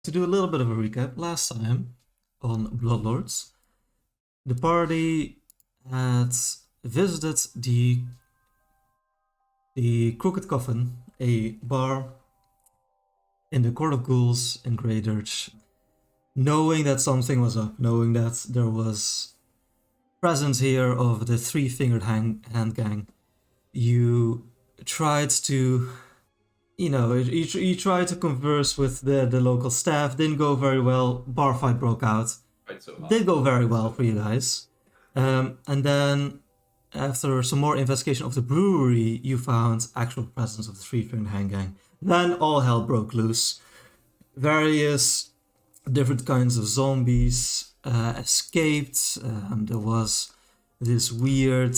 To do a little bit of a recap, last time on Bloodlords, the party had visited the Crooked Coffin, a bar in the Court of Ghouls in Greydirge, knowing that something was up, knowing that there was presence here of the three-fingered hand gang. You tried to, you tried to converse with the local staff, didn't go very well, bar fight broke out. Did go very well for you guys. And then after some more investigation of the brewery, you found actual presence of the three-fingered hand gang. Then all hell broke loose. Various different kinds of zombies escaped. There was this weird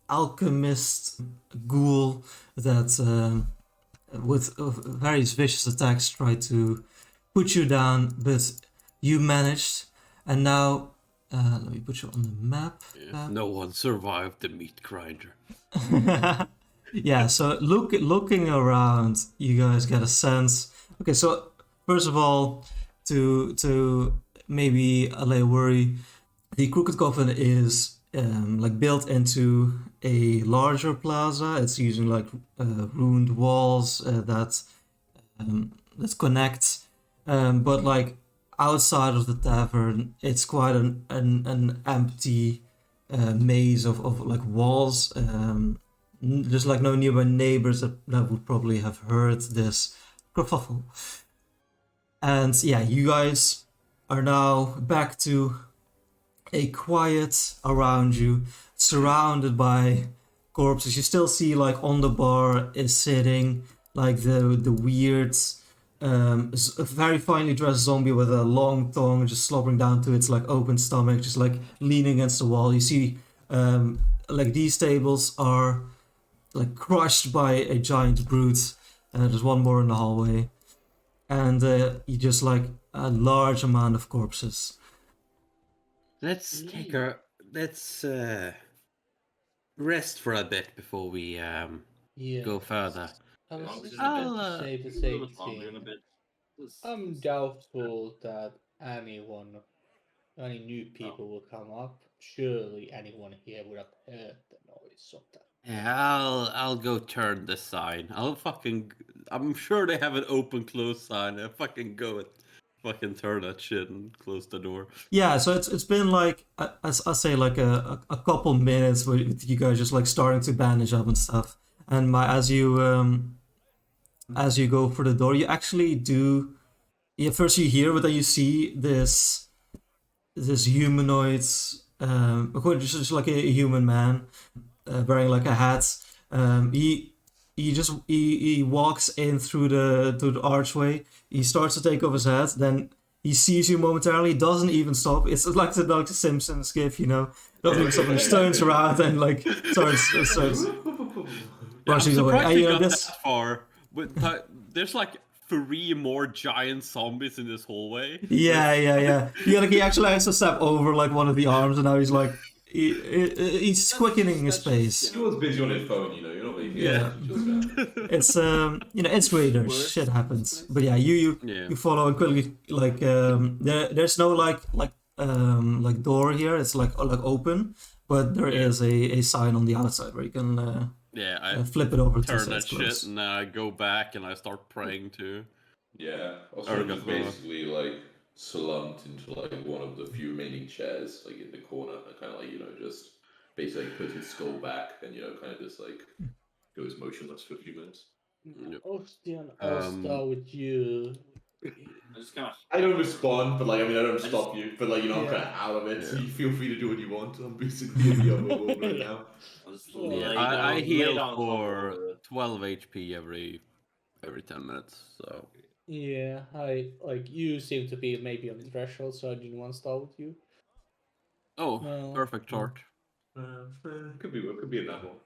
alchemist ghoul that, with various vicious attacks, tried to put you down, but you managed. And now, let me put you on the map. No one survived the meat grinder. Yeah, so looking around, you guys get a sense. Okay, so first of all, to maybe allay worry, the Crooked Coffin is like built into a larger plaza. It's using like ruined walls that connect, but like outside of the tavern, it's quite an empty maze of like walls. There's like no nearby neighbors that would probably have heard this kerfuffle. And yeah, you guys are now back to a quiet around you, surrounded by corpses. You still see like on the bar is sitting like the weird, very finely dressed zombie with a long tongue just slobbering down to its like open stomach, just like leaning against the wall. You see, like these tables are like crushed by a giant brute. There's one more in the hallway, and you just like a large amount of corpses. Let's rest for a bit before we go further. I was just I'll, about to say the same thing. I'm doubtful that any new people will come up. Surely anyone here would have heard the noise of that. Yeah, I'll go turn the sign. I'm sure they have an open close sign. I'll fucking go and fucking turn that shit and close the door. Yeah, so it's been like I say like a couple minutes with you guys just like starting to bandage up and stuff. And as you go for the door, you actually do. Yeah, first you hear, but then you see this humanoid, just like a human man, wearing like a hat. He walks in through the archway. He starts to take off his hat. Then he sees you momentarily. Doesn't even stop. It's like the Simpsons gif, you know. Doesn't even stop. He turns around and like starts rushing away. Surprised And, we you know, got this. that far. But there's like 3 more giant zombies in this hallway. Yeah. Yeah, like he actually has to step over like one of the arms, and now he's like he's quickening his pace. He was busy on his phone, you know. You're not really It's it's Raiders. Shit happens. But yeah, you follow and quickly like there's no like door here. It's like open, but there is a sign on the outside where you can flip it over turn to that close. shit and I go back and I start praying too. Yeah, also just basically like slumped into like one of the few remaining chairs, like in the corner, and kind of like just basically put his skull back and kind of just like goes motionless for a few minutes. Ostian, I'll start with you. I don't respond, but like I don't stop you, but like I'm kind of out of it. So you feel free to do what you want. I'm basically in the other world right now. I heal for 12 HP every 10 minutes. So yeah, you seem to be maybe on the threshold, so I didn't want to start with you. Perfect chart. Could be in that one.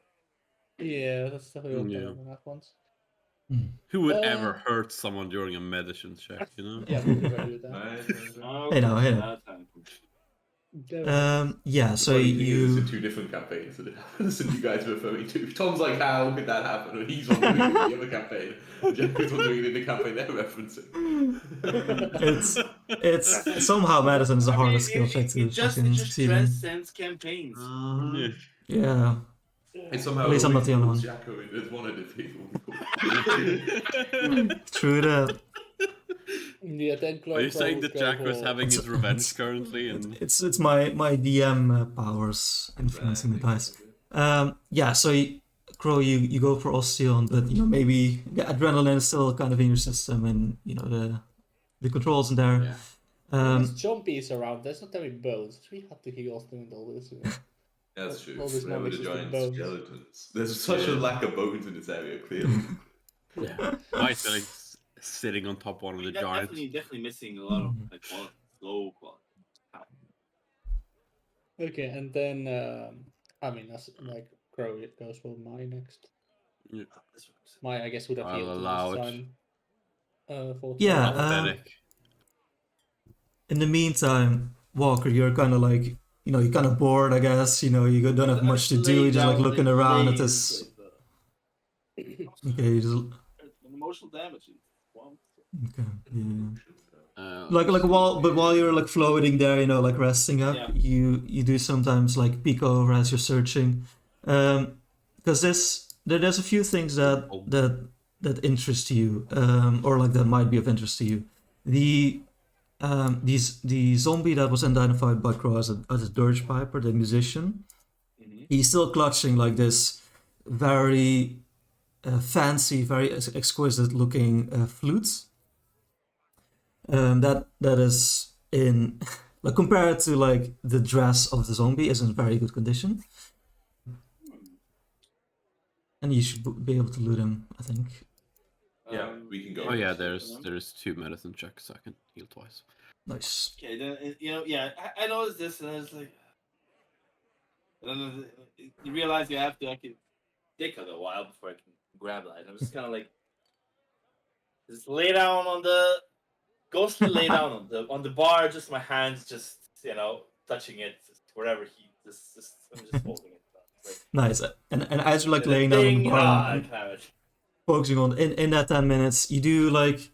Yeah, that's definitely one of that ones. Who would ever hurt someone during a medicine check, you know? Yeah, we can do that. Hey now. Yeah, so This you. in 2 different campaigns that it happens, and you guys are referring to. Tom's like, how could that happen? And he's on doing it in the other campaign. Jeffrey's on doing it in the campaign they're referencing. It's somehow medicine is the hardest skill check to fucking succeed in. transcends campaigns. Yeah. It somehow At least I'm not always the only puts one. Jacko in as one of the people. True that. Yeah, then Are you saying that Jacko is having his revenge currently? And It's my DM powers influencing the dice. Yeah, so Crow, you go for Osteon, but maybe the adrenaline is still kind of in your system, and the controls in there. There's zombies around. There's not any bones. We have to heal doing all this. That's true. All this Where were the non-existent giant bones. skeletons? There's such a lack of bones in this area, clearly. Mike's like sitting on top of one of the giants. Definitely missing a lot of low quality. Okay, and then as like Crow, it goes for my next. Yeah. My, I guess, would have I'll healed allow this it. time. For Yeah. Pathetic. In the meantime, Walker, you're kind of like you're kind of bored, I guess. You don't have much to do. You're just like looking around at this. Okay, you just. Emotional damage. Okay. Yeah. Let's see. while you're like floating there, like resting up, Yeah. you do sometimes like peek over as you're searching, because there's a few things that interest you, or like that might be of interest to you. The zombie that was identified by Crow as a dirge piper, the musician, he's still clutching like this very fancy, very exquisite looking flute. That is in like compared to like the dress of the zombie is in very good condition, and you should be able to loot him, I think. Yeah, we can go. Oh yeah, there's 2 medicine checks, so I can heal twice. Nice. Okay, then I noticed this, and it's like, and then you realize you have to. I can take a little while before I can grab that. I'm just kind of like, just lay down on the ghostly, lay down on the bar. Just my hands, just touching it wherever he. I'm just holding it. Like, Nice. And as you're like laying down on the bar, and focusing on in that 10 minutes, you do like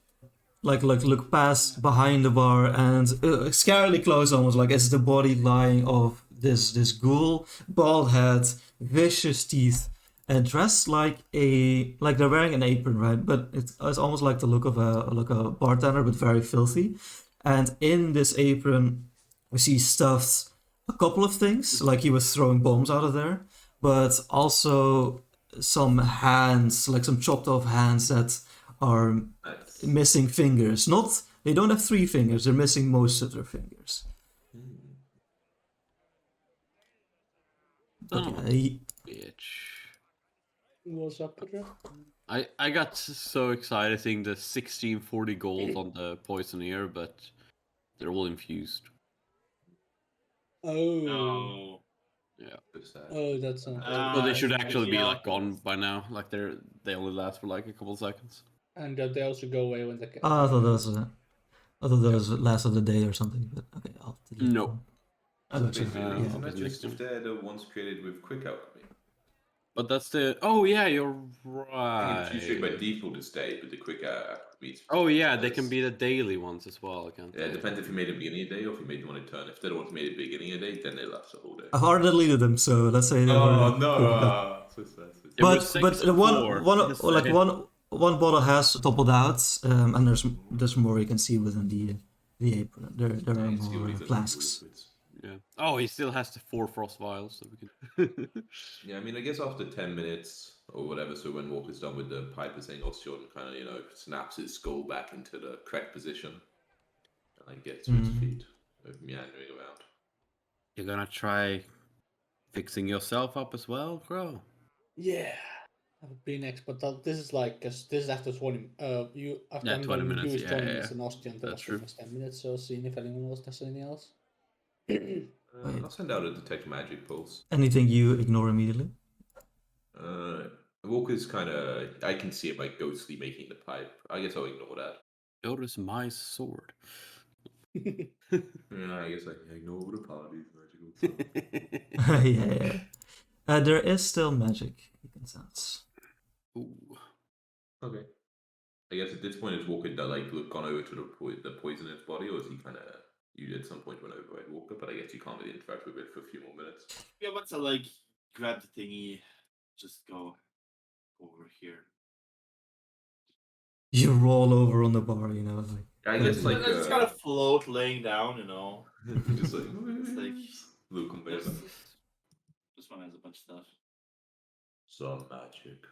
look past behind the bar and scarily close, almost like it's the body lying of this ghoul, bald head, vicious teeth, and dressed like they're wearing an apron, right? But it's almost like the look of a bartender, but very filthy. And in this apron, we see stuffed a couple of things, like he was throwing bombs out of there, but also some hands, like some chopped off hands that are missing fingers. They don't have 3 fingers, they're missing most of their fingers. But Bitch. What's up, Pedro? I got so excited seeing the 1640 gold on the poisoneer, but they're all infused. Oh. no. Yeah. Oh, that's not. So they should actually be yeah. like gone by now. Like they only last for like a couple seconds. And they also go away when the. I thought that was last of the day or something. But okay, I'll delete No. them. I got you. Yeah. Isn't that Next just one. if they're the ones created with quick alchemy? But that's the. Oh yeah, you're I think it's usually by right. default it's day, but the quick alchemy. Oh yeah, they can be the daily ones as well. Can't Yeah, it they? depends if you made it beginning of the day or if you made them on a turn. If they're the ones made it beginning of the day, then they last the whole day. I've already deleted them, so let's say they're already cool. It was 6 but and one 4, one just like saying. one bottle has toppled out, and there's more you can see within the apron. There are more flasks. Yeah. Oh, he still has the 4 frost vials, so we can. Yeah, I mean, I guess after 10 minutes or whatever, so when Walker's done with the piper saying Osteon kind of, snaps his skull back into the correct position and like gets to his feet, meandering around. You're gonna try fixing yourself up as well, Crow? Yeah. That would be next, but this is like, cause this is after 20. You after Yeah, I'm 20 done, minutes, you is yeah, 20 yeah, minutes yeah. and Ostian. That's true. 10 minutes. So seeing if anyone else does anything else. I'll send out a detect magic pulse. Anything you ignore immediately? Walker's kind of, I can see him like ghostly making the pipe. I guess I'll ignore that. Notice my sword. Yeah, I guess I can ignore the parties. Yeah. There is still magic you can sense. Ooh. Okay. I guess at this point, has Walker gone over to the poison in its body, or is he kind of? You at some point went over at Walker, but I guess you can't really interact with it for a few more minutes. Yeah, once I like grab the thingy, just go over here. You roll over on the bar, you know, like. I guess I just kind of float, laying down, you know. just like It's like Luke on this one has a bunch of stuff. Some magic.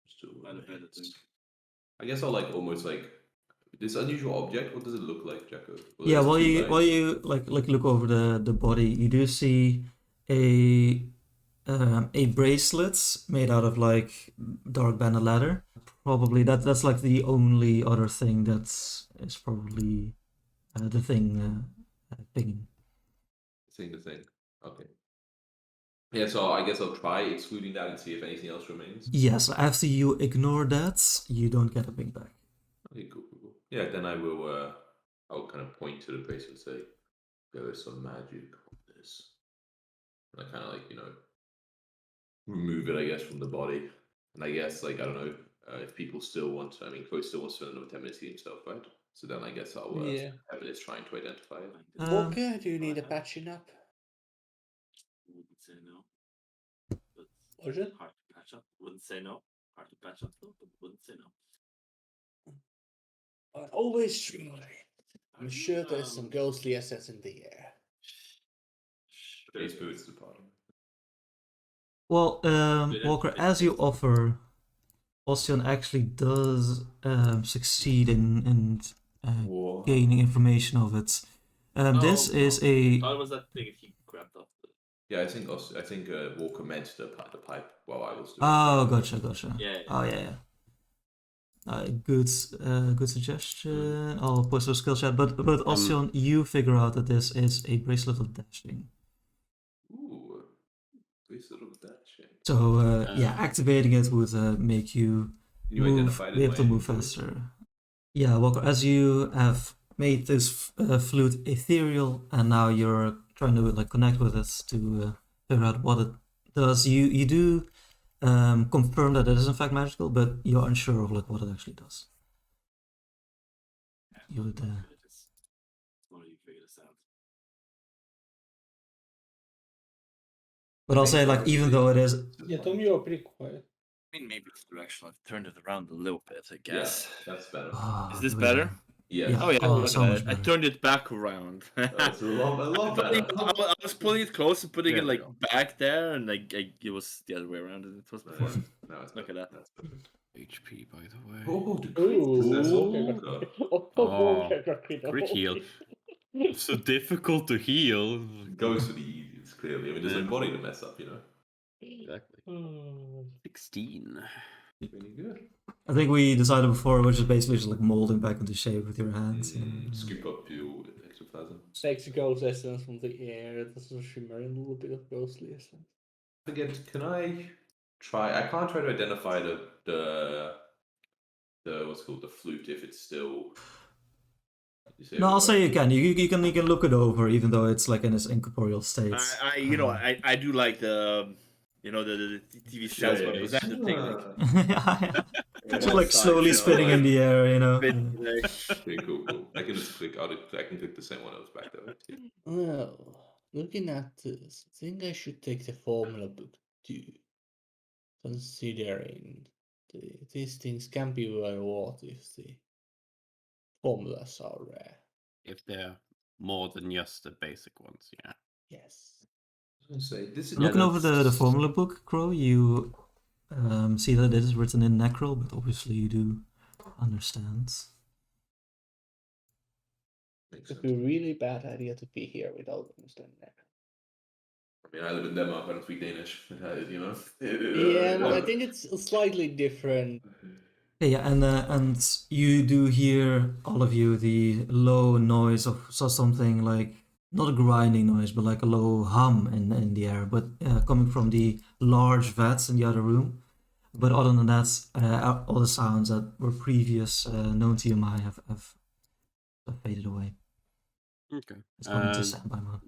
Still Quite a bit, I think. I guess I'll almost this unusual object. What does it look like, Jacko? Well, Yeah, there's while two you like look over the body, you do see a bracelet made out of like dark banded leather. Probably that's like the only other thing that's is probably the thing pinging. Seeing the thing. Okay. Yeah, so I guess I'll try excluding that and see if anything else remains. Yes, after you ignore that, you don't get a ping back. Okay, cool. Yeah, then I will. I'll kind of point to the bracelet and say, "There is some magic on this," and I kind of remove it, I guess, from the body. And I guess I don't know if people still want. I mean, Chloe still wants to spend another 10 minutes himself, right? So then I guess I'll have minutes trying to identify it. Walker, do you need a patching up? Wouldn't say no. But Was it? hard to patch up. Wouldn't say no. Hard to patch up though, but wouldn't say no. But always try. I'm sure there's some ghostly assets in the air. Space boots departing. Well, Walker, as you offer, Ocean actually does succeed in gaining information of it. This is a. I thought it was that thing he grabbed off. Yeah, I think Walker meant the pipe while I was doing. Oh, gotcha. Yeah. Oh, yeah. Good suggestion. I'll post a skill chat. But Ocean, you figure out that this is a bracelet of dashing. Ooh, bracelet of dashing. So activating it would make you be able to move faster. Yeah, Walker, as you have made this flute ethereal, and now you're trying to connect with it to figure out what it does. You do confirm that it is in fact magical, but you're unsure of what it actually does. You would. You figure this out. But I'll say, even though it is. Yeah, Tom, you're pretty quiet. I mean, maybe it's the direction. I've turned it around a little bit, I guess. Yeah, that's better. Is this better? Yeah. Oh yeah. So much better. I turned it back around. That's a lot better. I was pulling it close and putting it back there, and it was the other way around as it was before. No, it's Look at that. That's perfect. HP, by the way. Oh, the Crit heal. It's so difficult to heal. Goes for the easiest, clearly. I mean, there's body to mess up, Exactly. 16. Pretty good. I think we decided before, which is basically just molding back into shape with your hands. Scoop up your ectoplasm. Takes a ghost essence from the air. It does a shimmer and a little bit of ghostly essence. Again, can I try? I can't try to identify the what's called the flute if it's still. No, I'll say you can. You can look it over, even though it's in its incorporeal state. I do like the the TV shows when present the thing. Just slowly spinning in the air, Okay, cool. I can just click out. I can click the same one that was back there. Well, looking at this, I think I should take the formula book too. Considering these things can be very odd if the formulas are rare. If they're more than just the basic ones, yeah. Yes. Looking over the formula book, Crow, you see that it is written in Necrol, but obviously you do understand. It would be a really bad idea to be here without understanding that. I mean, I live in Denmark. I don't speak Danish. Yeah, but I think it's slightly different. Yeah, and you do hear, all of you, the low noise of something not a grinding noise, but a low hum in the air, but coming from the large vats in the other room. But other than that, all the sounds that were previous known to you might have faded away. Okay. It's coming to standby mode.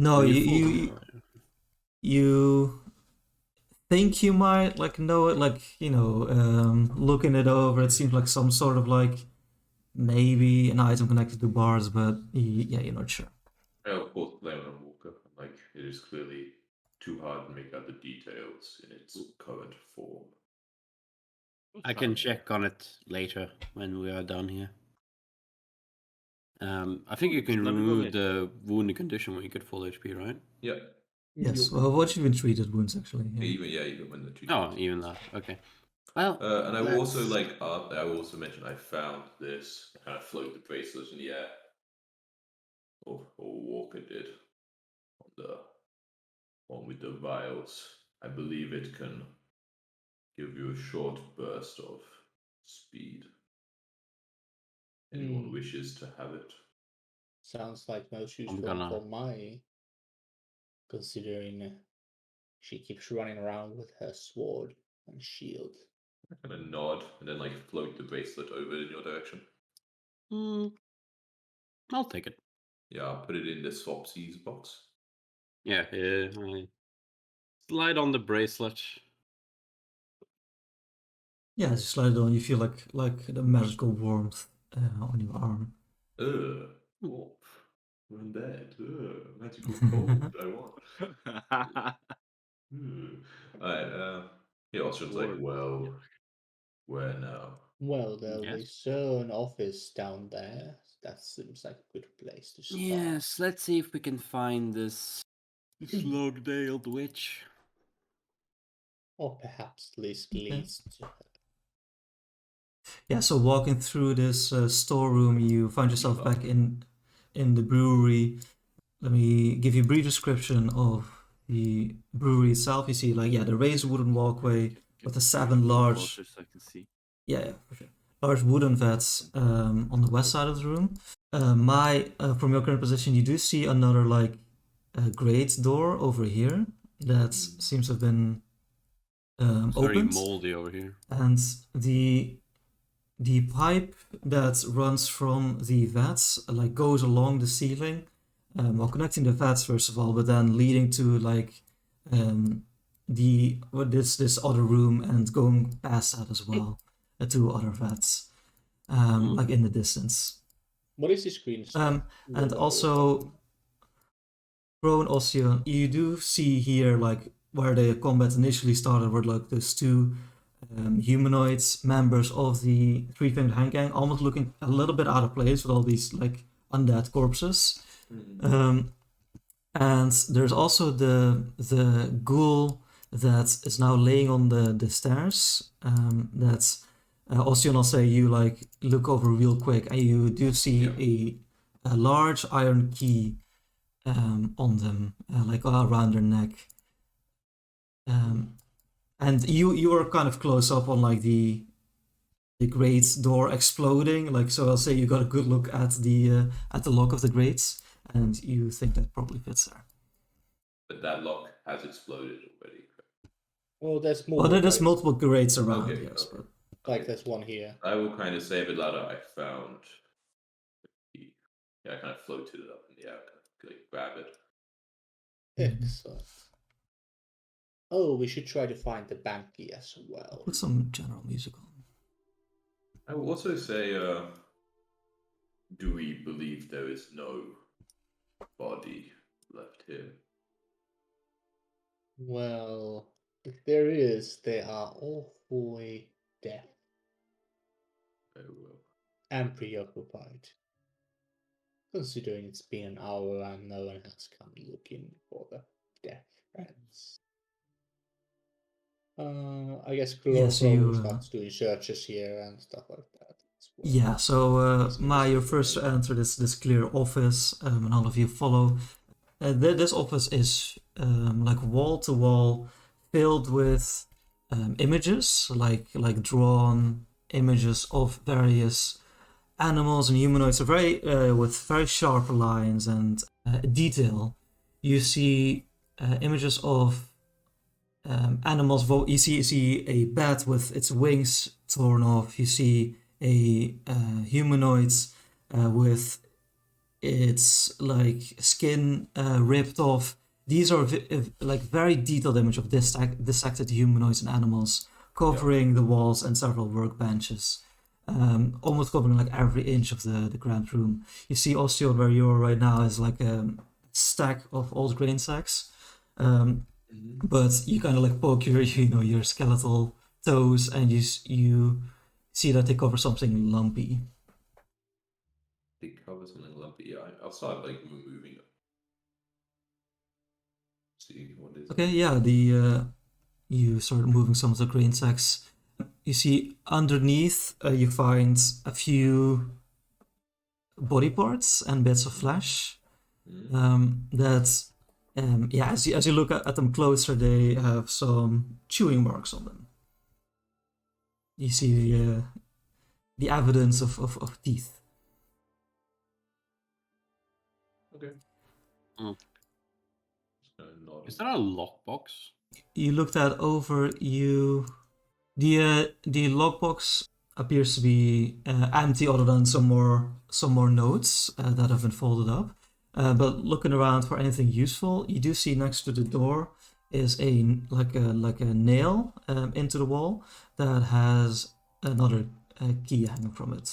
No, When you you think you might like know it, like looking it over. It seems like some sort of like maybe an item connected to bars, but yeah, you're not sure. I of course blame it on Walker. Like it is clearly too hard to make out the details in its current form. I can check on it later when we are done here. I think you can Let me go remove get- the wounded condition when you get full HP, right? Yeah. Yes. Well, what you've been treated wounds actually. Yeah. Even when the two. Oh, even that. Okay. Well, And I will also let's- I will also mention I found this. I kind of float the bracelet in the air. Or Walker did on the one with the vials. I believe it can give you a short burst of speed. Anyone wishes to have it? Sounds like most useful gonna- for my, considering she keeps running around with her sword and shield. I kind of nod and then like float the bracelet over in your direction. I'll take it. Yeah, I'll put it in the swapsies box. Yeah, I slide on the bracelet. Yeah, as you slide it on, you feel like the magical warmth on your arm. Oh, we're in bed. Magical cold. I want. Alright. Yeah, Ostrom's like, well, where now? Well, there'll be Yes. an office down there. That seems like a good place to start. Yes, let's see if we can find this slug-nailed witch. Or perhaps at least leads to her. Yeah, so walking through this storeroom, you find yourself back in the brewery. Let me give you a brief description of the brewery itself. You see, like, yeah, the raised wooden walkway with the 7 large, Closer so I can see. yeah, for sure, large wooden vats on the west side of the room. From your current position, you do see another like grate door over here that seems to have been It's very opened, moldy over here. and the pipe that runs from the vats like goes along the ceiling, while connecting the vats first of all, but then leading to like this other room and going past that as well, 2 other vats, like in the distance. What is this green stuff? And also, Bro and Ossian, you do see here like where the combat initially started, were like those 2 humanoids members of the Three-Fingered Hand Gang, almost looking a little bit out of place with all these like undead corpses. And there's also the ghoul that is now laying on the stairs. That's Ossian, I'll say you like look over real quick, and you do see a large iron key on them, like around their neck. And you are kind of close up on like the grate door exploding. Like, so I'll say you got a good look at the lock of the grates, and you think that probably fits there. But that lock has exploded already. Well, there's more. Well, there's multiple grates around, Okay, yes. okay. But Like there's one here. I will kind of say a bit louder. I found the key. Yeah, I kind of floated it up in the air, kind of like grab it. Excellent. Oh, we should try to find the bank key as well. put some general music on. I will also say, do we believe there is no body left here? Well, if there is, they are awfully deaf Very well. and preoccupied. Considering it's been an hour and no one has come looking for the deaf friends. I guess Yes, Chloro you, starts doing searches here and stuff like that. as well. Yeah, so Yes, Ma, yes, you're yes, first to yes. enter this clear office, and all of you follow. This office is like wall to wall, filled with images, like drawn images of various animals and humanoids, so very with very sharp lines and detail. You see images of animals. You see a bat with its wings torn off. You see a humanoid with It's like skin ripped off. These are like very detailed image of dissected humanoids and animals covering the walls and several workbenches. Almost covering like every inch of the grand room. You see also where you are right now is like a stack of old grain sacks. But you kind of like poke your skeletal toes, and you see that they cover something lumpy. They cover something lumpy. Yeah, I'll start like moving it. See what is. Okay, yeah. You start moving some of the grain sacks. You see underneath, you find a few body parts and bits of flesh. As you look at them closer, they have some chewing marks on them. You see the evidence of teeth. Okay. Is there a lockbox? You look that over. The logbox appears to be empty, other than some more notes that have been folded up. But looking around for anything useful, you do see next to the door is a nail into the wall that has another key hanging from it.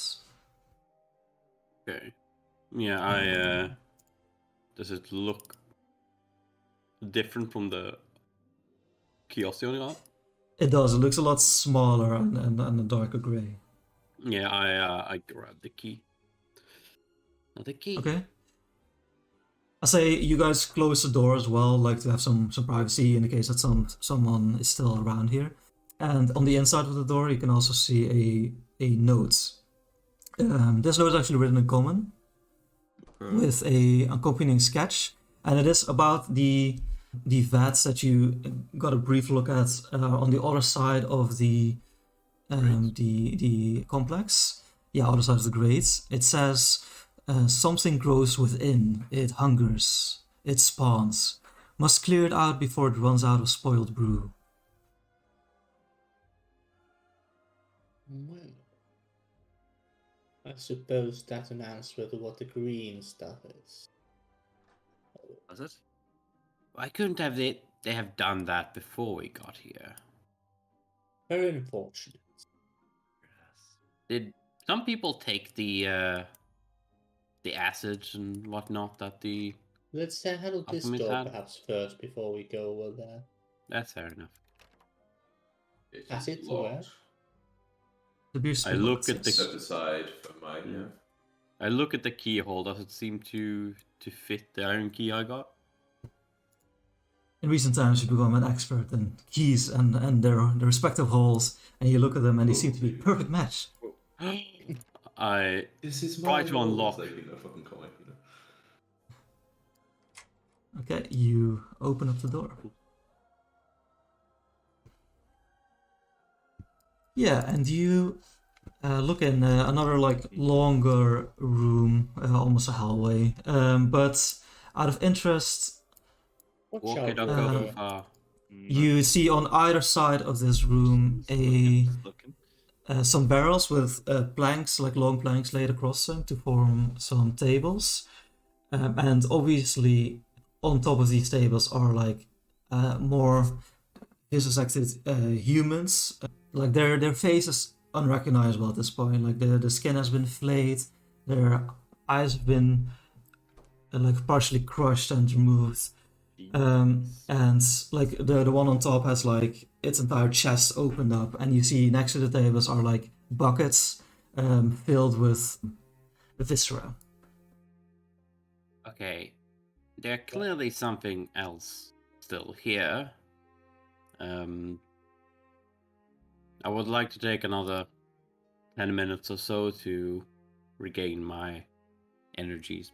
Okay. Yeah, does it look different from the kiosk you got? It does. It looks a lot smaller and a darker gray. Yeah, I grabbed the key. Not the key. Okay. I say you guys close the door as well, like to have some privacy in the case that someone is still around here. And on the inside of the door, you can also see a note. This note is actually written in common with a accompanying sketch, and it is about the vats that you got a brief look at on the other side of the complex. Yeah, other side of the grates. It says something grows within. It hungers. It spawns. Must clear it out before it runs out of spoiled brew. Well, I suppose that's an answer to what the green stuff is. Was it? Why couldn't they have done that before we got here? Very unfortunate. Did some people take the acids and whatnot that the... Let's handle this Alchemist door had? perhaps first before we go over there. That's fair enough. It's Acid locked. or where? I look at the... Set aside for my I look at the keyhole. Does it seem to fit the iron key I got? In recent times, you become an expert in keys and their respective holes, and you look at them and they seem to be a perfect match. I This is try to unlock. Like, fucking comic, Okay, you open up the door. Yeah, and you look in another like longer room, almost a hallway. But out of interest, Walk it up, go far. you see on either side of this room some barrels with planks, like long planks laid across them to form some tables. And obviously, on top of these tables are like more vivisected humans. Like their face is unrecognizable at this point. Like the skin has been flayed, their eyes have been like partially crushed and removed. And like the one on top has like its entire chest opened up, and you see next to the tables are like buckets filled with viscera. Okay, there's clearly something else still here. I would like to take another 10 minutes or so to regain my energies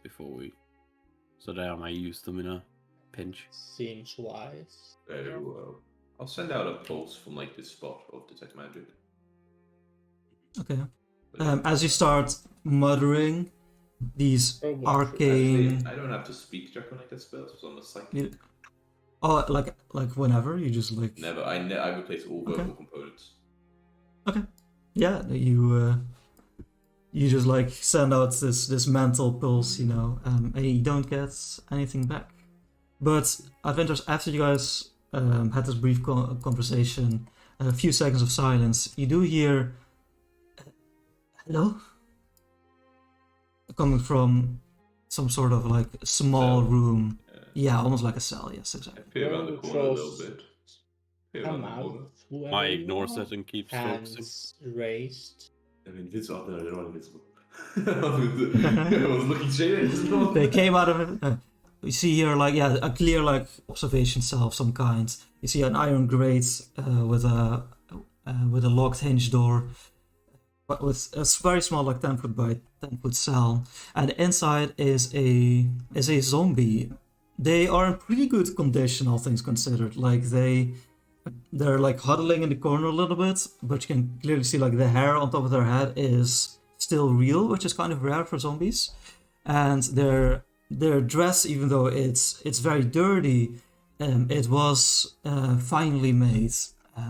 so that I might use them in a pinch. Seems wise. Very well. I'll send out a pulse from like this spot of detect magic. Okay. As you start muttering these arcane. Actually, I don't have to speak Draconic spells. It's on the psychic. Oh, like whenever you just like. Never. I replace all verbal components. Okay. Yeah, you you just like send out this mental pulse, you know, and you don't get anything back. But Adventures, after you guys had this brief conversation, a few seconds of silence, you do hear hello coming from some sort of like small Cell. room. Yeah, almost like a cell. Yes, exactly. I peer around the corner a little bit. Peer around Come the corner. out, whoever I you ignores are. it and keeps focusing. Hands raised. I'm invisible. No, they're not invisible. I was looking straight at it. They came out of it. You see here, like, yeah, a clear, like, observation cell of some kind. You see an iron grate with a locked hinge door, but with a very small, like 10 foot by 10 foot cell. And inside is a zombie. They are in pretty good condition, all things considered. Like they're like huddling in the corner a little bit, but you can clearly see like the hair on top of their head is still real, which is kind of rare for zombies. And their dress, even though it's very dirty, it was finely made.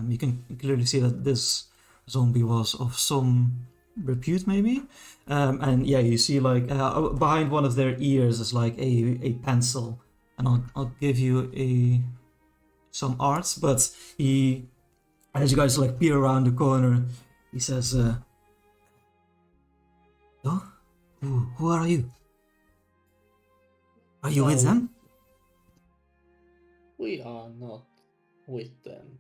You can clearly see that this zombie was of some repute, maybe. And yeah, you see like behind one of their ears is like a pencil, and I'll give you some arts. But he, as you guys like peer around the corner, he says, "Oh, who are you? Are you with them?" We are not with them.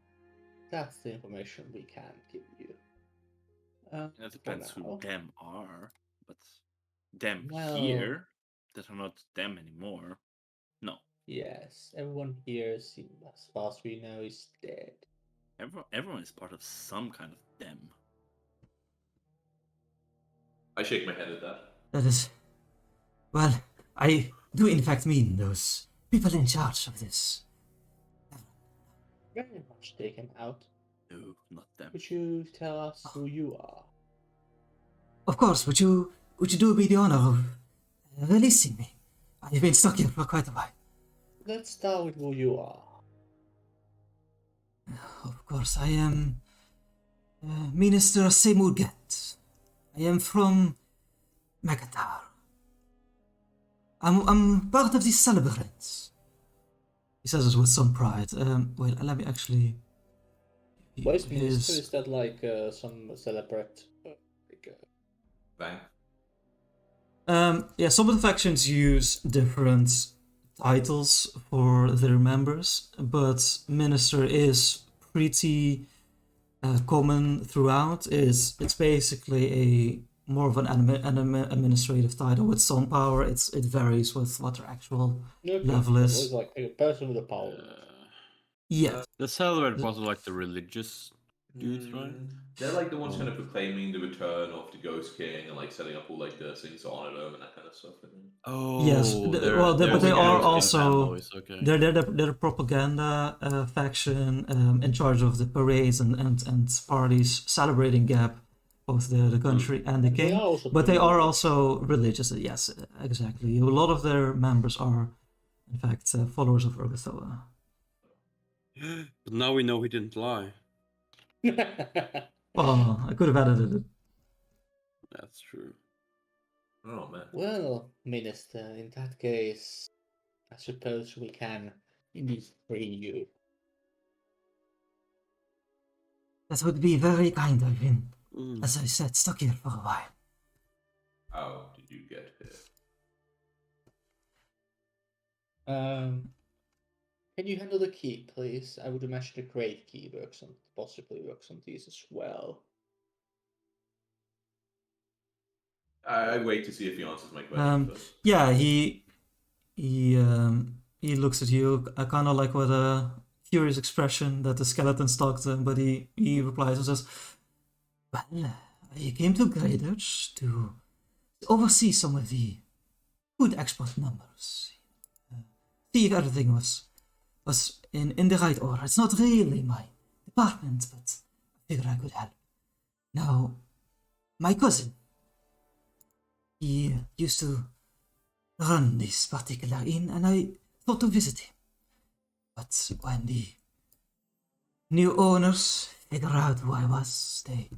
That's the information we can give you. It depends for who now. them are, but them Well- here that are not them anymore. No, Yes, everyone here, as far as we know, is dead. everyone is part of some kind of them. I shake my head at that. That is, well, I do in fact mean those people in charge of this. Very much taken out. No, not them. Would you tell us who you are? Of course, would you do me the honor of releasing me? I've been stuck here for quite a while. Let's start with who you are. Of course, I am Minister Seymour Gant. I am from Magatar. I'm part of the celebrants. He says this with some pride. Wait, let me actually. What is minister? Is that like some celebrate? Bang. Yeah, some of the factions use different titles for their members, but minister is pretty common throughout. It's basically a more of an administrative title with some power. It varies with what their actual level is. It's like a person with a power. Yeah. The celebrate was like the religious dudes, right? They're like the ones kind of proclaiming the return of the Ghost King and like setting up all like the things to honor them and that kind of stuff. I think. Oh, Yes, but they are also they're the propaganda faction in charge of the parades and parties celebrating Gap, both the country and the king. But they are also religious. Yes, exactly. A lot of their members are, in fact, followers of Urgathoa. But now we know he didn't lie. Well, I could have edited it. That's true. Oh man. Well, Minister, in that case, I suppose we can indeed free you. That would be very kind. I've been, as I said, stuck here for a while. How did you get here? Can you handle the key, please? I would imagine the great key works on, possibly works on these as well. I wait to see if he answers my question first. Yeah, he looks at you, kind of like with a curious expression that the skeleton stalked him, but he replies and says, "Well, I came to Greyderch to oversee some of the food export numbers, see if everything was in the right order. It's not really my department, but I figured I could help. Now, my cousin, he used to run this particular inn, and I thought to visit him. But when the new owners figured out who I was, they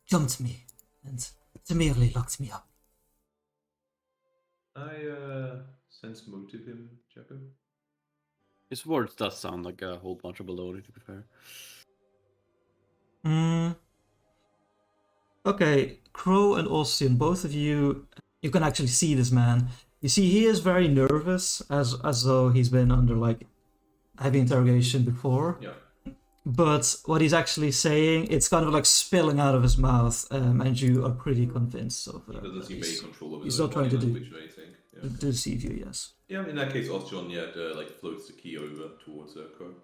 jumped me and merely locked me up. I sense motive him, Jacko. His words does sound like a whole bunch of baloney, to be fair. Okay, Crow and Austin, both of you can actually see this man. You see he is very nervous, as though he's been under like heavy interrogation before. Yeah. But what he's actually saying, it's kind of like spilling out of his mouth, and you are pretty convinced of He doesn't seem very control of his he's own not trying body to language or anything. Yeah. deceive you, yes. Yeah, in that case, Ostion like floats the key over towards Crow.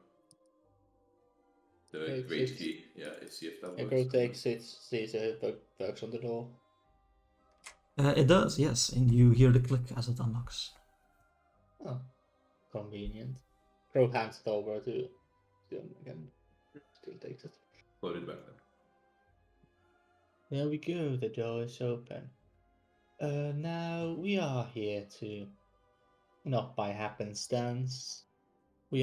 The Takes great it. key. Yeah, let's see if that works. Crow takes it, sees it, works on the door. It does, yes, and you hear the click as it unlocks. Oh, convenient. Crow hands it over to him again. Still takes it. Float it back then. There we go, the door is open. Now we are here to, not by happenstance. We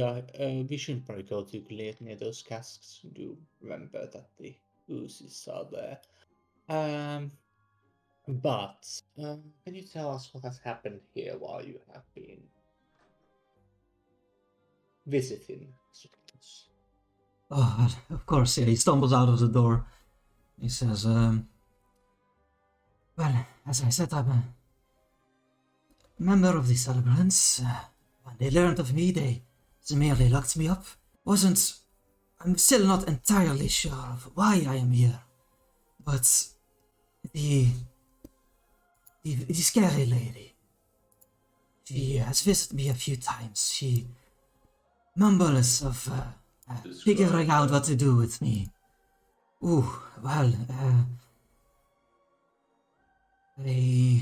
shouldn't probably go too late near those casks. Do remember that the oozes are there. But can you tell us what has happened here while you have been visiting? Oh, of course, yeah, he stumbles out of the door. He says, well, as I said, I'm a member of the Celebrants. When they learned of me, they merely locked me up. I'm still not entirely sure of why I am here. But the scary lady, she has visited me a few times. She mumbles of figuring out what to do with me. Ooh, well, a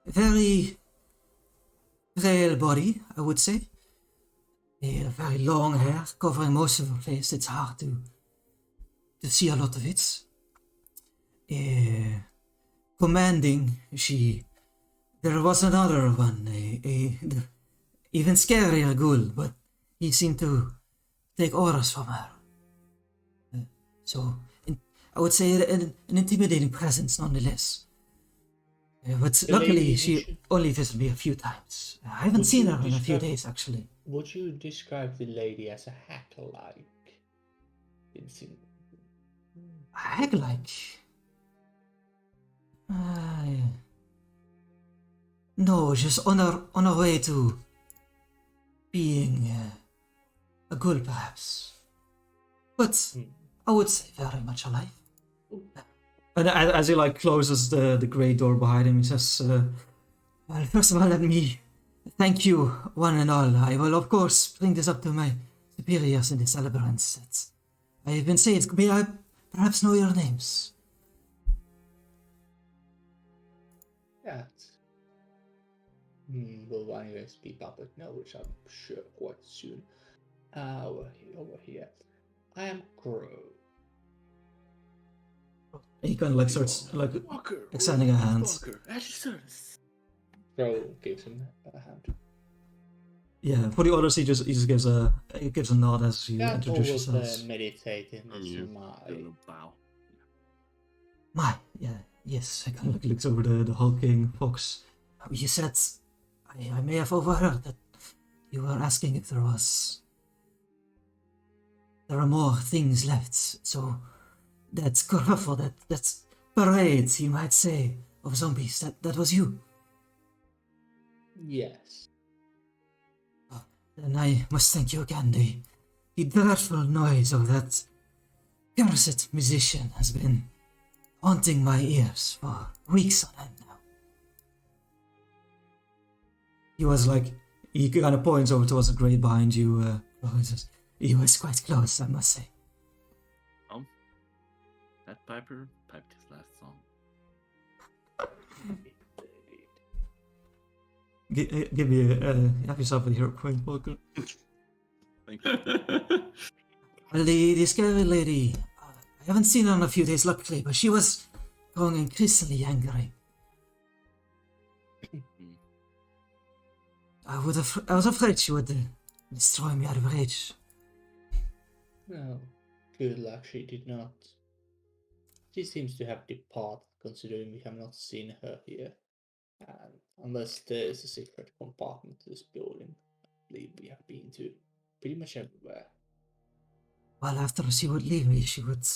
very frail body, I would say. A very long hair covering most of her face. It's hard to see a lot of it. Commanding, there was another one, even scarier ghoul, but he seemed to take orders from her. I would say an intimidating presence nonetheless. But luckily, she only visited me a few times. I haven't seen her in a few days, actually. Would you describe the lady as a hack-like? Hag-like? No, just on her way to being a ghoul, perhaps. But I would say very much alive. And as he like closes the great door behind him, he says, well, first of all, let me thank you, one and all. I will, of course, bring this up to my superiors in the Celebrants. I have been saying, may I perhaps know your names? Yeah. We'll anyways be public knowledge, I'm sure, quite soon. Over here. I am Crow. And he kind of like starts like extending a hand. Crow gives him a hand. Yeah, for the others, he just gives a nod as you introduce yourselves. Meditating. Yes. I kind of looks over the hulking fox. You said I may have overheard that you were asking if there are more things left. So that's kerfuffle, that's parade, you might say, of zombies. That was you. Yes. Then I must thank you again. The dreadful noise of that cursed musician has been haunting my ears for weeks on end now. He kind of points over towards the grate behind you. He was quite close, I must say. That Piper piped his last song. Give me have yourself a hero point, Walker. Thank you. Well, the scary lady, I haven't seen her in a few days, luckily, but she was growing increasingly angry. I was afraid she would destroy me out of rage. No, good luck she did not. She seems to have departed considering we have not seen her here. And unless there is a secret compartment to this building, I believe we have been to pretty much everywhere. Well, after she would leave me, she would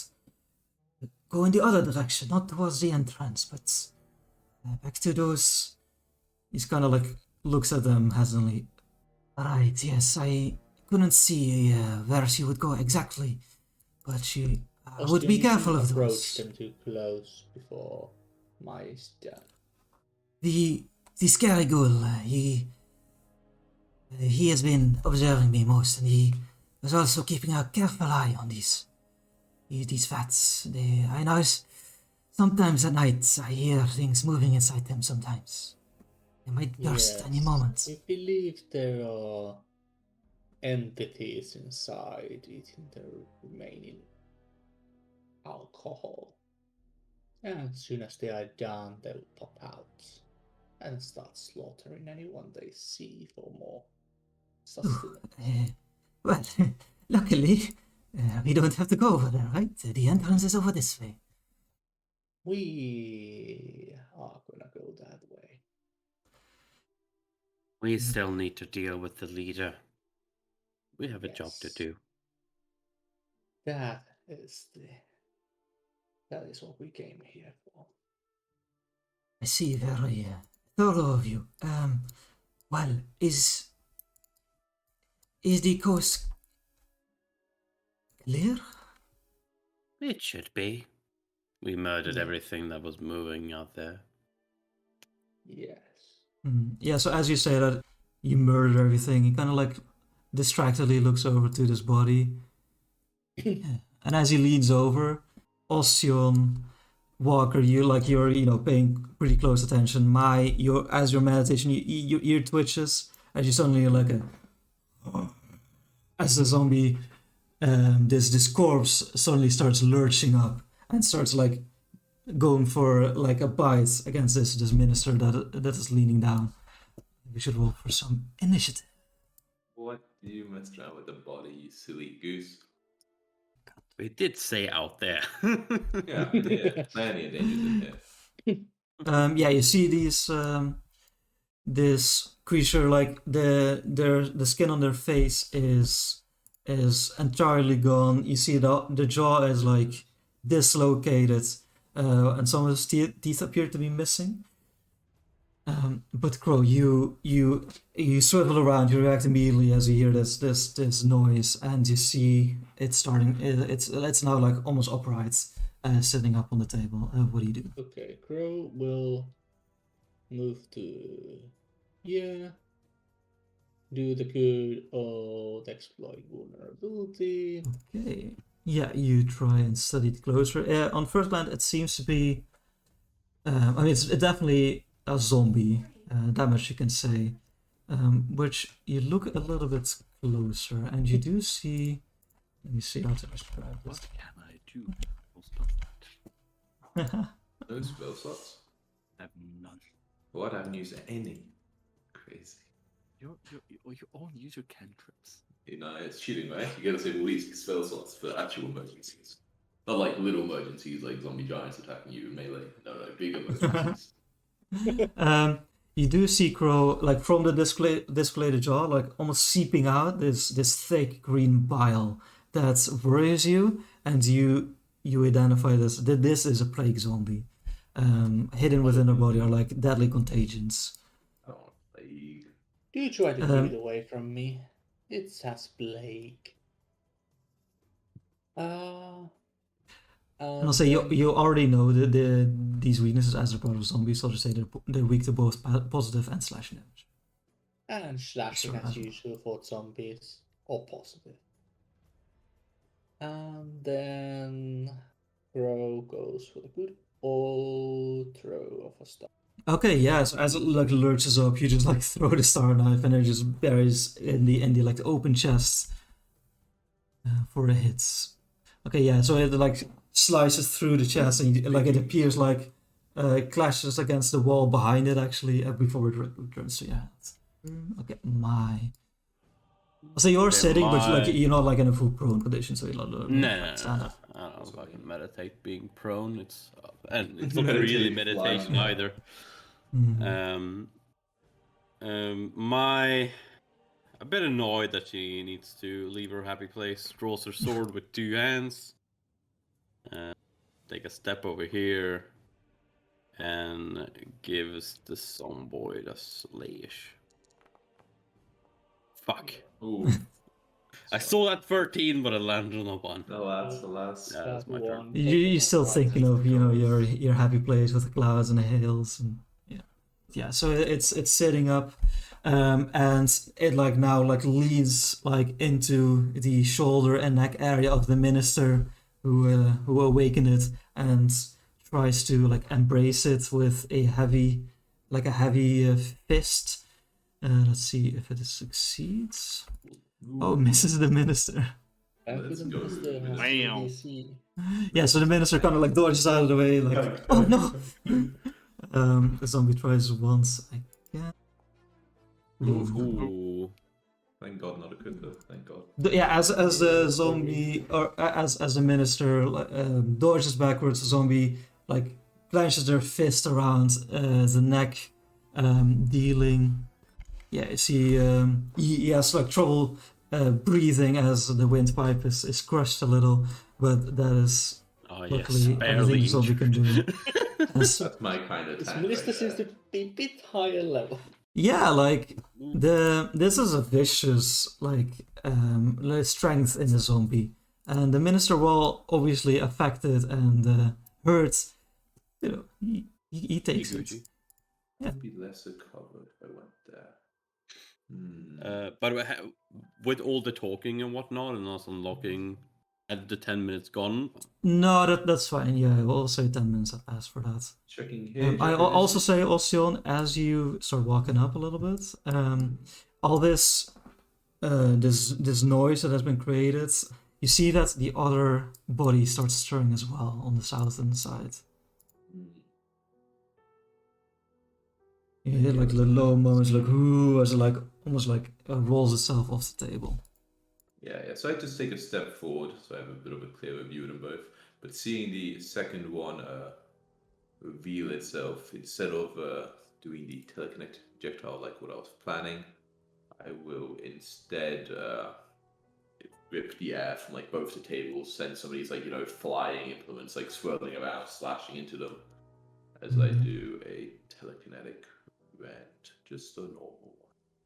go in the other direction, not towards the entrance, but back to those. He's kind of like looks at them hesitantly. Right, yes, I couldn't see where she would go exactly, but she would be careful of approach those. them too close before my death. The scary ghoul, he has been observing me most, and he was also keeping a careful eye on these vats. I know sometimes at night I hear things moving inside them sometimes. They might burst any moment. We believe there are entities inside eating the remaining alcohol. And as soon as they are done, they will pop out and start slaughtering anyone they see for more sustenance. Well, luckily, we don't have to go over there, right? The entrance is over this way. We are gonna go that way. We still need to deal with the leader. We have a job to do. That is what we came here for. I see, very thorough of you. Well, is the coast clear? It should be. We murdered everything that was moving out there. Yes. Yeah, so as you say that you murdered everything, he kind of like distractedly looks over to this body. And as he leans over, Ostion, Walker, you're paying pretty close attention. As your meditation, your ear twitches as you suddenly as the zombie, this corpse suddenly starts lurching up and starts like going for like a bite against this minister that is leaning down. We should roll for some initiative. What do you mess around with the body, you silly goose? We did say out there. Yeah, plenty of dangers in here. Yeah, you see these this creature, like the skin on their face is entirely gone. You see the jaw is like dislocated, and some of his teeth appear to be missing. But Crow, you swivel around. You react immediately as you hear this noise, and you see it starting. It's now like almost upright, sitting up on the table. What do you do? Okay, Crow will move to here. Do the good old exploit vulnerability. Okay. Yeah, you try and study it closer. On first glance, it seems to be. It's definitely a zombie. That much you can say. Which you look a little bit closer, and you do see. Let me see how to describe What this. can I do? We'll stop that. No spell slots? I have none. What? I haven't used any. Crazy. You all use your cantrips. You know, it's cheating, right? You gotta save all these spell slots for actual emergencies. Not like little emergencies like zombie giants attacking you in melee. No, big emergencies. You do see Crow, like from the displayed jaw, like almost seeping out this thick green bile that worries you, and you identify that this is a plague zombie. Hidden within her body are like deadly contagions. Oh, plague. Do you try to keep it away from me? It has plague. And I'll say you already know these weaknesses as a part of zombies, so to say they're weak to both positive and slashing damage. And slashing as usual for zombies, or positive. And then Crow goes for the good old throw of a star. Okay, yeah. So as it like lurches up, you just like throw the star knife, and it just buries in the like the open chest for the hits. Okay, yeah. So it like slices through the chest, and like it appears like clashes against the wall behind it actually before it returns to your hands. Okay, my. So you're sitting, but like you're not like in a full prone condition, so you're not. No. I don't know if I can meditate being prone. It's and it's not Meditate really meditation flying. either. Mhm. A bit annoyed that she needs to leave her happy place. Draws her sword with 2 hands. Take a step over here. And gives the zomboid a slash. Fuck. Ooh. I saw that 13, but I landed on a 1. Alas. Yeah, that's my turn. You're still thinking of your happy place with the clouds and the hills and yeah. So it's sitting up, and it like now like leads like into the shoulder and neck area of the minister who awakened it and tries to like embrace it with a heavy fist. Let's see if it succeeds. Oh, misses the minister. Let's go. Wow. Yeah, so the minister kind of like dodges out of the way, like, oh no! The zombie tries once again. Ooh. Thank God, not a critical. Thank God. Yeah, as the zombie or as the minister dodges backwards, the zombie like clenches their fist around the neck, dealing. Yeah, you see, he has like trouble breathing as the windpipe is crushed a little, but that is Oh, luckily yes, everything barely the zombie can do. That's my kind of This time. minister seems to be a bit higher level. Yeah, like this is a vicious like strength in the zombie, and the minister, while obviously affected and hurt, he takes it. Be lesser covered if I went there. By the way, with all the talking and whatnot, and us unlocking at the 10 minutes gone. No, that's fine. Yeah, we'll also 10 minutes have passed for that. Checking here. I also say, Ocean, as you start walking up a little bit, all this noise that has been created, you see that the other body starts stirring as well on the southern side. You hear like the low moments, like ooh, as it like almost like rolls itself off the table. Yeah. So I just take a step forward, so I have a bit of a clearer view of them both. But seeing the second one reveal itself, instead of doing the telekinetic projectile like what I was planning, I will instead rip the air from like both the tables, send some of these like flying implements like swirling around, slashing into them, as I do a telekinetic rent, just a normal one,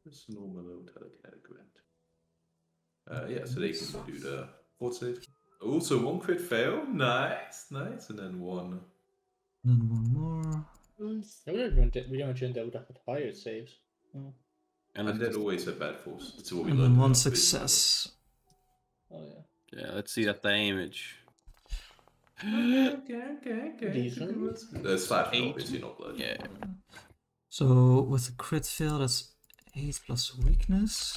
just a normal little telekinetic rent. Yeah, so they can do the fort save. Also, 1 crit fail, nice, and then 1. And then one more. We don't turn out that higher saves. And then always a bad force. That's what we And learned. then in one our success. Oh yeah. Yeah, let's see that damage. Okay. Decent. The slash 8. obviously not blood. Yeah. So with a crit fail, that's 8 plus weakness.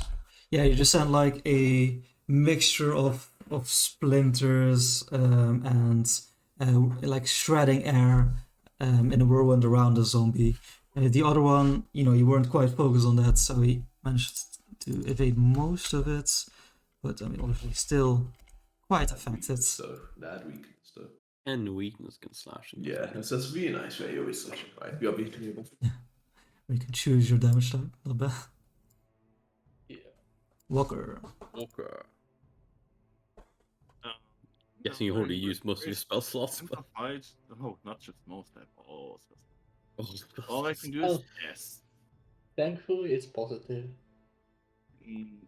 Yeah, you just send like a mixture of splinters and like shredding air in a whirlwind around the zombie. The other one, you weren't quite focused on that, so he managed to evade most of it. But I mean, obviously still quite affected. So that weakness though. And weakness can slash. Yeah, that's really nice. Where you always slash it right. You are being able. You can choose your damage type a little bit. Yeah. Walker. Guessing you already used most of your spell slots. But... Oh, not just most. I have all I can do is yes. Thankfully, it's positive.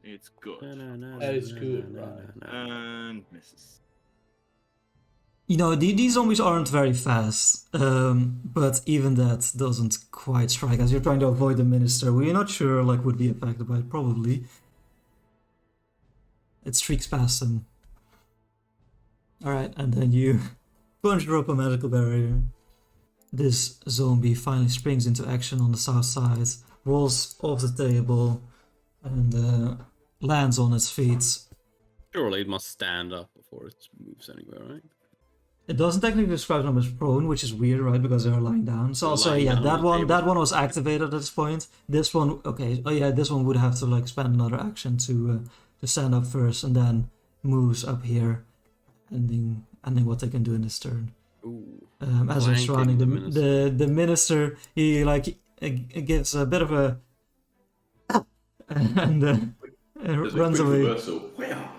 It's good. It's good, right? And misses. These zombies aren't very fast, but even that doesn't quite strike as you're trying to avoid the minister. We're not sure, would be affected by it, probably. It streaks past him. Alright, and then you conjure up a medical barrier. This zombie finally springs into action on the south side, rolls off the table, and lands on its feet. Surely it must stand up before it moves anywhere, right? It doesn't technically describe them as prone, which is weird, right? Because they're lying down. So also, Lying yeah, down on the that table. one was activated at this point. This one, okay, oh yeah, this one would have to spend another action to stand up first, and then moves up here ending what they can do in this turn. Ooh. As they're Flanking surrounding the the minister, he like gives a bit of a and There's runs a quick away. reversal. Where?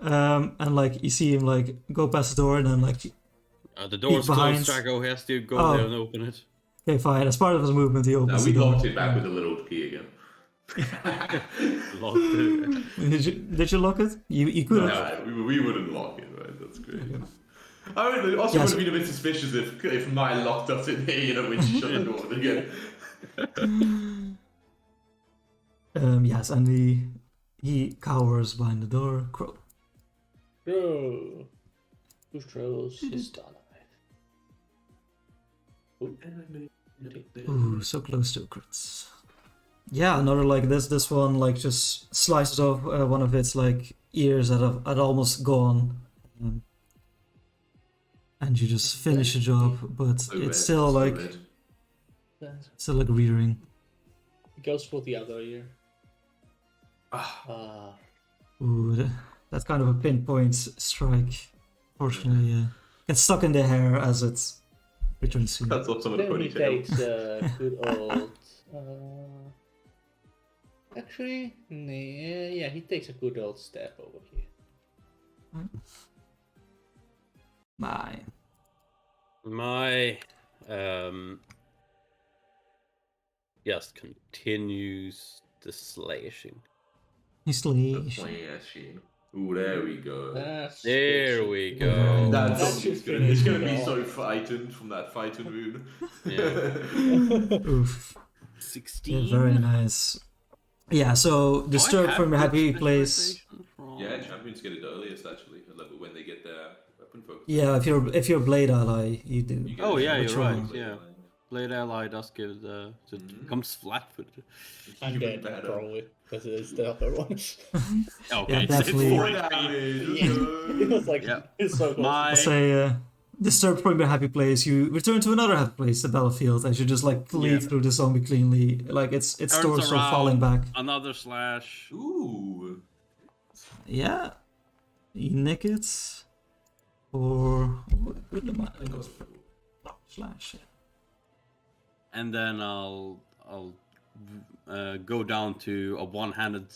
No. And like you see him like go past the door and then like The door's behind. closed. Drago has to go Oh. there and open it. Okay, fine. As part of his movement, he Now opens we the door. locked it back with a little key again. Locked it. Did you lock it? You could have. No, we wouldn't lock it, right? That's great. I mean, it also Yes. would have been a bit suspicious if Mai locked us in here, you know, when she shut the door again. Yes, and he cowers behind the door. Crow. Bro. Who throws his star knife? Ooh, so close to a crit. Yeah, another like this one like just slices off one of its like ears that had almost gone, and you just finish the job, but it's still like rearing. It goes for the other ear. Ooh, that's kind of a pinpoint strike. Fortunately, gets stuck in the hair as it returns to you. That's also a Then he ponytail. takes a good old. Actually, yeah, he takes a good old step over here. My just continues the slashing. He's slashing. Slashing. Ooh, there we go. There we go. That's That obviously should it's gonna finish be it so off. frightened from that fighting rune. Yeah. Oof. 16. Yeah, very nice. Yeah, so disturb from a happy place. Yeah, champions get it earliest actually, when they get their weapon focus. Yeah, if you're blade ally, you do. You get Oh, it yeah, you're right, wrong. yeah. Blade ally does give the comes flat footed. I'm Even dead, better. probably, because it's the other one. Okay, Yeah, definitely. More it's damage. It was like, Yeah. it's so close. My I'll say disturb from a happy place. You return to another happy place, the battlefield, as you just like lead Yeah. through the zombie cleanly. Like its turns torso around, falling back. Another slash. Ooh. Yeah, you nick it, or slash. And then I'll go down to a one-handed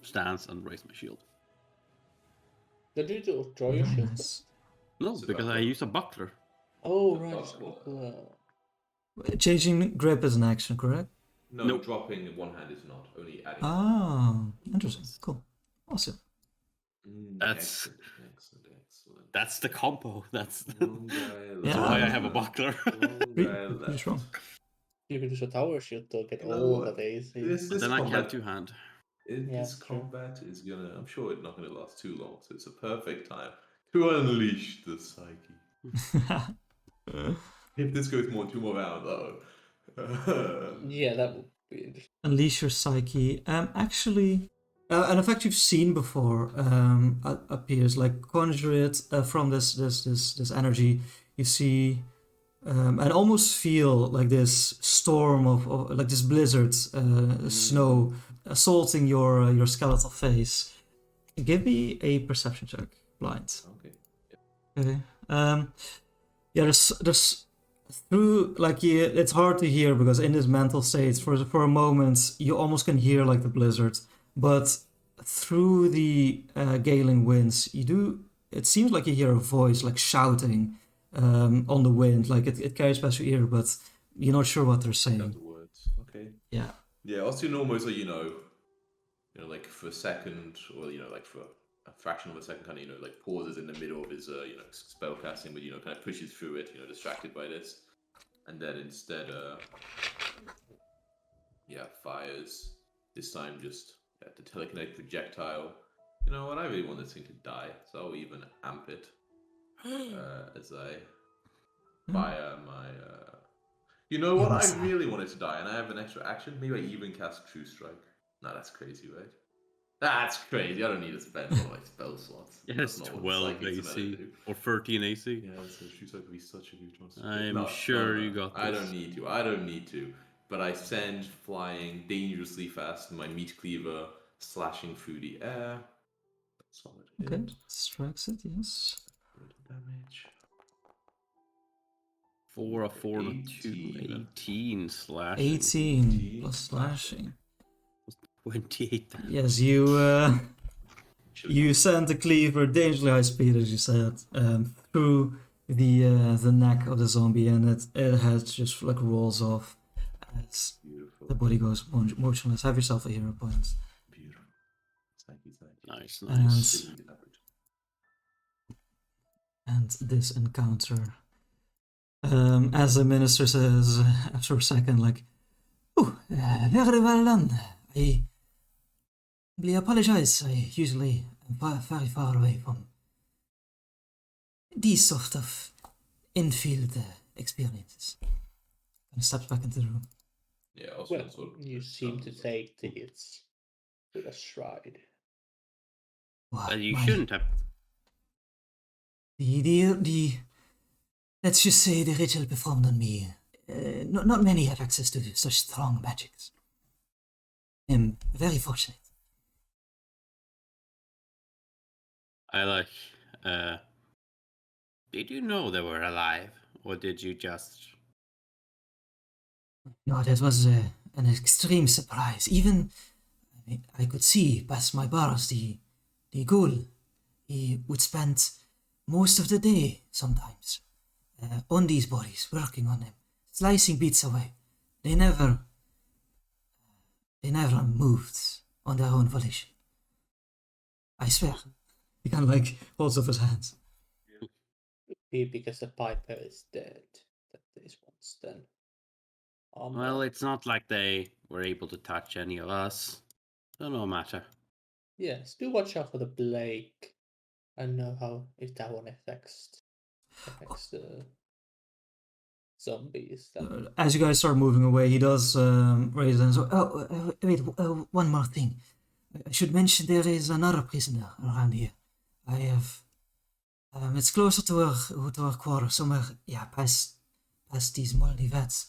stance and raise my shield. Did you draw your Very shield? nice. No, It's a because I buckler. use a buckler. Oh, The right. buckler. Changing grip is an action, correct? No, Nope. dropping in one hand is not. Only adding. Ah, interesting. Cool. Awesome. That's- excellent. That's the combo. That's One guy Yeah. why I left. have a buckler. One guy Pretty left. strong. You can use a tower shield to get You know all what? the days. This Then I combat, can't two-hand. this true. combat is gonna. I'm sure it's not gonna last too long, so it's a perfect time to unleash the psyche. If this goes two more rounds, though. Yeah, that would be interesting. Unleash your psyche. Actually, an effect you've seen before appears. Like conjure it from this energy. You see, and almost feel like this storm of like this blizzard, snow assaulting your skeletal face. Give me a perception check, blind. Okay. Okay. Yeah, there's through like it's hard to hear because in this mental state for a moment you almost can hear like the blizzard, but through the galing winds it seems like you hear a voice like shouting on the wind, like it carries past your ear, but you're not sure what they're saying. Other words. Okay. Yeah. Yeah, Austin almost like like for a second, or like for a fraction of a second, kind of like pauses in the middle of his spell casting, but kind of pushes through it, distracted by this, and then instead fires this time just the telekinetic projectile. You know what? I really want this thing to die, so I'll even amp it as I fire my. You know what? I really want it to die, and I have an extra action. Maybe I even cast True Strike. No, that's crazy, right? That's crazy. I don't need to spend all my spell slots. It That's has not what 12 Psychic's meant to AC do. or 13 AC. Yeah, so True Strike would be such a huge one. I'm sure you got I this. don't need to. I don't need to. But I send flying dangerously fast my meat cleaver, slashing through the air. Solid Okay, hit. strikes it, yes. Damage. 4, a 4, and a 2. 18 slashing. 18 plus slashing. 28 damage. Yes, you send the cleaver dangerously high speed, as you said, through the neck of the zombie, and it head just like rolls off as Beautiful. the body goes motionless. Have yourself a hero point. Beautiful. Thank you. Nice, And- nice. And this encounter, as the minister says after a second, like, "Oh, very well done. I apologize. I usually am very far away from these sort of infield experiences." And steps back into the room. Yeah, also Well, sort of you seem to take the hits with a stride. Wow, But you my- shouldn't have. The let's just say the ritual performed on me. Not many have access to such strong magics. I'm very fortunate. I like. Did you know they were alive, or did you just? No, that was an extreme surprise. Even I could see past my bars the ghoul. He would spend most of the day sometimes on these bodies, working on them, slicing bits away. They never moved on their own volition. I swear. He kind of like holds up his hands. Be because the Piper is dead. That is once then. Well, it's not like they were able to touch any of us. So no matter. Yes, do watch out for the Blake. I know how if that one affects the zombies. Then As you guys start moving away, he does raise his hands. Wait, one more thing. I should mention there is another prisoner around here. I have. It's closer to our quarter, somewhere, past these moldy vats.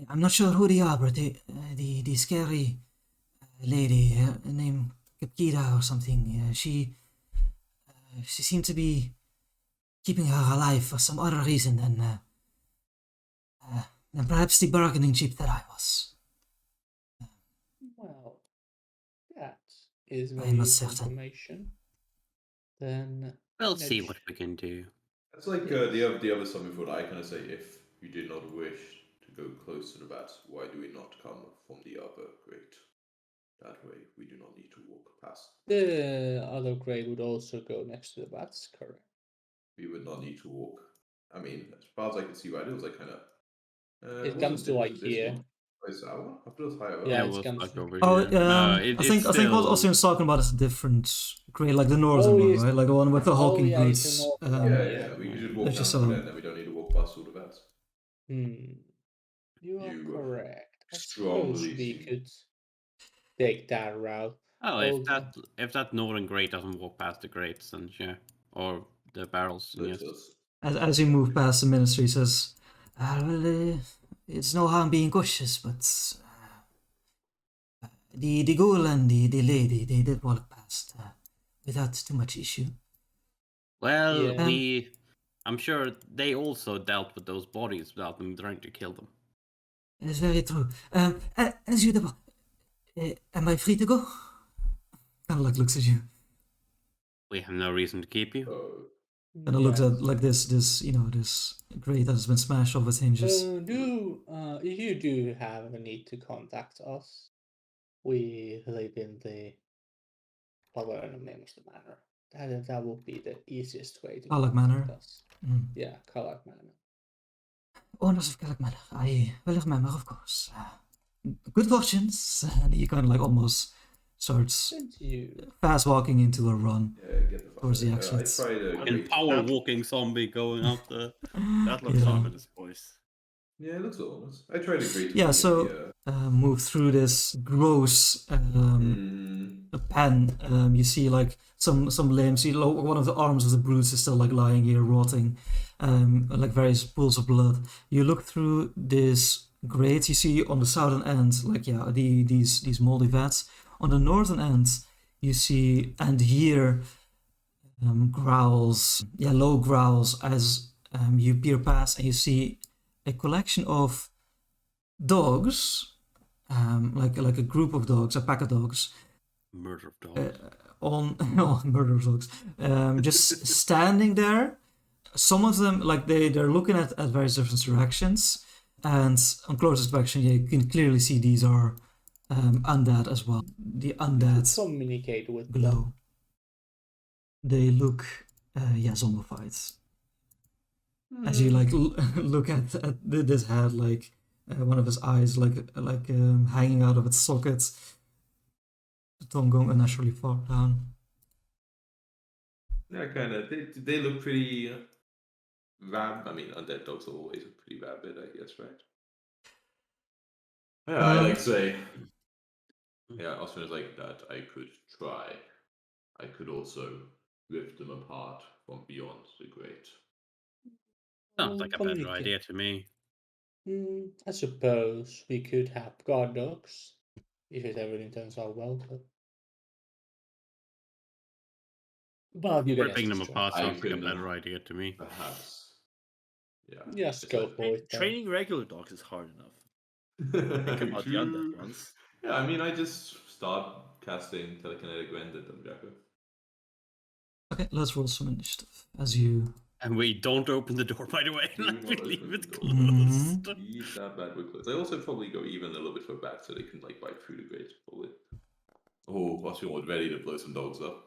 I'm not sure who they are, but the scary lady, her name Kapkida or something. She seemed to be keeping her alive for some other reason than perhaps the bargaining chip that I was. well, that is I'm very not useful certain. information. Then We'll see what we can do. That's like the other something what I kind of say. If you did not wish to go close to the bats, why do we not come from the upper grate? That way, we do not need to walk past. the other grade would also go next to the bats, correct? We would not need to walk. I mean, as far as I can see, right, it was like kind of. It comes to like here. Is that one? I thought it was higher up. Yeah, it it was comes like to- over Oh, here. I think what Ossian's talking about is a different grade, like the northern Oh, one, yes. right? Like the one with the hulking yeah, it's boots. the northern one. Yeah, we can just walk Let's down just, to there, and then we don't need to walk past all the bats. You are You correct. I strongly suppose we seem- could take that route. Oh, Okay. if that northern grate doesn't walk past the grates, then yeah, or the barrels, then Let yes. us. As you move past the ministry, he says, it's no harm being cautious, but the ghoul and the lady, they did walk past without too much issue. Well, Yeah. I'm sure they also dealt with those bodies without them trying to kill them. It's very true. As you double, am I free to go? Kind of like looks at you. We have no reason to keep you. Kind of looks Yes. at like this this grate that has been smashed off its hinges. If you do have a need to contact us, we live in the whatever the name of the manor. That would be the easiest way to Kalak contact Manor? us. Mm. Yeah, Kalak Manor. Owners of Kalak Manor, I will remember, of course. Good fortunes. And he kind of like almost starts Since you fast walking into a run. Yeah, get the fuck Towards the out of there. exits. I tried a And great. power walking zombie going up the. That looks Yeah. ominous, boys. Yeah, it looks almost. I tried a great. Yeah, so move through this gross pen. You see like some limbs. You know, one of the arms of the brutes is still like lying here rotting, like various pools of blood. You look through this grate. You see on the southern end, like these moldy vats. On the northern end, you see and hear growls, low growls as you peer past and you see a collection of dogs, like a group of dogs, a pack of dogs, Murder of dogs. on murder of dogs, just standing there. Some of them, like they're looking at various different directions, and on close inspection, you can clearly see these are undead as well. The undead Communicate with glow. them. They look, zombified. As you like look at this head, like one of his eyes, like hanging out of its socket, the tongue going unnaturally far down. Yeah, kind of. They look pretty I mean, undead dogs are always a pretty rabid, I guess, right? Yeah, I like say. Yeah, as soon as like that, I could try. I could also rift them apart from beyond the grate. Sounds like a better idea to me. I suppose we could have guard dogs if everything turns out well. But you Ripping them apart sounds like a better idea to me. Perhaps. Yeah. Just go for it. Training regular dogs is hard enough. Think about the undead ones. Yeah, I mean, I just start casting telekinetic wind at them, Jacko. Okay, let's roll some initiative as you. And we don't open the door, by the way. Do Like, not we open leave the it door. closed. Leave that bad with closed. I also probably go even a little bit further back so they can like bite through the grate. Probably. Oh, Ostion was ready to blow some dogs up.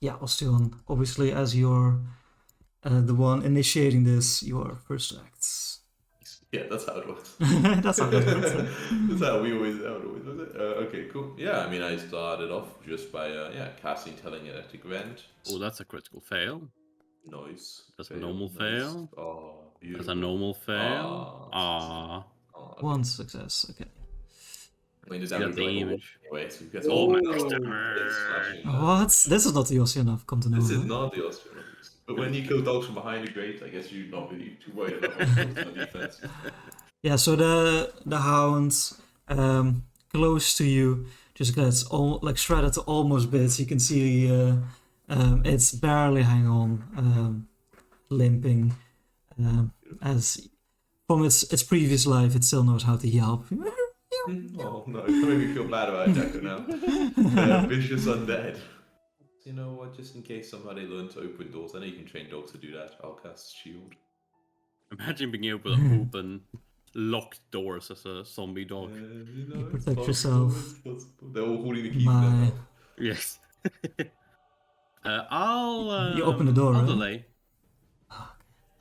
Yeah, Ostion, obviously, as you're the one initiating this, you are first to act. Yeah, that's how it works. That's how it works. That's how we always was it. Okay, cool. Yeah, I mean, I started off just by casting telekinetic wind. Oh, that's a critical fail. Noise. That's a normal fail. Oh, beautiful. That's a normal fail. Ah. Okay. One success. Okay. I mean, does You that got the look image. Anyway, so you get Oh my It's god. slashing that. What? This is not the Ostion I've come to know. This is right? not the Austrian. But when you kill dogs from behind the grate, I guess you're not really too worried about the defense. Yeah, so the hound close to you just gets all like shredded to almost bits. You can see it's barely hanging on, limping, as from its previous life it still knows how to yelp. Oh no, it's making me feel bad about Jacko now. Vicious undead. You know what, just in case somebody learned to open doors, I know you can train dogs to do that, I'll cast Shield. Imagine being able to open locked doors as a zombie dog. You protect yourself. They're all holding the keys in their mouth. Yes. I'll. You open the door, I'll right? delay.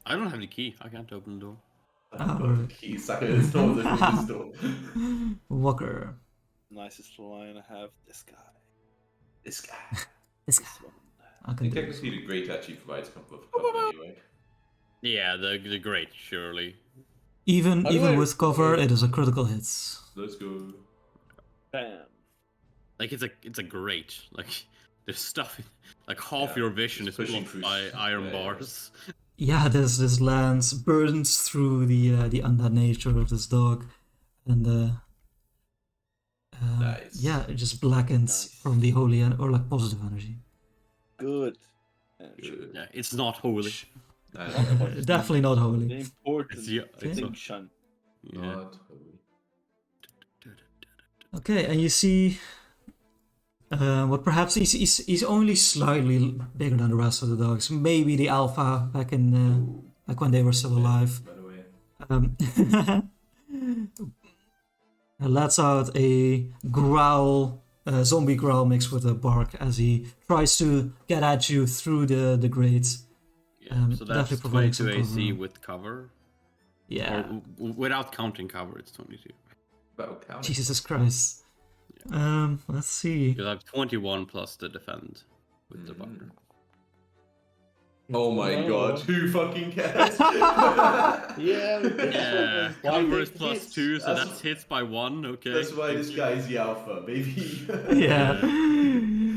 I don't have the key. I can't open the door. I've got the keys. It's not the door. Walker. Nicest line I have. This guy. This guy. This guy. I I can think do it. technically the grate actually provides cover anyway. Yeah, the great, surely. Even By the way- with cover, it is a critical hit. Let's go. Bam. Like it's a great. Like there's stuff. Like half Yeah, your vision it's is pushing blocked through by iron yeah. bars. Yeah, this lance burns through the undead nature of this dog, and Nice. yeah, it just blackens Nice. from the holy or like positive energy. Good. Good. Yeah, it's not holy. Definitely not The holy. important It's the- distinction. Yeah. Not holy. Okay, and you see what perhaps he's only slightly bigger than the rest of the dogs. Maybe the alpha back in like when they were still alive. By the way. Lets out a growl, zombie growl mixed with a bark as he tries to get at you through the grate. Yeah, so that's definitely providing 22 some AC cover. with cover. Yeah. Or without counting cover, it's 22. About counting. Jesus Christ. Let's see. You'll have 21 plus the defend with the buffer. Oh my No. god, who fucking cares? Yeah, Yeah, cover is plus 2, so That's- that's hits by 1, okay. That's why this guy's the alpha, baby. Yeah.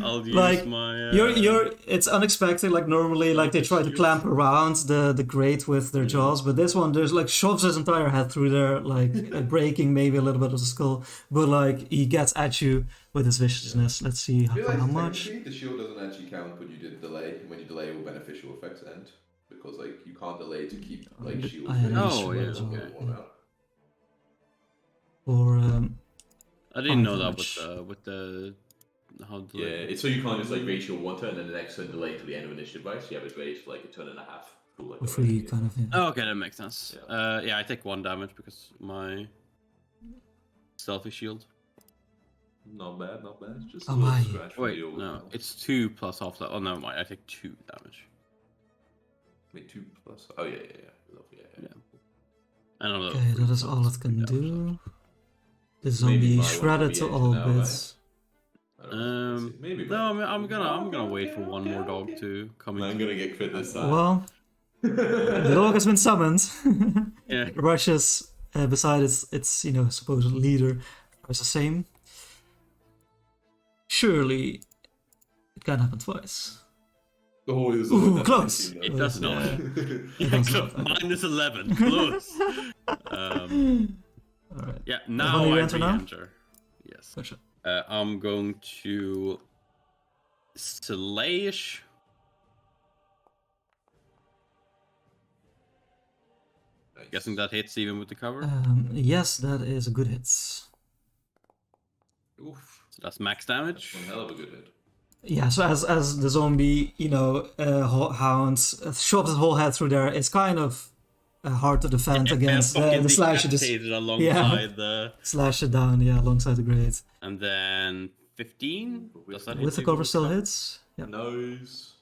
I'll use Like my. you're it's unexpected. Like normally, like they try to clamp around the grate with their jaws, but this one there's like shoves his entire head through there, like breaking maybe a little bit of the skull, but like he gets at you with his viciousness. Let's see I feel like how much. technically the shield doesn't actually count when you did delay. When you delay, all beneficial effects end because like you can't delay to keep like shield. I had an Oh, issue yeah, as well. okay. Or I didn't know five that damage. with the how Yeah, it's so you can't just like raise your 1 turn and then the next turn delay to the end of initiative, right? So you have it raised for like a turn and a half. Like For free, kind of. Yeah. Oh, okay, that makes sense. Yeah, I take 1 damage because my selfish shield. Not bad, not bad. Just Oh a little my. scratch from Wait, the old no, health. it's 2 plus half that. Oh no, I take 2 damage. Wait, 2 plus. Oh yeah. Lovely, yeah. And I'm Okay, that is all it can do. The zombie Maybe my one shredded will to be all extra now, bits. I don't know. Let's see. Maybe. No, I'm gonna wait for one more dog to come in. I'm gonna get crit this time. Well, the dog has been summoned. Yeah. Rushes beside its supposed leader tries the same. Surely it can happen twice. Oh, it was Ooh, close. It does not. It does not. Minus 11, close. Alright. Yeah, How now do you I enter now? re-enter. Yes. Gotcha. I'm going to Slayish. Nice. Guessing that hits even with the cover. Yes, that is a good hit. Oof. So that's max damage. One hell of a good hit. Yeah, so as the zombie, hound shoves his whole head through there, it's kind of hard to defend against the slash. You just alongside the. slash it down, alongside the grate. And then 15. Does that hit With the even cover still hits. Yeah. Nose.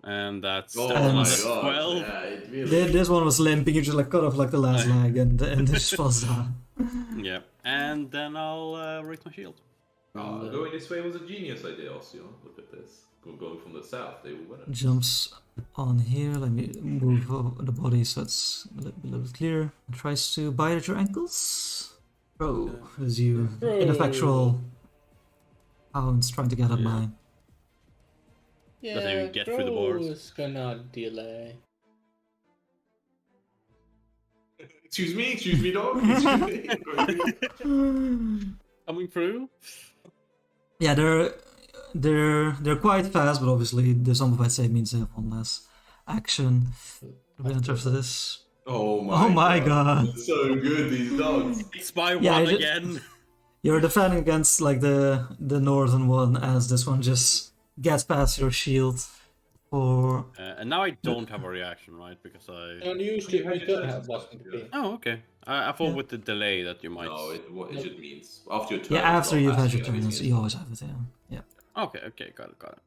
And that's Oh And- my that's god. 12. Yeah, it really... This one was limping. You just like cut off like the last leg, and it just falls down. Yeah. And then I'll raise my shield. Going this way was a genius idea, Osio. Look at this. Going from the south, they will win it. Jumps on here. Let me move the body so it's a little bit clearer. Tries to bite at your ankles. Bro, as you ineffectual hounds trying to get at mine. Doesn't even get through the bars. Crow's gonna delay. Excuse me, dog. Excuse me. Coming through. Yeah, they're quite fast, but obviously the zombified save means they have one less action. Are we interested in this? Oh Oh my god. It's so good, these dogs. Spy Yeah, one I again. You're defending against like the northern one, as this one just gets past your shield. For And now I don't have a reaction, right? Because I. And usually we don't have weapon to be. Oh, okay. I thought with the delay that you might. No, it just means after your turn. after it's you've not had your passing, turn, it's you always have it. Yeah. Okay, got it.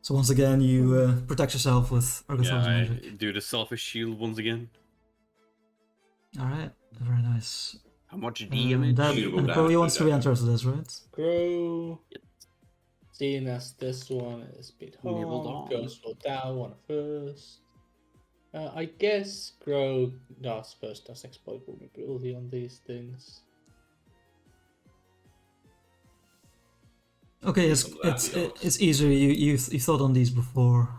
So once again, you protect yourself with Yeah, Urgathar's I magic. do the selfish shield once again. All right, very nice. How much damage? And Chloe wants to re-enter to this, right? Grow. Seeing as this one is a bit Nibbled hard, on. goes for down one first. I guess Grow does exploit vulnerability on these things. Okay, it's easier. You thought on these before.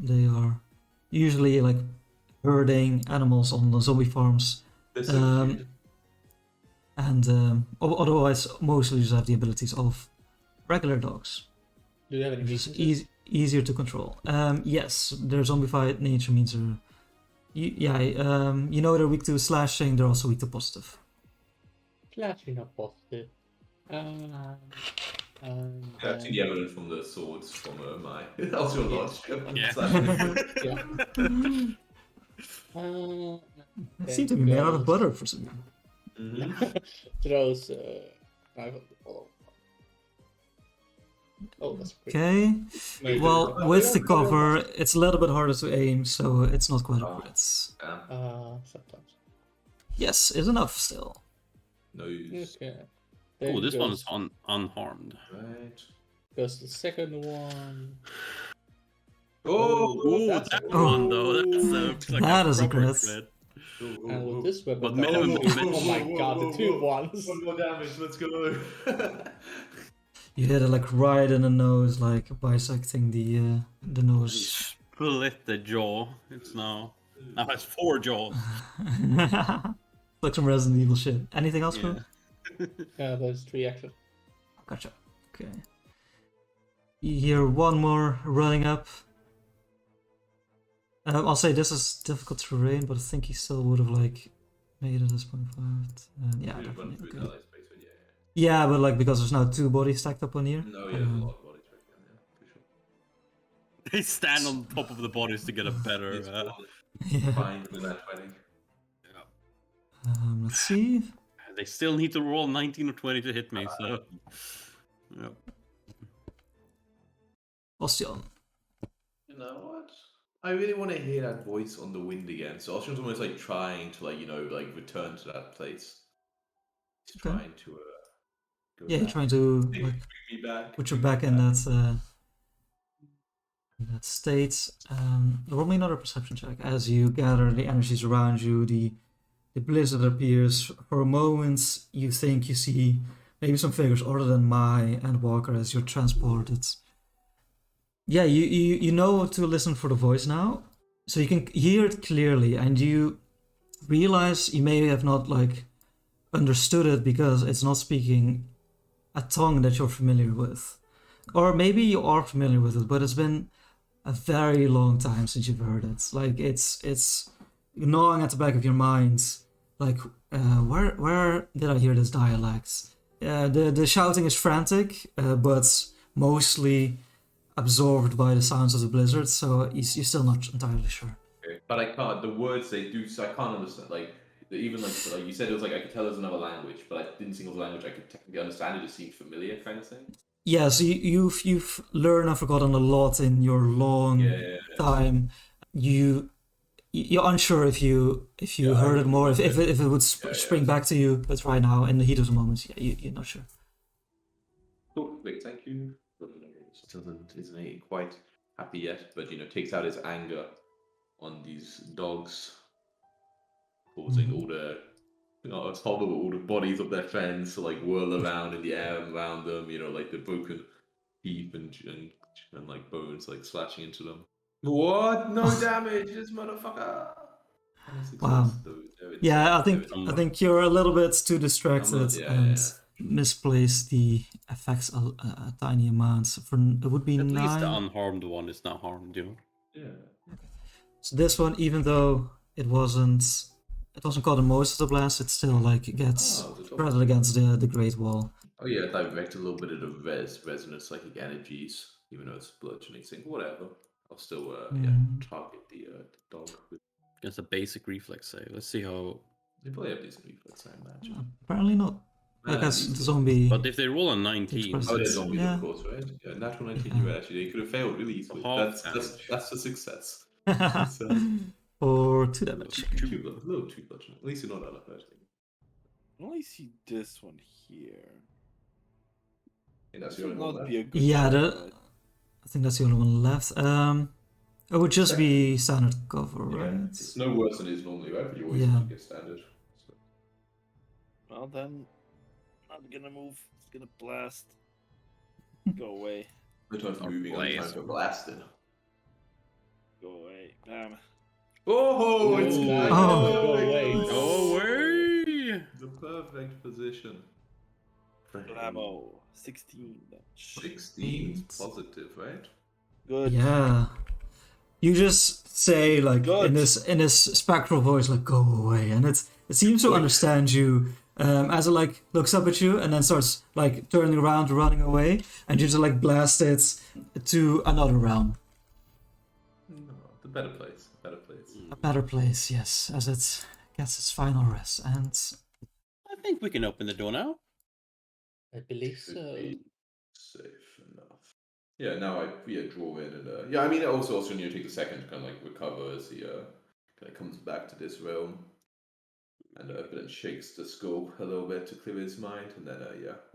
They are usually like herding animals on the zombie farms. This And otherwise, mostly just have the abilities of regular dogs. Do you have any Which weaknesses? is easier to control. Yes, their zombified nature means they're... they're weak to slashing, they're also weak to positive. Slashing not positive. I've seen the evidence from the swords from my also lodge. Yeah. Yeah. They seem to be made out of butter for some reason. Throws knife at the ball. Oh, that's pretty. Okay, Maybe. well, with the cover, it's a little bit harder to aim, so it's not quite a crit. Sometimes. Yes, is enough still. Nose. Okay. Oh, Then this one goes- is unharmed. Right. Goes the second one. Ooh, that's that a- one though. That's like That is a proper crit. And with this weapon, But minimum damage. oh my god, the two ones. One more damage, let's go. You hit it like right in the nose, like bisecting the nose. Split the jaw. It's now has 4 jaws. Like some Resident Evil shit. Anything else, Phil? Yeah, there's 3 actually. Gotcha. Okay. You hear one more running up. I'll say this is difficult terrain, but I think he still would have like made it as 0.5. Yeah, definitely. Okay. Yeah, but like because there's now 2 bodies stacked up on here. No, yeah, there's a lot of bodies right down there, for sure. They stand on top of the bodies to get a better. Yeah. Fine with that 20. Let's see. They still need to roll 19 or 20 to hit me, so. Yep. Ostion. You know what? I really want to hear that voice on the wind again. So Ostion's almost like trying to return to that place. He's Okay. trying to go Yeah, you're back. trying to Bring like me back. put you back in that state. Roll me another perception check as you gather the energies around you. The blizzard appears. For a moment, you think you see maybe some figures other than Mai and Walker as you're transported. Yeah, you know to listen for the voice now, so you can hear it clearly, and you realize you may have not like understood it because it's not speaking a tongue that you're familiar with, or maybe you are familiar with it, but it's been a very long time since you've heard it. Like it's gnawing at the back of your mind. Like where did I hear this dialect? The shouting is frantic, but mostly absorbed by the sounds of the blizzard, so you're still not entirely sure. Okay. But I can't. The words they do, so I can't understand. Like even like you said, it was like I could tell it was another language, but I didn't think it was a language I could technically understand. It just seemed familiar, kind of thing. Yeah, so you've learned and forgotten a lot in your long time. You're unsure if you heard it more, if it would spring back to you, but right now in the heat of the moment, you're not sure. Cool, Vic, thank you. Isn't quite happy yet, but takes out his anger on these dogs, causing all the it's horrible, all the bodies of their friends to like whirl around in the air around them, like the broken teeth and like bones like slashing into them. What? No damage, this motherfucker. Wow. Yeah, I think you're a little bit too distracted and misplaced the effects a tiny amount. It would be at 9. least the unharmed one is not harmed, Yeah. So this one, even though it wasn't caught in most of the blast, it still like gets spread against the Great Wall. Oh yeah, direct a little bit of the resonant psychic energies, even though it's bludgeoning thing. Whatever. I'll still target the dog with. It's a basic reflex save. Let's see how. They probably have decent reflex, I imagine. Apparently not. Because the zombie. But if they roll a 19, they're zombies, of course, right? Yeah, natural 19. You actually they could have failed really easily. That's a success. For 2 damage. A little too much. At least you're not out of hurt. I only see this one here. And that's the only one left. I think that's the only one left. It would just be standard cover, right? It's no worse than it is normally, right? But you always get standard. So. Well then, I'm gonna move. It's gonna blast. Go away. No time for moving. Only time for blasting. Go away. Bam. Oh, it's nice. Go away. Go away! The perfect position. Bravo. 16 damage. 16 positive, right? Good. Yeah. You just say like in this spectral voice like go away, and it seems to understand you as it like looks up at you and then starts like turning around, running away, and you just like blast it to another realm. No, the better place. A better place, yes, as it gets its final rest. And I think we can open the door now. I believe so. Safe enough. Yeah, now I draw in and I mean also take a second to kind of like recover as he kind of comes back to this realm and but then shakes the scope a little bit to clear his mind and then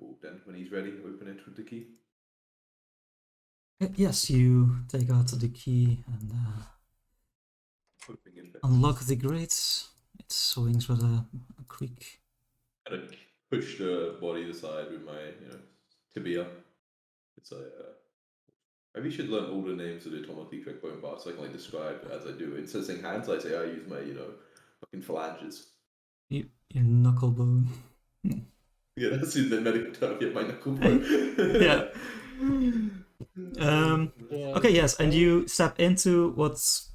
we'll then when he's ready open it with the key. Yes, you take out the key and unlock the grate. It swings with a creak. Kind of push the body aside with my tibia It's like maybe you should learn all the names of the atomically correct bone parts so I can like describe as I do it. Instead of saying hands, I say I use my fucking phalanges. Your knuckle bone. Yeah, that's the medical term. Yeah, my knuckle bone. Yeah. Okay, yes, and you step into what's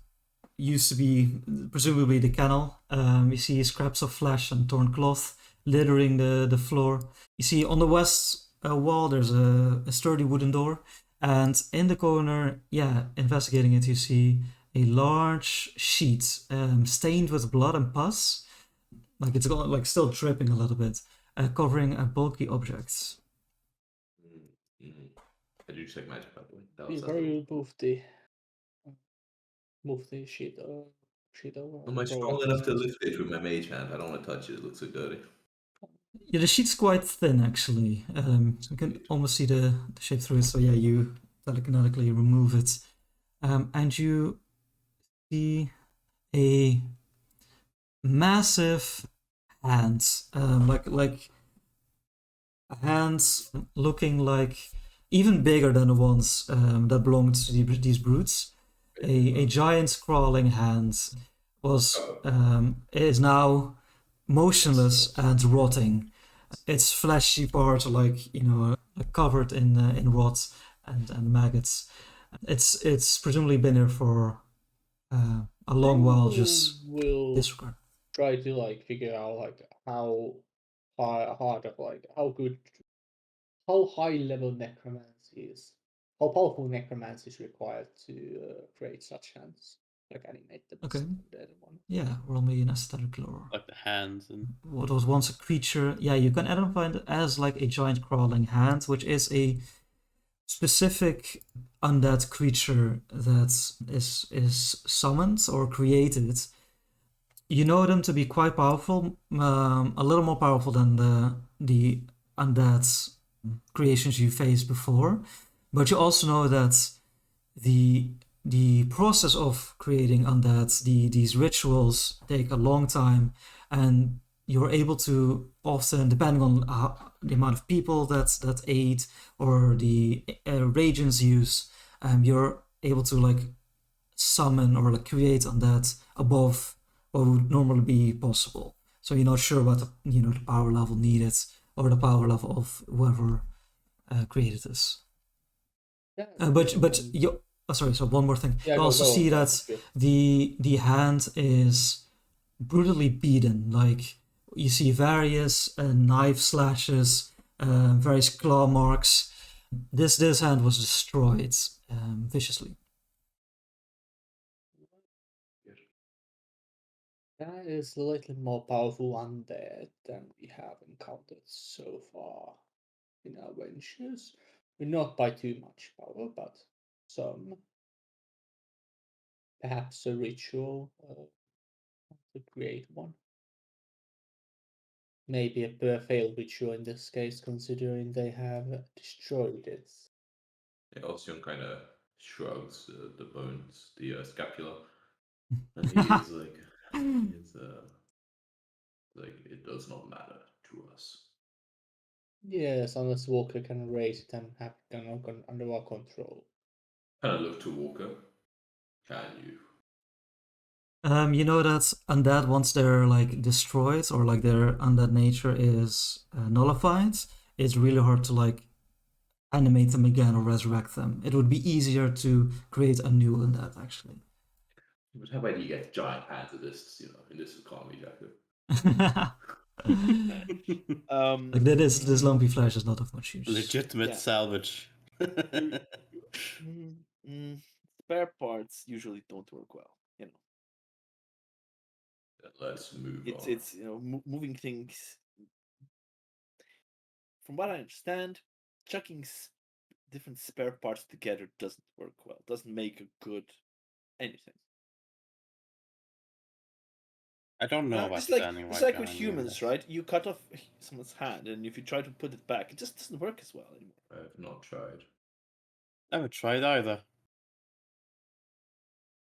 used to be presumably the kennel. You see scraps of flesh and torn cloth littering the floor. You see on the west wall there's a sturdy wooden door, and in the corner, investigating it, you see a large sheet stained with blood and pus, like it's got, like still dripping a little bit, covering a bulky object. I do check magic, by the way. Before you move the sheet over. Am I strong enough to lift it with my mage hand? I don't want to touch it. It looks so dirty. Yeah, the sheet's quite thin actually. So you can almost see the shape through it. So yeah, you telekinetically remove it, and you see a massive hand, like hands looking like even bigger than the ones that belonged to these brutes. A giant crawling hand is now motionless and rotting. Its fleshy parts are like covered in rot and maggots. It's presumably been here for a long while. Just disregard. Try to figure out how hard of how high level necromancy is, how powerful necromancy is required to create such hands, animate them. Okay. The other one. Yeah, roll me an aesthetic lore. Like the hands and What was once a creature. Yeah, you can identify it as like a giant crawling hand, which is a specific undead creature that is summoned or created. You know them to be quite powerful, a little more powerful than the undead creations you faced before, but you also know that the process of creating undead, these rituals take a long time, and you're able to often, depending on the amount of people that aid or the reagents used, you're able to summon or create undead above what would normally be possible. So you're not sure about the power level needed or the power level of whoever created this. But you. Oh, sorry. So one more thing. Yeah, you also see that the hand is brutally beaten. Like you see various knife slashes, various claw marks. This hand was destroyed viciously. That is slightly more powerful undead than we have encountered so far in our ventures. Not by too much power, but some. Perhaps a ritual to create one. Maybe a failed ritual in this case, considering they have destroyed it. Yeah, Alcyon kind of shrugs the bones, the scapula, and he's like, it does not matter to us. Yes, unless Walker can raise it and have it under our control. Kind of look to Walker. Can you? You know that undead, once they're destroyed or their undead nature is nullified, it's really hard to animate them again or resurrect them. It would be easier to create a new undead actually. But how about you get giant hands of this, in this economy, Jacob? This lumpy flesh is not of much use. Legitimate salvage. Spare parts usually don't work well, Let's move on. It's moving things. From what I understand, chucking different spare parts together doesn't work well. Doesn't make a good anything. I don't know It's like with humans, right? You cut off someone's hand, and if you try to put it back, it just doesn't work as well anymore. I have not tried. Never tried either.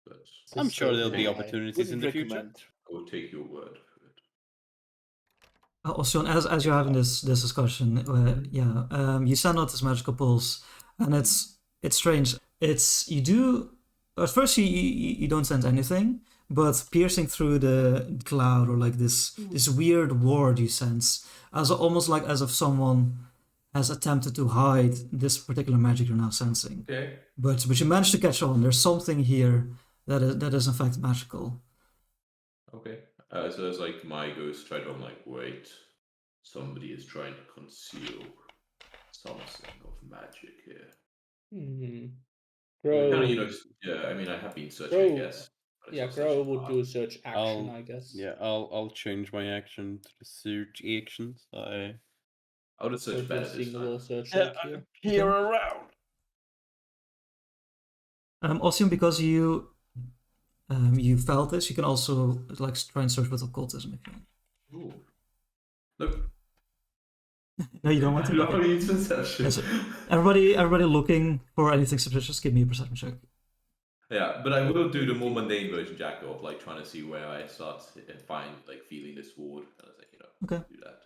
But I'm sure there'll be opportunities in the future. I will take your word for it. Also, as you're having this discussion, you send out this magical pulse, and it's strange. It's you do at first you don't sense anything, but piercing through the cloud or like this weird ward you sense, as almost like as if someone has attempted to hide this particular magic you're now sensing. Okay. But you managed to catch on. There's something here that is in fact magical. Okay. So it's like my ghost tried on like, wait, somebody is trying to conceal something of magic here. Grow. Kind of, you know, yeah. I mean, I have been searching, I guess. Yeah, Grow would do a search action, I guess. Yeah, I'll change my action to the search actions. I would have searched better this time. Search here around. Ossium, because you felt this, you can also like try and search with occultism if you want. Ooh. Nope. No, you don't want to. No, it's perception. Yes, everybody looking for anything suspicious, give me a perception check. Yeah, but I will do the more mundane version, Jack, of like trying to see where I start and find like feeling this ward, and I was like, Okay. do that.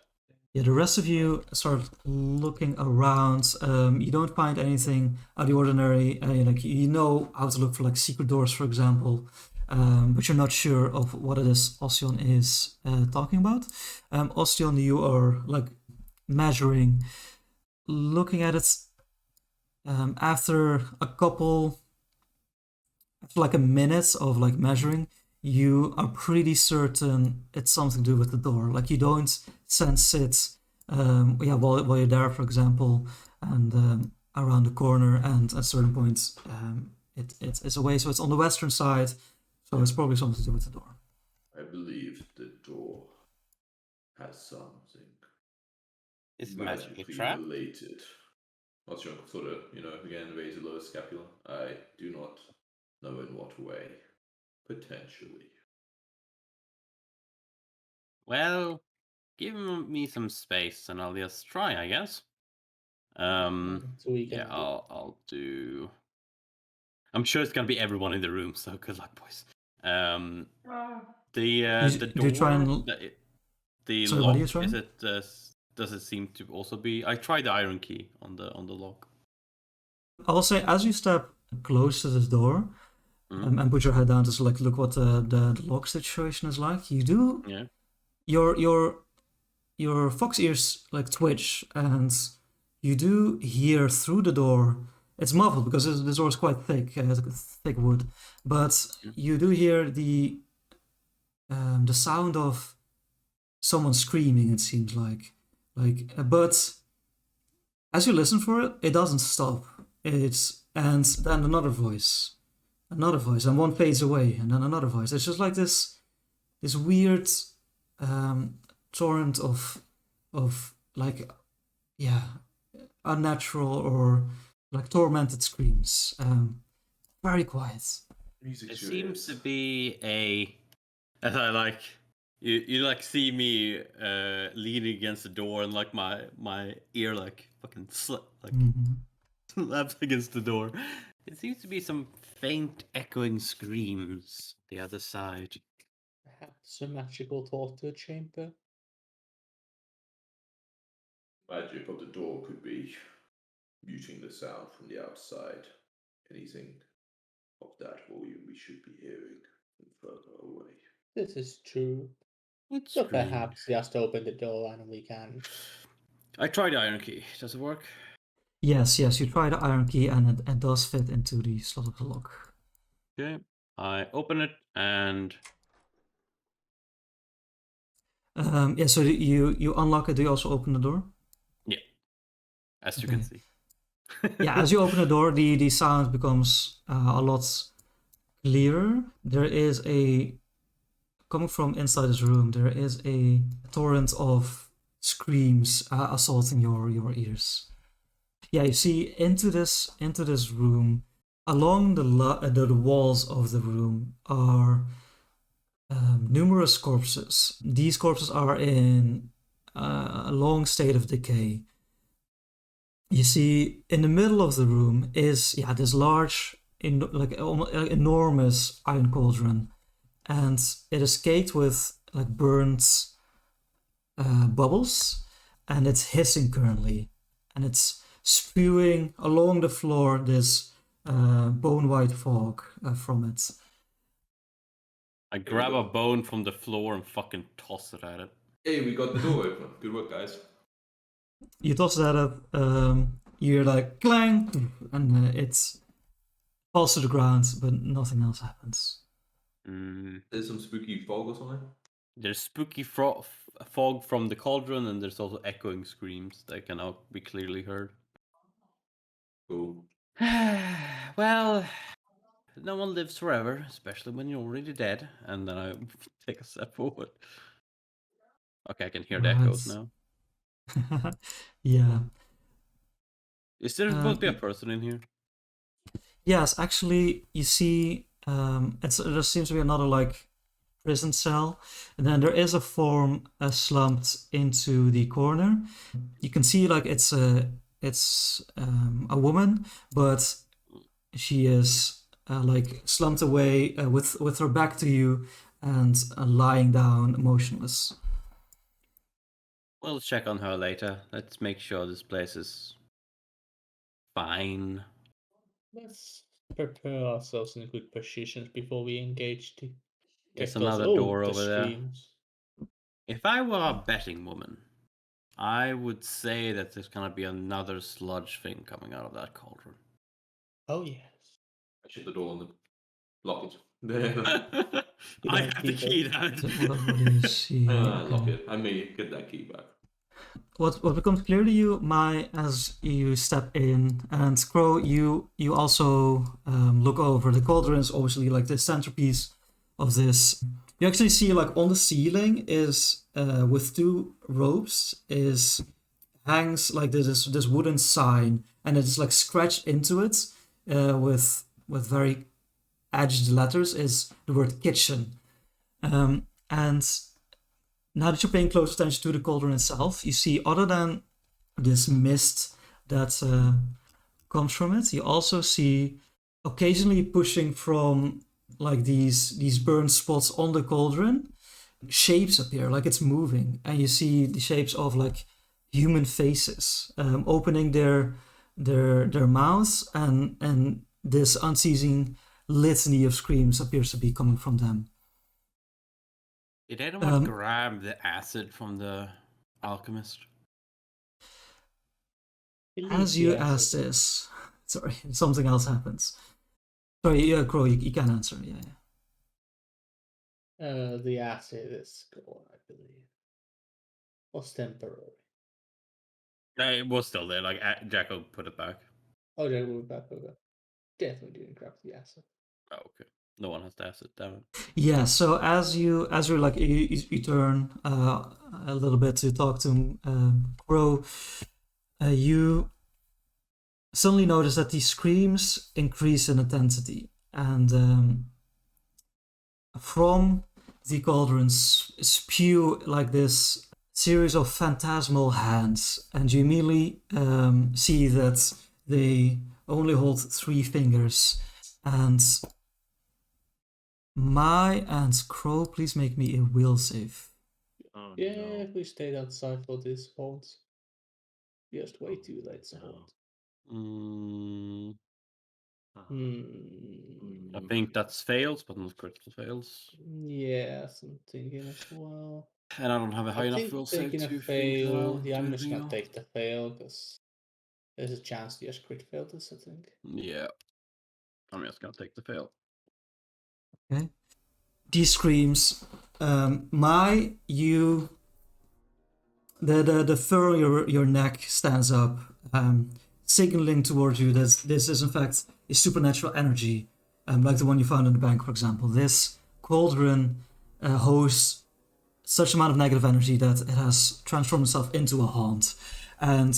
Yeah, the rest of you start looking around. You don't find anything out of the ordinary. Like you know how to look for like secret doors, for example, but you're not sure of what it is Ossian is talking about. Ossian, you are like measuring, looking at it. After like a minute of like measuring, you are pretty certain it's something to do with the door. Like you don't sense it, while you're there, for example, and around the corner, and at certain points, it's away. So it's on the western side. So it's probably something to do with the door. I believe the door has something. Is magically trapped? Related. Ossian sort of, again raise a lower scapula. I do not know in what way. Potentially. Well, give me some space and I'll just try, I guess. I'll do. I'm sure it's gonna be everyone in the room, so good luck, boys. The door. Do you try and... The Sorry, lock. what are you trying? Is it? Does it seem to also be? I tried the iron key on the lock. I'll say as you step close to this door, and put your head down to like look what the lock situation is like. You do. Yeah. Your fox ears like twitch, and you do hear through the door. It's muffled because the door is quite thick, thick wood, but you do hear the sound of someone screaming. It seems like, but as you listen for it, it doesn't stop. And then another voice, and one fades away, and then another voice. It's just like this weird torrent of like, unnatural or like tormented screams. Very quiet. It seems to be as I like you like see me leaning against the door and like my ear like fucking slaps against the door. It seems to be some faint echoing screams the other side. Perhaps a magical torture chamber. Magic of the door could be muting the sound from the outside. Anything of that volume we should be hearing from further away. This is true. It's so perhaps he has to open the door and we can. I tried the iron key. Does it work? Yes, you try the iron key and it does fit into the slot of the lock. Okay, I open it and... so you unlock it, do you also open the door? Yeah, as you can see. Yeah, as you open the door, the sound becomes a lot clearer. There is coming from inside this room, there is a torrent of screams assaulting your ears. Yeah, you see into this room, along the walls of the room are numerous corpses. These corpses are in a long state of decay. You see, in the middle of the room is this large, enormous iron cauldron, and it is caked with like burnt bubbles, and it's hissing currently, and it's spewing along the floor this bone white fog from it. I grab a bone from the floor and fucking toss it at it. Hey, we got the door open. Good work, guys. You toss it at it, you hear like clang, and it falls to the ground, but nothing else happens. There's some spooky fog or something? There's spooky fog from the cauldron, and there's also echoing screams that can now be clearly heard. Cool. Well, no one lives forever, especially when you're already dead. And then I take a step forward. Okay, I can hear the echoes now. Yeah. Is there supposed to be a person in here? Yes, actually, you see, there seems to be another like prison cell, and then there is a form slumped into the corner. You can see like it's a woman, but she is like slumped away with her back to you and lying down motionless. We'll check on her later. Let's make sure this place is fine. Let's prepare ourselves in good positions before we engage to There's get those another door the over there. screams. If I were a betting woman, I would say that there's gonna be another sludge thing coming out of that cauldron. Oh yes. I shut the door on the lock it. I have the key now. What do you see? Lock it. I may get that key back. What becomes clear to you, Mai, as you step in, and Crow, you also look over. The cauldron is obviously like the centerpiece of this. You actually see like on the ceiling is with two ropes hangs like this wooden sign, and it's like scratched into it with very edged letters is the word kitchen. And now that you're paying close attention to the cauldron itself, you see other than this mist that comes from it, you also see occasionally pushing from like these burnt spots on the cauldron, shapes appear, like it's moving, and you see the shapes of like human faces opening their mouths, and this unceasing litany of screams appears to be coming from them. Did anyone grab the acid from the alchemist? As you ask this, sorry, something else happens. Sorry, Crow, you can answer. Yeah. The acid is gone, I believe. Was temporary. It was still there. Like Jacko put it back. Oh, they were back over. Definitely didn't grab the acid. Oh, okay. No one has the acid. Damn it. Yeah. So as you're like you turn a little bit to talk to Crow, you suddenly notice that these screams increase in intensity, and from the cauldrons spew like this series of phantasmal hands, and you immediately see that they only hold 3 fingers. And Mai and Crow, please make me a will save. Oh, Yeah, no. if we stayed outside for this hold. Just way too late to hold. I think that's fails, but not critical fails. Yes, I'm thinking as well. And I don't have a high enough will save taking to a think that I'll fail. Yeah, I'm do just anything gonna else. take the fail because there's a chance to just crit fail this, I think. Yeah. I'm just gonna take the fail. Okay. These screams, Mai, you, the fur on your neck stands up, signaling towards you that this is in fact a supernatural energy, like the one you found in the bank, for example. This cauldron hosts such amount of negative energy that it has transformed itself into a haunt, and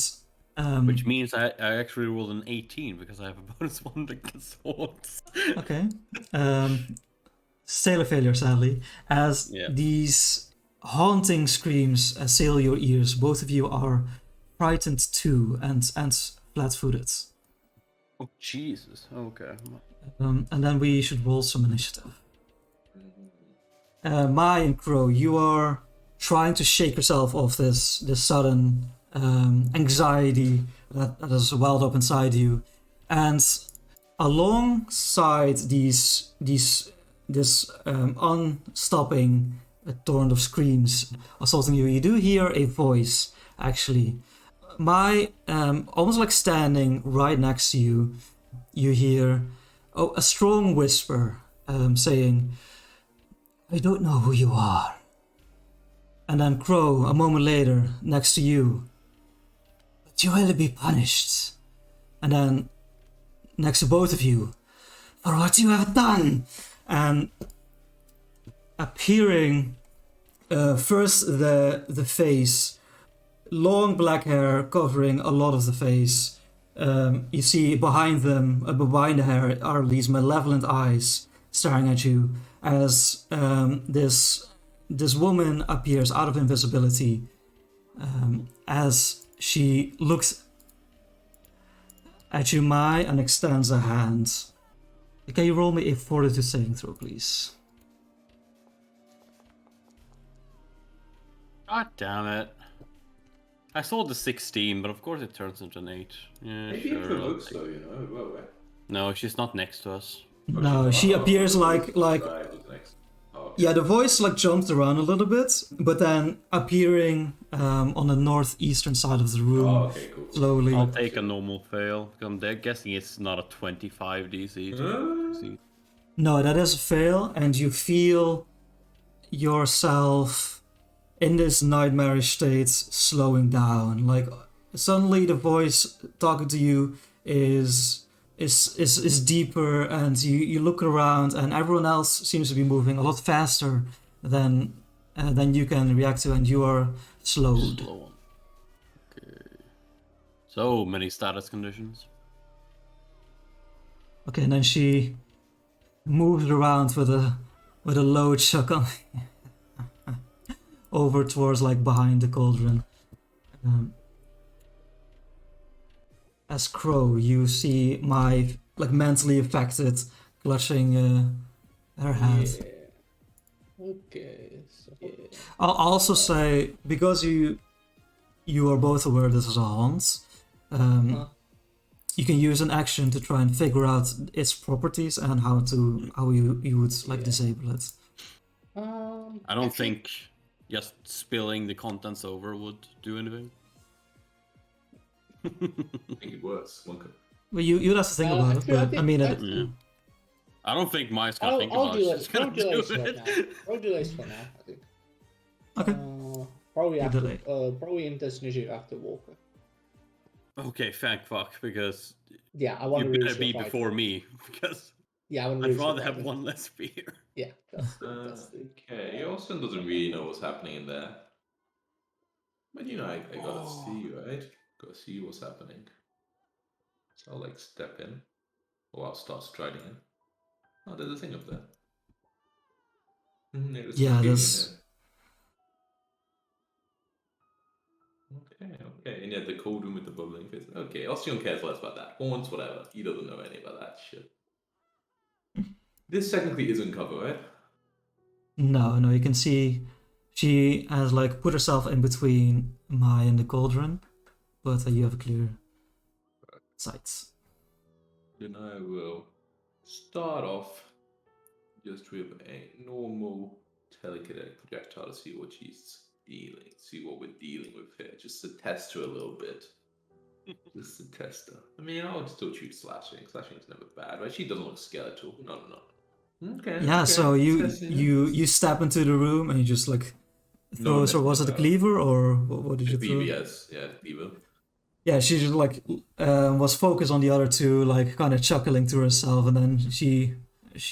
which means I actually rolled an 18 because I have a bonus one against haunts. Okay. Still a failure, sadly, as these haunting screams assail your ears. Both of you are frightened too, and flat-footed. Oh, Jesus. Okay. And then we should roll some initiative. Mai and Crow, you are trying to shake yourself off this sudden anxiety that is welled up inside you, and alongside this unstopping torrent of screams assaulting you, you do hear a voice actually. Almost like standing right next to you, you hear a strong whisper saying, "I don't know who you are." And then Crow, a moment later, next to you, "But you will be punished." And then next to both of you, "For what you have done." And appearing first the face, long black hair covering a lot of the face. You see behind them, behind the hair, are these malevolent eyes staring at you as this woman appears out of invisibility as she looks at you, Mai, and extends a hand. Can you roll me a fortitude saving throw, please? God damn it. I saw the 16, but of course it turns into an 8. Yeah, Maybe sure, it provokes though, you know. Well, right? No, she's not next to us. No, she appears like Right, who's next? Oh, okay. yeah, the voice like jumps around a little bit, but then appearing on the northeastern side of the room, Oh, okay, cool. slowly. I'll take a normal fail. I'm guessing it's not a 25 DC. No, that is a fail, and you feel yourself in this nightmarish state slowing down. Like suddenly the voice talking to you is deeper, and you look around and everyone else seems to be moving a lot faster than you can react to, and you are slowed. Slow. Okay. So many status conditions. Okay, and then she moves around with a low chuckle over towards like behind the cauldron. As Crow, you see Mai like mentally affected, clutching her hand. Yeah. Okay. So, yeah. I'll also say, because you are both aware this is a haunt, you can use an action to try and figure out its properties and how you would like disable it. I don't think just spilling the contents over would do anything. I think it works. One could... Well, you'd have to think about it, but I mean, Yeah. I don't think Mai's gonna think about it. She's gonna do it. I'll delay for now, I think. Okay. Probably after, delay. probably in this initiative after Walker. Okay, thank fuck, because Yeah, I want you to better be before me, because Yeah, I want I'd rather have one less fear. Yeah, that's the... Okay, Austin doesn't really know what's happening in there. But you know, I gotta see, right? Gotta see what's happening. So I'll like step in. Or I'll start striding in. Oh, there's a thing up there. Yeah, there's... Okay. And yeah, the cold room with the bubbling face. Okay, Austin cares less about that. Haunts, whatever. He doesn't know any about that shit. This technically isn't cover, right? No, you can see she has like put herself in between Mai and the cauldron, but you have clear sights. Then I will start off just with a normal telekinetic projectile to see what we're dealing with here. Just to test her a little bit. Just to test her. I mean, I'll still choose slashing. Slashing is never bad, right? She doesn't look skeletal. No. Okay. Yeah, so you step into the room and you just like throw, or was it a cleaver or what did you throw? Yes, yeah, cleaver. Yeah, she just like was focused on the other two, like kind of chuckling to herself, and then she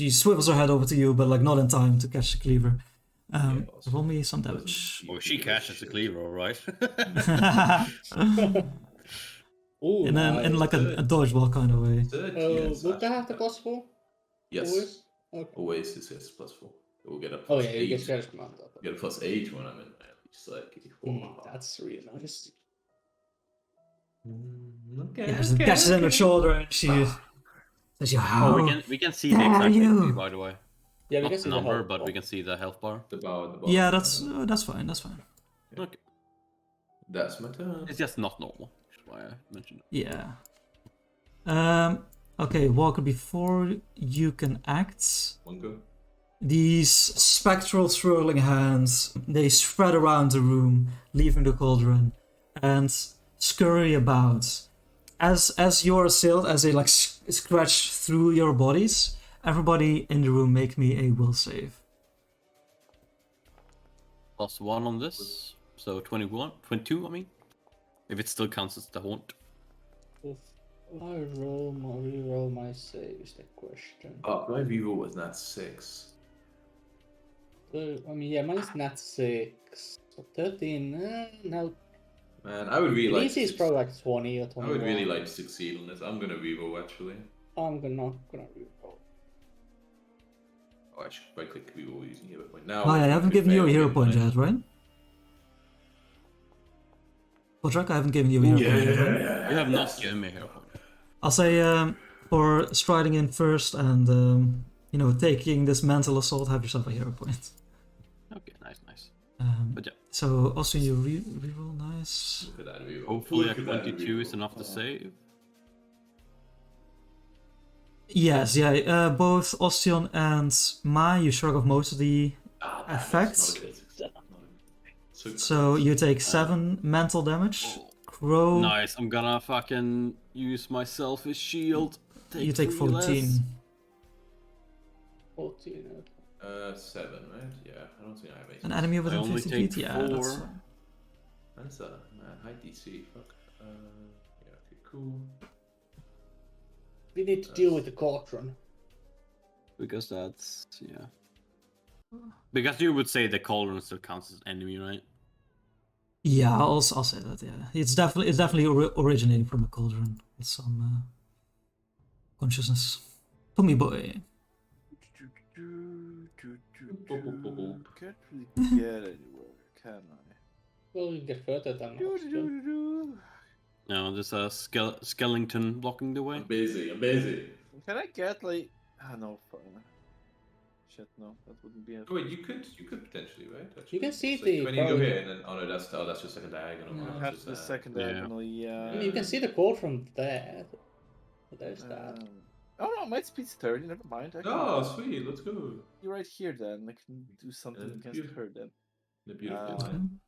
swivels her head over to you, but like not in time to catch the cleaver. Roll me some damage. Oh, she catches the cleaver, alright. Ooh, and then in like a dodgeball kind of way. Would that have the +4? Yes. Always? Okay. Always is yes, +4. We'll get a Oh plus yeah, 8. you get Scratch Command up. Get a +8 when I'm in it's like That's really nice. Okay. Yeah, she catches in her shoulder and she says, Oh, we can see the exact victory, by the way. Yeah, we Not can the see number, the but we can see the health bar. The bar. Yeah, that's fine. Okay. That's my turn. It's just not normal. That's why I mentioned it. Yeah. Okay, Walker, before you can act, One go. these spectral swirling hands, they spread around the room, leaving the cauldron, and scurry about. As you're assailed, as they like scratch through your bodies, everybody in the room make me a will save. +1 on this, so 22, I mean. If it still counts as the haunt. If I re-roll my save is the question. Oh, my reroll was not 6. So, I mean, yeah, mine's not 6. So 13, no. Man, I would really like. Easy is probably like 20 or 21. I would really like to succeed on this. I'm gonna reroll actually. I'm not gonna reroll. Oh, I should right click reroll using hero point. Now. Oh yeah, I haven't given you a hero point yet. yet, right? Podrak, I haven't given you a hero point yet, right? You have not given me a hero point. I'll say for striding in first and you know, taking this mental assault, have yourself a hero point. Okay, nice. But yeah. So also you reroll, nice. Look at that reroll. Hopefully a Look at that 22 is reroll. enough to save. Yes, yeah. Both Ostion and Mai, you shrug off most of the Ah, damn it, effects. not a good. So you take 7 mental damage. Crow, Nice, I'm gonna fucking use my selfish shield. you take 3 less. 14. 14. 7, right? Yeah, I don't think I have 8. An enemy I within only 50 take feet? Yeah, that's 4. fine. That's a high DC. Fuck. Yeah. Okay. Cool. We need to deal with the cauldron. Because that's, yeah. Because you would say the cauldron still counts as enemy, right? Yeah, I'll say that. Yeah, it's definitely originating from a cauldron with some consciousness. Tommy boy. Can't really get anywhere, can I? Well, you get further than Ostion. No, there's a skeleton blocking the way. I'm busy. Can I get like? Ah no, shit, no, that wouldn't be. Oh, wait, you could potentially, right? Actually. You can see It's the when you go probably- here and then no, that's just like a diagonal. No. That's Perhaps just the that. second Yeah. diagonal, yeah. I mean, you can see the cauldron there. But there's that. Oh no, my speed's 30. Never mind. I can, Oh, sweet. Let's go. You're right here then. I can do something Yeah, against beautiful. her then. The beautiful Uh, line.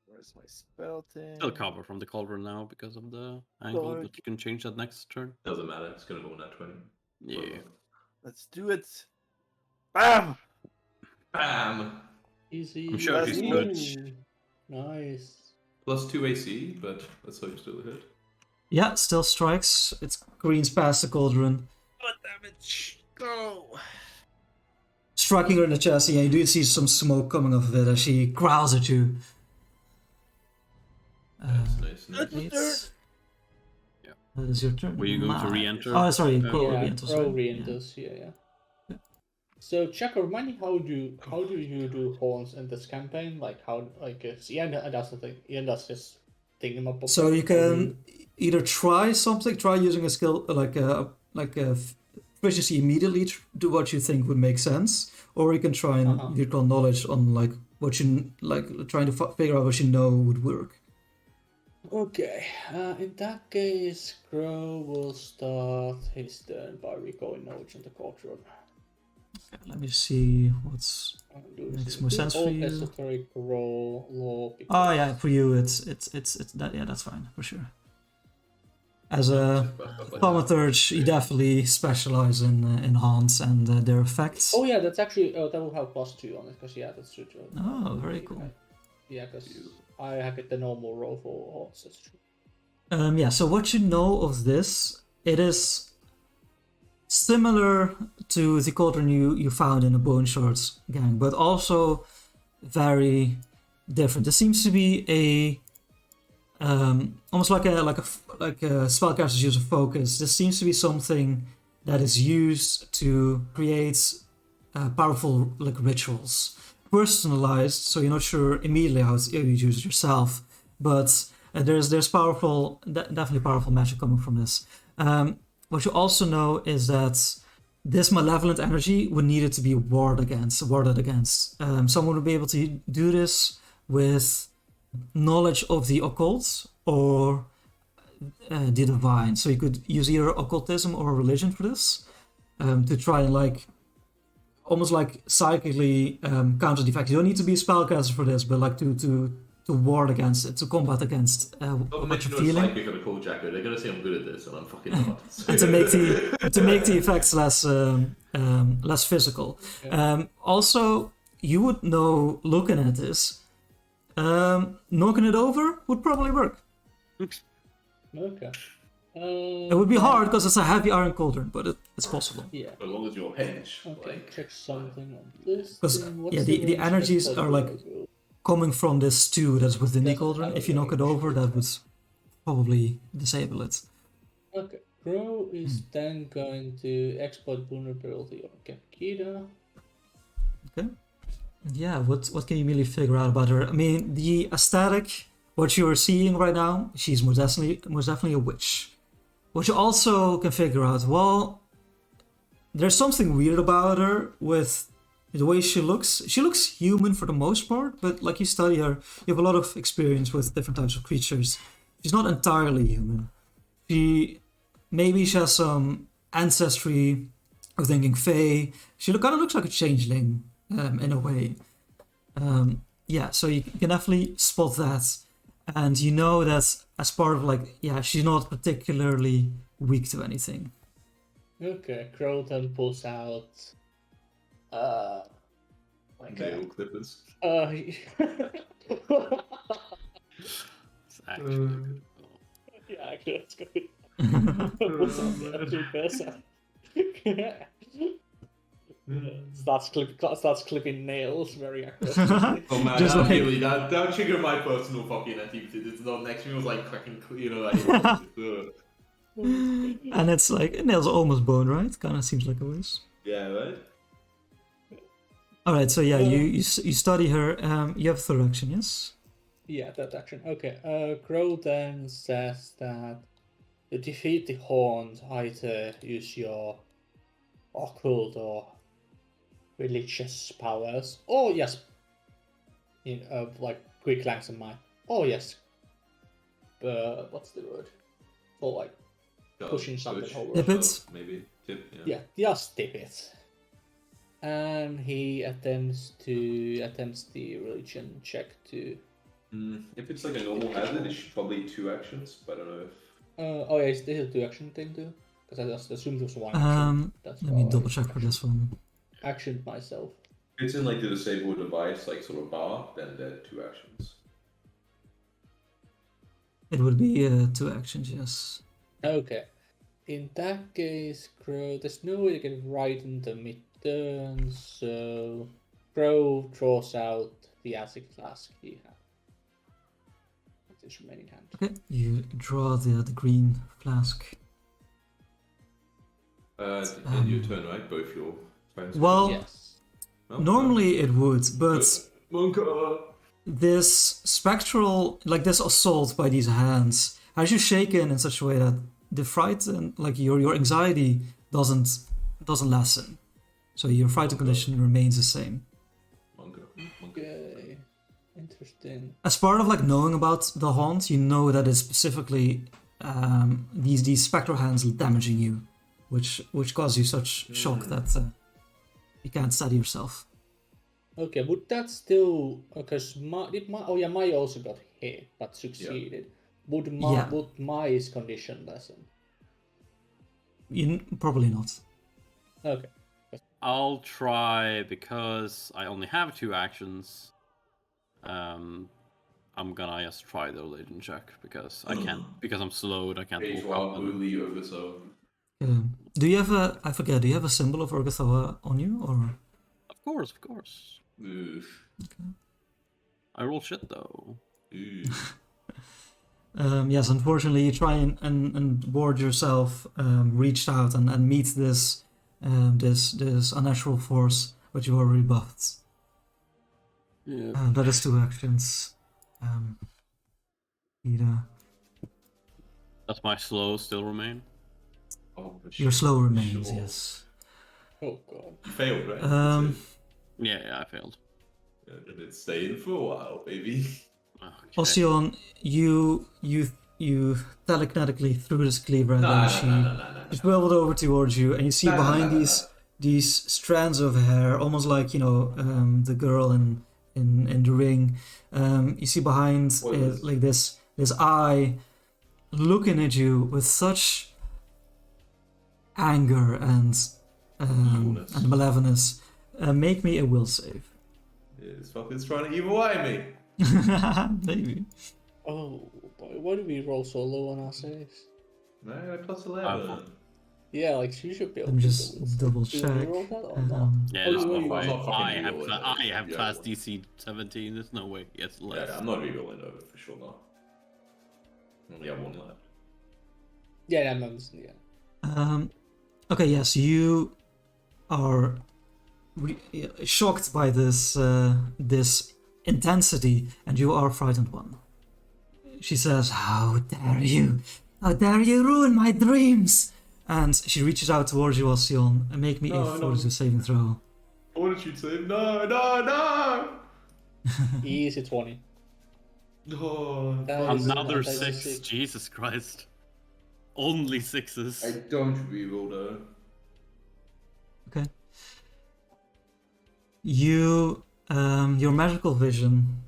Where's my spell thing? Still cover from the cauldron now because of the angle, but you can change that next turn. Doesn't matter. It's gonna roll that 20. Yeah. Let's do it. Bam! Bam. Easy. I'm sure she's good. Ooh, Nice. +2 AC, but let's hope you still hit. Yeah, still strikes. It greens past the cauldron. What damage? Go! Striking her in the chest, yeah, you do see some smoke coming off of it as she growls at you. Nice. It's... Yeah. That is your turn. Were you going to Mai. re-enter? Oh, sorry, Yeah, Crow Yeah, re-enters. pro sorry. re-enters, yeah. So, Checker, remind me how do you do horns in this campaign? Like how, like Ian does the thing. Ian does this thingamabob. So you can either try using a skill like a proficiency immediately to do what you think would make sense, or you can try and you call knowledge on like what you like, trying to figure out what you know would work. Okay, in that case, Crow will start his turn by recalling knowledge on the cauldron. Okay, let me see what's Makes makes more sense for you. Esoteric roll law. Oh yeah, for you it's that, yeah, that's fine for sure. As a thaumaturge, you definitely specialize in haunts and their effects. Oh yeah, that's actually that will have +2 on it because yeah, that's true. Oh, very cool. Yeah, because I have it the normal roll for haunts. That's true. Yeah, so what you know of this, it is similar to the cauldron you found in the Bone Shards gang, but also very different. There seems to be a almost like a spellcasters use of focus. This seems to be something that is used to create powerful like rituals, personalized. So you're not sure immediately how you use it yourself, but there's powerful, definitely powerful magic coming from this. What you also know is that this malevolent energy would need it to be warded against. Someone would be able to do this with knowledge of the occult or the divine. So you could use either occultism or religion for this, to try and like almost like psychically counter the effect. You don't need to be a spellcaster for this, but like to ward against it, to combat against what you're feeling. Psychic on a call jacket. They're gonna say I'm good at this, and I'm fucking not. And to make the effects less physical. Also, you would know, looking at this, knocking it over would probably work. Okay. It would be hard because it's a heavy iron cauldron, but it's possible. Yeah. As long as you're henge. Okay, Like, check something on this. Because then. What's yeah, the range energies of are like Crow? coming from this stew that's within the Doesn't cauldron. have If you knock it range. over, that would probably disable it. Okay, Crow is then going to exploit vulnerability on Kakita. Yeah, what can you really figure out about her? I mean, the aesthetic, what you're seeing right now, she's most definitely a witch. What you also can figure out, well, there's something weird about her with the way she looks. She looks human for the most part, but like you study her, you have a lot of experience with different types of creatures. She's not entirely human. Maybe she has some ancestry of thinking Fae. She kind of looks like a changeling in a way. Yeah, so you can definitely spot that. And you know that as part of like, yeah, she's not particularly weak to anything. Okay, Crow then pulls out. Like nail clippers. It's actually good. yeah, actually, that's good. Pulls out the actual person. Starts clipping nails very accurately. Oh man, Just that like- really that triggered my personal fucking activity. It's not next to me was like fucking like And it's like, nails are almost bone, right? Kind of seems like a ways. yeah, right? Alright, so yeah, you study her. You have third action, yes? Yeah, that action. Okay, Crow then says that to defeat the Horned, either use your occult or religious powers, or yes, like quick lengths of mind. Oh yes, what's the word? For like pushing something over. Tip it? Maybe tip. Yeah, just tip it. And he attempts the religion check to. If it's like a normal hazard, it's probably 2 actions, but I don't know if. Oh yeah, this is a 2-action thing too. Because I just assumed it was 1 action. That's Let me why I double check for this one. actioned myself. If it's in like the disable device, like sort of bar, then they're 2 actions. It would be 2 actions, yes. Okay. In that case, Crow, there's no way to get it right in the mid-turn, so Crow draws out the acid flask he had. With his remaining hand. Okay, you draw the green flask. In your turn, right? Both your friends. Well, Yes. No? normally it would, but Monka. this spectral, like this assault by these hands, has you shaken in such a way that the fright and like your anxiety doesn't lessen. So your frightened condition remains the same. Monka. Okay. Interesting. As part of like knowing about the haunt, you know that it's specifically these spectral hands damaging you, which cause you such shock that you can't steady yourself. Okay, would that still because Mai also got hit but succeeded. Would Mai's condition lessen? Probably not. Okay. I'll try because I only have 2 actions. I'm gonna just try the religion check because I can't because I'm slowed. I can't Page walk up. one, Uli over so. Do you have do you have a symbol of Urgathoa on you, or? Of course. I roll shit though. Yes, unfortunately, you try and ward yourself, reached out and meet this unnatural force, but you already buffed. Yeah. That is 2 actions. Does my slow still remain? Oh, Your slow remains, sure. yes. Oh god. You failed, right? Um, Yeah, I failed. And it's staying for a while, baby. Okay. Ocean, you telekinetically threw this cleaver, and then she traveled over towards you, and you see behind these strands of hair, almost like the girl in the Ring. You see behind it like this eye looking at you with such anger and malevolence. Make me a will save. This fucker's trying to evil eye me. Maybe. Oh boy, why do we roll so low on our saves? No, plus 11. Yeah, like you should be able Let me to just double Did check. we roll that or not? Yeah, Oh, there's you no roll way. not fucking I have rerolling it. Yeah, class well. DC 17. There's no way. Yes, less. Yeah, I'm not rerolling over for sure not. I only have one left. Yeah, that makes Okay, yes, you are shocked by this intensity, and you are frightened one. She says, "How dare you? How dare you ruin my dreams?" And she reaches out towards you, Alcyon, and make me a fortitude saving throw. Fortitude save? No! Easy 20. No. Another That is 6. Jesus Christ. Only 6s. I don't reroll though. Okay. You, your magical vision,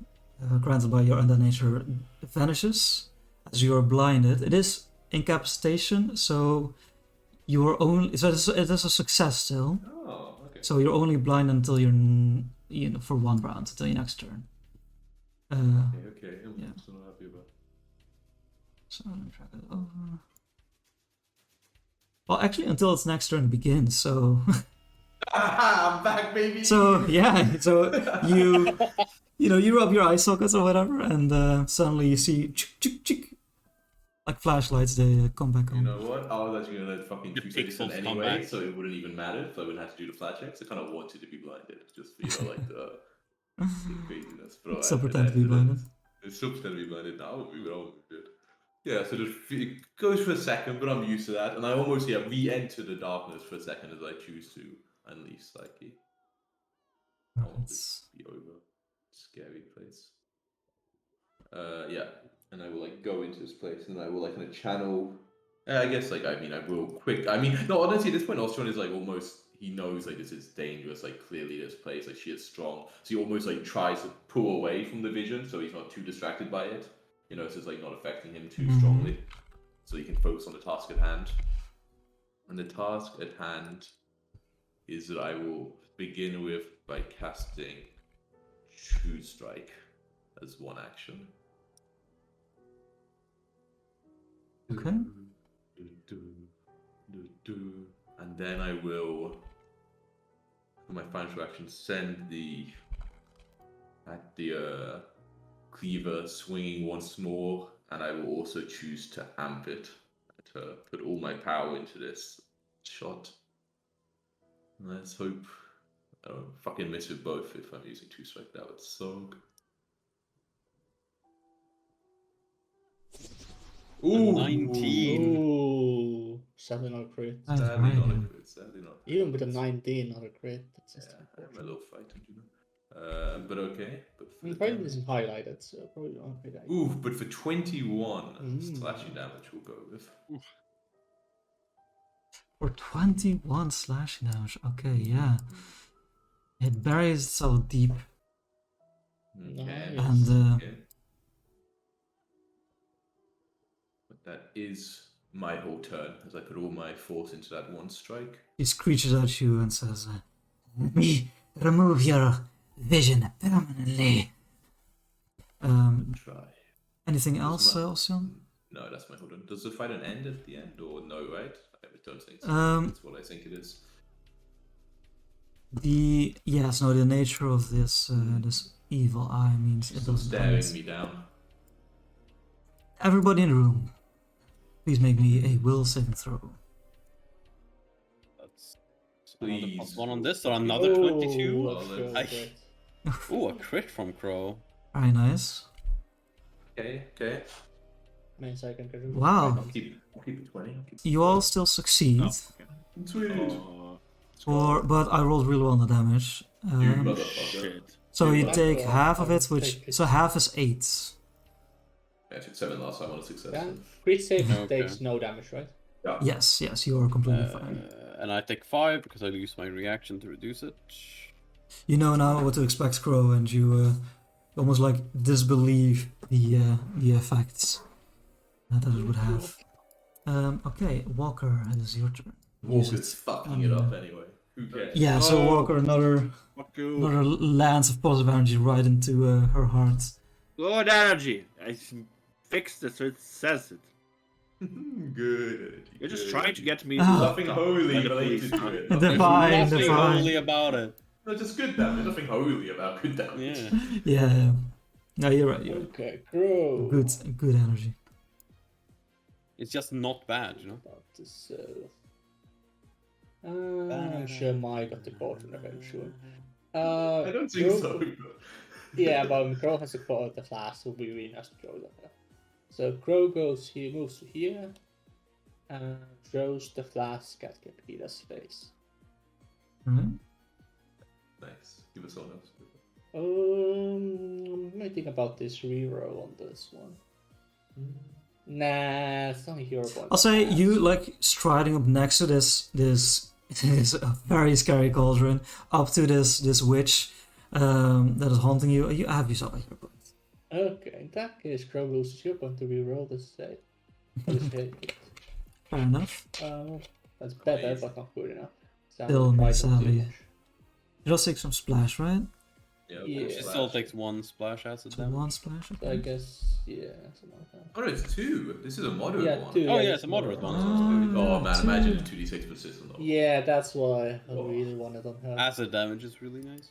granted by your undead nature, vanishes as you are blinded. It is incapacitation, so you are only. So it is a success still. Oh, okay. So you're only blind until you're, for one round, until your next turn. Okay. I'm Yeah. still not happy about. So let me drag it over. Well, actually, until its next turn begins. So. I'm back, baby. So yeah, so you rub your eye sockets or whatever, and suddenly you see like flashlights. They come back on. You know what? I was actually gonna let fucking The 2 seconds pixels come anyway, back. so it wouldn't even matter. So I wouldn't have to do the flat checks. I kind of wanted to be blinded, just like the craziness. But Still pretend to be blinded. It's still pretend to be blinded now. We would all be good. Yeah, so it goes for a second, but I'm used to that, and I almost re-enter the darkness for a second as I choose to unleash Psyche. I want this to be over. Scary place. Yeah, and I will go into this place, and I will kind of channel. I guess I will quick. No, honestly, at this point, Ostron is almost. He knows this is dangerous. Clearly, this place she is strong, so he almost tries to pull away from the vision, so he's not too distracted by it. So it's not affecting him too strongly, so he can focus on the task at hand. And the task at hand is that I will begin with by casting True Strike as one action. Okay. And then I will, for my final action, send the cleaver swinging once more, and I will also choose to amp it, to put all my power into this shot. Let's hope I don't fucking miss with both. If I'm using True Strike, that would suck. Ooh, 19. Ooh, sadly not a crit. That's Sadly not a right. crit. Sadly not. Even with a 19, not a crit. That's just I'm a little fighter, but okay. But for the probably damage- isn't highlighted, so probably don't pay that. Ooh, but for 21 slashing damage, we'll go with. For 21 slashing damage. Okay, yeah. It buries itself deep, Okay. Nice. and Okay. But that is my whole turn, as I put all my force into that one strike. he screeches at you and says, "Let me remove your vision permanently." Try. Anything else, my- Alcyon? No, that's my whole turn. Does the fight end at the end, or no, right? I don't think so. That's what I think it is. The nature of this this evil eye means it Still doesn't staring end. me down. Everybody in the room, please make me a will saving throw. That's another Please. plus 1 on this, or another Oh, 22. let's go, I- great. Ooh, a crit from Crow. Very nice. Okay. Main second. Wow. I'll keep it 20. You all still succeed, Sweet. but I rolled really well on the damage. You motherfucker. Shit. So you Back take off, half of I it, will which take it. so half is 8. I took 7 last time on a success. Yeah. So. Crit save Okay. takes no damage, right? Yeah. Yes, you are completely fine. And I take 5 because I use my reaction to reduce it. You know now what to expect, Crow, and you almost like disbelieve the effects that it would have. Okay, Walker, it is your turn. Use Walker's it. fucking it up anyway. Who cares? Yeah, so Walker, another lance of positive energy right into her heart. Good energy. I fixed it so it says it. Good. You're just trying to get me. Nothing locked up holy by the related police. to it. Divine, Nothing divine. holy about it. No, just good damage. Nothing holy about good damage. Yeah. Yeah. No, you're right. You're right. Okay, Crow. Good energy. It's just not bad, you know? About to sell. I'm sure Mike got the cauldron eventually. I don't think Crow- so. Yeah, but Crow has to put out the flask, so we really has to throw that. So Crow goes here, moves to here, and throws the flask at Capita's face. Alright. Nice. Give us someone else. Let me think about this reroll on this one. Nah, it's not a hero point. I'll say you like striding up next to this is a very scary cauldron, up to this witch that is haunting you. You have yourself a hero point. Okay, in that case, Crow loses hero point to reroll this save. Fair enough. That's better, but not good enough. Still Sounded makes quite too savvy. much. It also takes some splash, right? Yeah. She still takes 1 splash acid So damage. 1 splash. So I Okay. guess, yeah, something like that. Oh no, it's 2. This is a moderate Yeah, one. 2. Oh, yeah, it's a moderate one. Oh man, imagine two. 2d6 persistent though. Yeah, that's why I really wanted on her. Acid damage is really nice.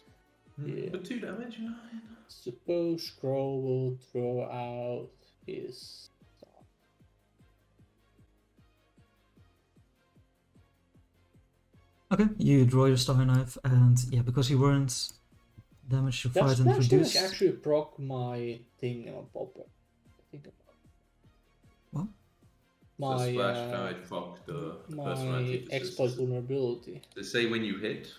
Yeah. But 2 damage, you know. Suppose Crow will throw out his. Okay, you draw your star knife, and yeah, because you weren't damaged to That fight and splash reduce. damage actually broke my thing on Bobber. Think about it. What? My So splash damage, fuck the my personality exploit persistence. vulnerability. They say when you hit,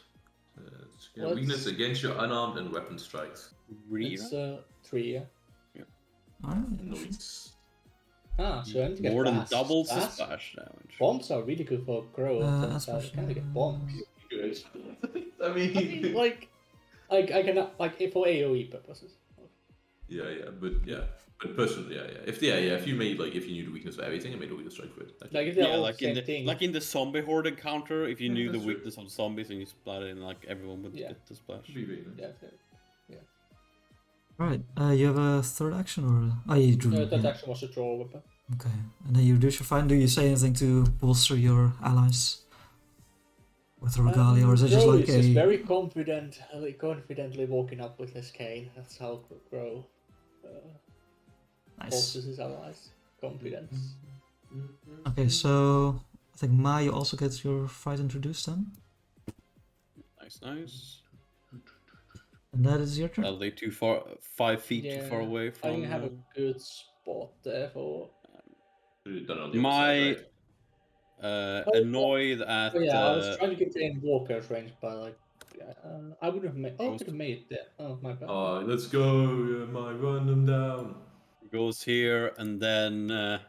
What's- weakness against your unarmed and weapon strikes. It's 3, yeah. Alright. Nice. So I need to get More than fast. doubles the Fast. splash damage. Bombs are really good for Crow. That's so I for kind of sure. get bombs. Good. I I mean, mean, like, I cannot like for AOE purposes. yeah, but personally, If you made if you knew the weakness of everything and made a weakness strike for it, Like if they're Yeah, all like the same in the thing. like in the zombie horde encounter, if you Yeah, knew the that's true. weakness of the zombies and you splat it in, like everyone would Yeah. get the splash. Should be very nice. Yeah. Alright, you have a third action or? Oh, you drew. That yeah. actually was a draw weapon. Okay, and then you reduce your fight. Do you say anything to bolster your allies with regalia, or is it just Crow like is just a? very confidently walking up with his cane. That's how Crow Nice. bolsters his allies. Confidence. Okay, so I think Ma, you also get your fight introduced then, Nice. and that is your turn. Are they 5 feet too Yeah, far away I from? think I have a good spot there for. Should have done it on the My other side, annoyed at. Oh, yeah, I was trying to get in Walker's range, but like, yeah, I would have made. Oh, I Goes could have made it there. Oh my bad. right? Oh, let's go! My run them down. Goes here and then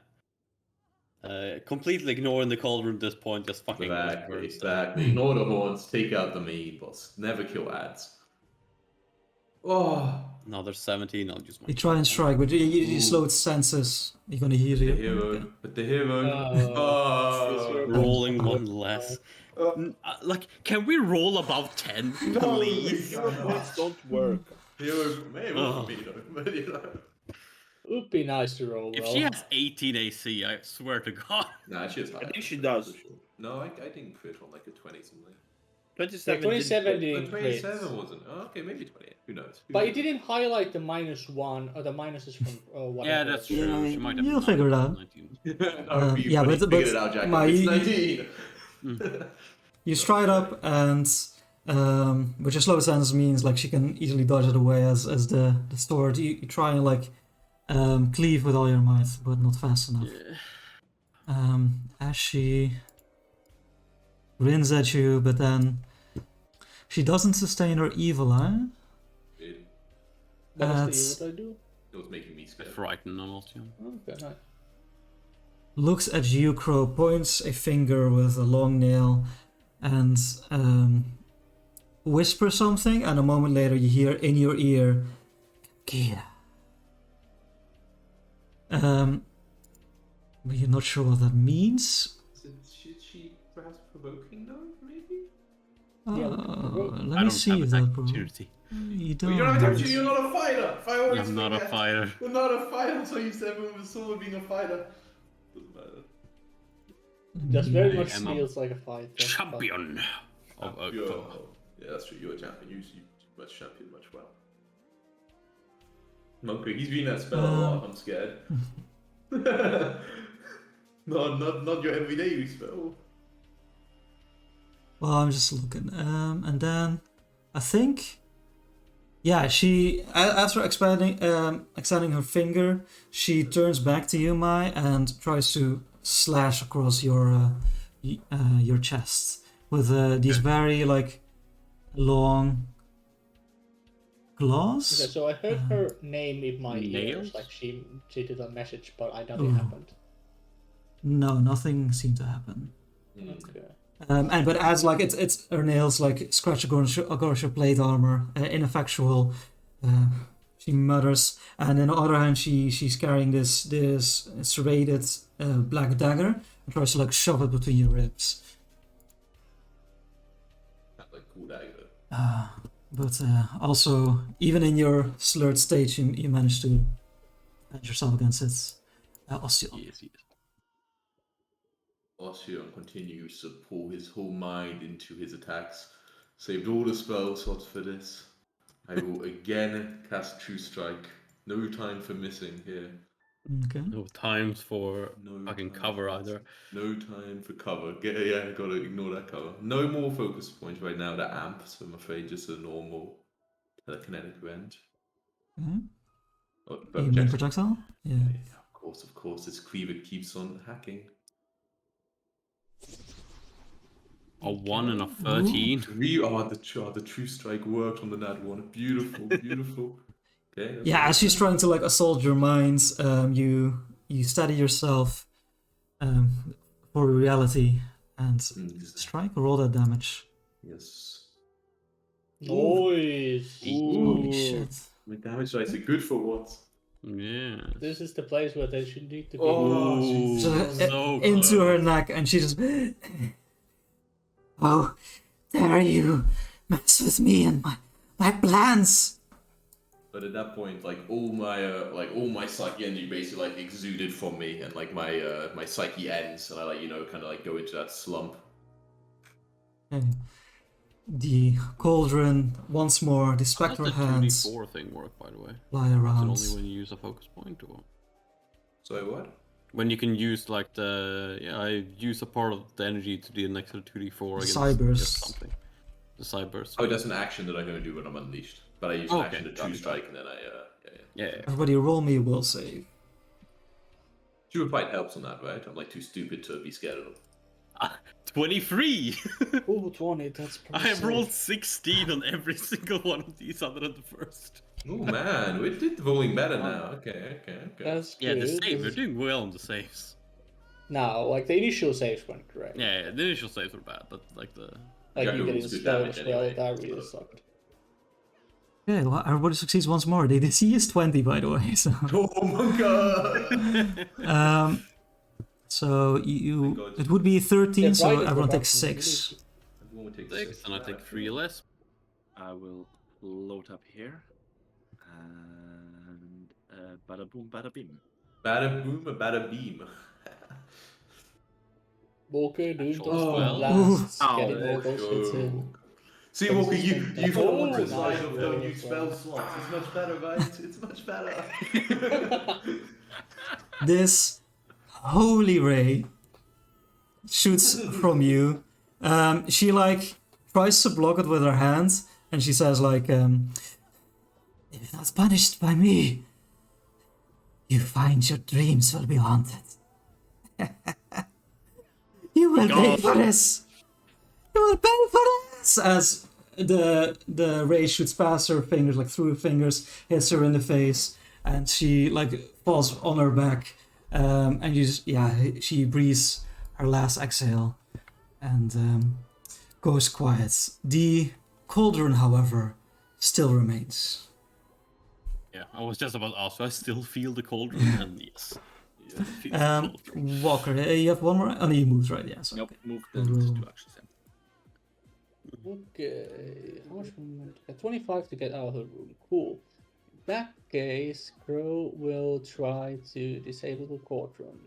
completely ignoring the cauldron at this point, just fucking goes Exactly. first. Ignore the horns. Take out the main boss. Never kill ads. Oh, Another 17. I'll use my. You try and strike, but you slow its senses. You're gonna heal the it. hero. Okay. But the hero. Oh. Rolling one less. Like, can we roll above 10, please? Points don't work. Hero may work for me though, but you know. It would be nice to roll. If well. she has 18 AC, I swear to God. Nah, she's high. I think she does. For sure. No, I think crit on like a 20 something. 27. 27 didn't- didn't But crit. 27 wasn't. Oh, okay, maybe 28. Who knows? But it didn't highlight the -1 or the minuses from whatever. Yeah, that's true. She might have You'll figure it out. 19. Yeah, but figured it out, Jack. Ma, It's you- 19. You stride up, and which a slow sense means like she can easily dodge it away as the sword. You try and like cleave with all your might, but not fast enough. As she grins at you, but then she doesn't sustain her evil eye. That was That's- the what I do. It was making me scared. Frightened almost. Yeah. Okay, nice. Looks at you, Crow, points a finger with a long nail, and whispers something, and a moment later you hear in your ear, Kira. But you're not sure what that means. Should she perhaps provoking though, maybe? Let me see if that opportunity. You Well, don't. you're not a toucher, you're not a fighter! I'm not a fighter. You're not a fighter, so you said with a sword being a fighter. Doesn't matter. Just very I much am a feels like a fight. Champion of Yeah, that's true, you're a champion. You much champion much well. Monkey, he's been that spell a lot, I'm scared. not your everyday use spell. Well, I'm just looking. And then I think, yeah, she after extending her finger, she turns back to you, Mai, and tries to slash across your chest with these very like long claws. Okay, so I heard her name in my Nails? ears, like she did a message, but I don't think it happened. No, nothing seemed to happen. Okay. But as like it's her nails like scratch across your plate armor, ineffectual. She mutters, and on the other hand, she's carrying this serrated black dagger and tries to like shove it between your ribs. That's like cool dagger. But also, even in your slurred state, you manage to edge yourself against it. Osteon. Yes. Osteon continues to pour his whole mind into his attacks. Saved all the spell slots for this. I will again cast True Strike. No time for missing here. Okay. No times for No fucking time cover for either. No time for cover. Gotta ignore that cover. No more focus points right now. The amp, so I'm afraid just a normal telekinetic event. Mm-hmm. Oh, You mean projectile? Yeah. Of course. This cleaver keeps on hacking. A 1 and a 13. The True Strike worked on the nat one. Beautiful. Okay. Yeah, as she's trying to like assault your minds, you steady yourself for reality and strike or roll that damage. Yes. Nice. Holy shit. My damage dice are good for what? Yeah. This is the place where they should need to be. Oh, So, into her neck, and she just. How dare you mess with me and my plans? But at that point, all my psyche energy basically exuded from me, and my psyche ends, and I go into that slump. Okay. The cauldron once more. The spectral hands 2d4 thing work, by the way? lie Is around. it only when you use a focus point, or Sorry, what? when you can use I use a part of the energy to do an extra 2d4 against Cyburst. something. The cyburst. Oh, that's an action that I'm going to do when I'm unleashed. But I use an action to True Strike, and then Yeah. Everybody roll me a will save. True Fight helps on that, right? I'm too stupid to be scared of them. 23! Oh, 20, that's I have rolled 16 on every single one of these other than the first. Oh man, we did rolling better now. Okay. That's Yeah, the good. save, we're doing well on the saves. No, the initial saves weren't correct. Yeah, the initial saves were bad, but you Jungle getting was good spell damage as well, anyway, that really so. sucked. Okay, well, everybody succeeds once more. The DC is 20, by the way. So, Oh my god! so it would be 13. Yeah, so Brian is everyone the takes maximum 6. Everyone takes 6, and I take 3 less. I will load up here. And bada boom, bada bim. Bada boom, bada beam. Walker doing Actual those spell. blasts, Oh, getting all Let's those hits go. in. See, Walker, you've got Oh, one side nice of roll don't use as spell well. slots. It's much better, right? It's much better. This holy ray shoots from you. She tries to block it with her hand, and she says if not punished by me, you find your dreams will be haunted. You will pay for this. You will pay for this. As the ray shoots past her fingers, through her fingers, hits her in the face, and she like falls on her back, and she breathes her last exhale, and goes quiet. The cauldron, however, still remains. Yeah, I was just about to ask. Do I still feel the cauldron? And yes. Yeah, it feels the cauldron. Walker, you have one more. Oh, no, you moved, right? Yeah. So, Nope, okay. moved and 2 actions. Okay, how much movement? 25 to get out of the room. Cool. In that case, Crow will try to disable the cauldron.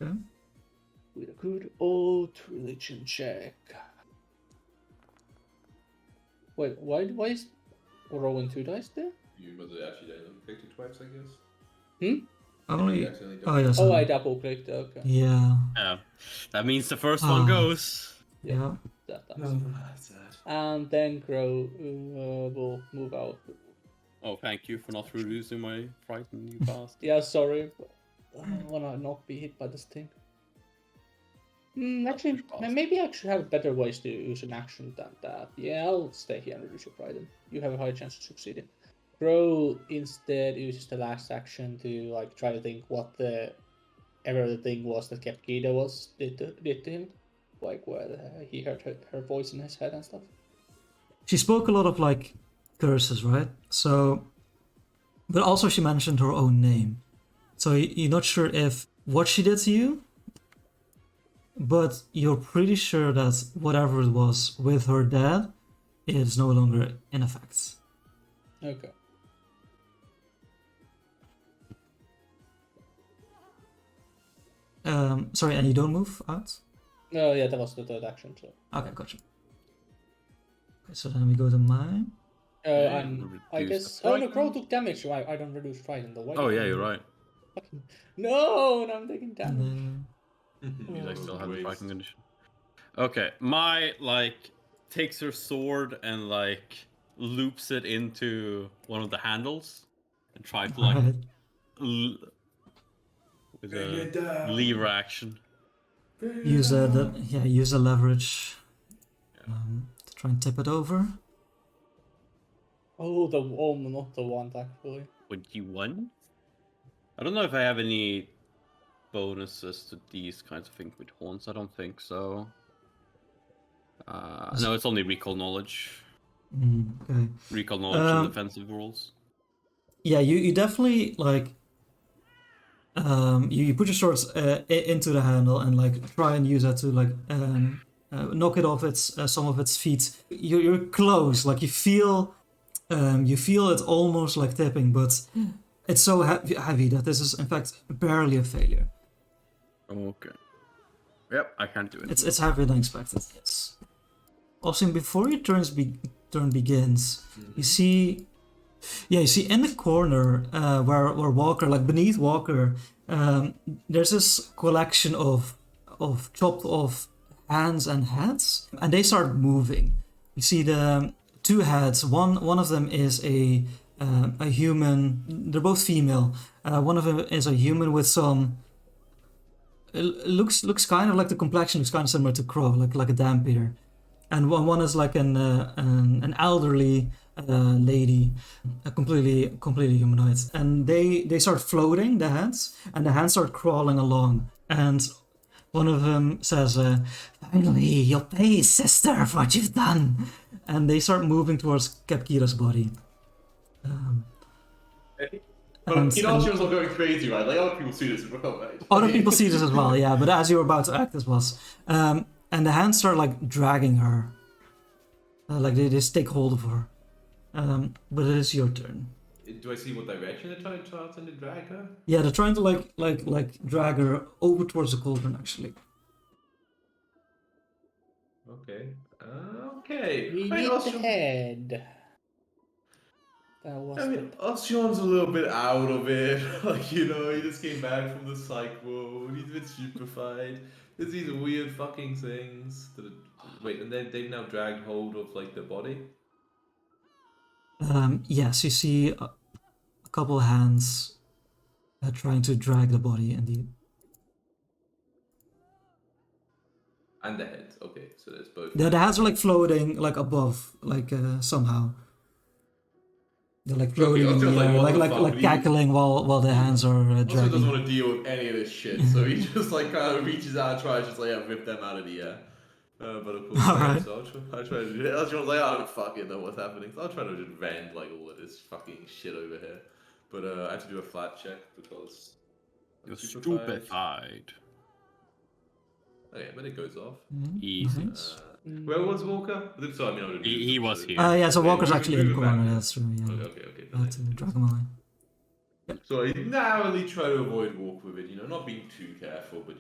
Okay. With a good old religion check. Wait, why is rolling 2 dice there? You must have actually done clicked it twice, I guess. Only. You accidentally Oh, yeah. Oh, Sorry. I double clicked. Okay. Yeah. Yeah, that means the first one goes. Yeah. That's sad. and then Crow will move out. Oh, thank you for not reducing my frighten you fast. Yeah, sorry. But I wanna not be hit by this thing. Actually, maybe I should have better ways to use an action than that. Yeah, I'll stay here and reduce your pride. You have a high chance of succeeding. Crow instead uses the last action to like try to think what the thing was that kept Gita did to him, like where he heard her voice in his head and stuff. She spoke a lot of like curses, right? So, but also she mentioned her own name. So you're not sure if what she did to you, but you're pretty sure that whatever it was with her dad is no longer in effect. Okay. Sorry, and you don't move out? No, yeah, that was the third action. So. Okay, gotcha. Okay, so then we go to mine. And I guess. Oh no, Crow took damage. So I don't reduce fright in the way. Oh yeah, you're right. No, I'm taking damage. And I still have the frightened condition. Okay, my like takes her sword and like loops it into one of the handles and try to like with a lever action. use a leverage to try and tip it over. Oh, not the one actually. Would you won? I don't know if I have any bonuses to these kinds of things with horns. I don't think so. No, it's only recall knowledge. Okay. Recall knowledge and defensive rolls. Yeah, you definitely like. You put your swords into the handle and like try and use that to like knock it off some of its feet. You're close, like you feel it almost like tipping, but it's so heavy that this is in fact barely a failure. Okay. Yep, I can't do it. It's heavier than expected. Yes. Also, before your turn begins, you see in the corner where Walker, like beneath Walker, there's this collection of chopped off hands and heads, and they start moving. You see the two heads. One of them is a human. They're both female. One of them is a human with some. It looks kind of like the complexion looks kind of similar to Crow, like a Dampier, and one is like an elderly lady, completely humanoid, and they start floating, the hands, and the hands start crawling along, and one of them says, "Finally, you'll pay, sister, for what you've done," and they start moving towards Kepkira's body. Inaccio's not going crazy, right? Like other people see this as well, right? Other people see this as well, yeah, but as you're about to act as was, and the hands start like dragging her, like they just take hold of her. But it is your turn. Do I see what direction they're trying to drag her? Yeah, they're trying to like drag her over towards the cauldron, actually. Okay. Okay. We need the head. I mean, Ocean's a little bit out of it. Like, he just came back from the psych ward. He's a bit stupefied. There's these weird fucking things. Wait, and they've now dragged hold of, like, the body? Yes, you see a couple hands trying to drag the body, indeed. And the head. Okay, so there's both. The hands are like floating, like above, like somehow. They're like floating in Ocho the like, air, what the like fuck, but he- cackling while the hands are Also doesn't dragging. want to deal with any of this shit, so he just like kind of reaches out and tries just like rip them out of the air. But of course, Alright. so I'll try to do that. I was like, I don't fucking know what's happening. So I'll try to just vent like all of this fucking shit over here. But I have to do a flat check because I'm You're stupefied. stupefied. Okay, but it goes off. Easy. Nice. Where was Walker? So, I mean, I would He was here. Yeah, so Okay, Walker's move- actually in the move it back corner, then. that's true, yeah. Okay. I had to drag him away. So I narrowly try to avoid walk with it, not being too careful, but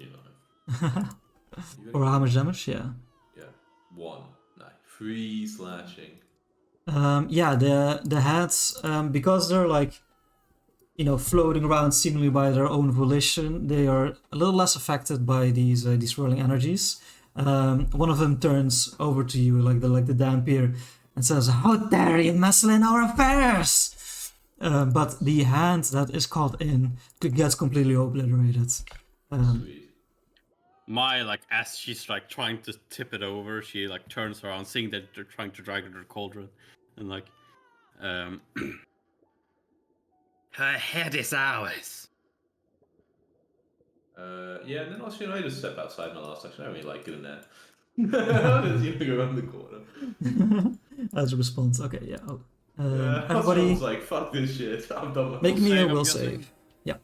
For how much damage? Yeah. Yeah, 1. No, 3 slashing. Yeah, the heads, because they're like, floating around seemingly by their own volition, they are a little less affected by these swirling energies. One of them turns over to you, like the Dampier, and says, "How dare you meddle in our affairs!" But the hand that is caught in gets completely obliterated. Sweet. My, as she's, trying to tip it over, she, turns around, seeing that they're trying to drag her to the cauldron, and, her head is ours. Yeah, and then also, I just step outside my last action. I don't really like doing that. I just, go around the corner. As a response, okay, yeah. I Everybody, was like, fuck this shit. I'm done with make this. me a save, I'm will guessing. save. Yeah.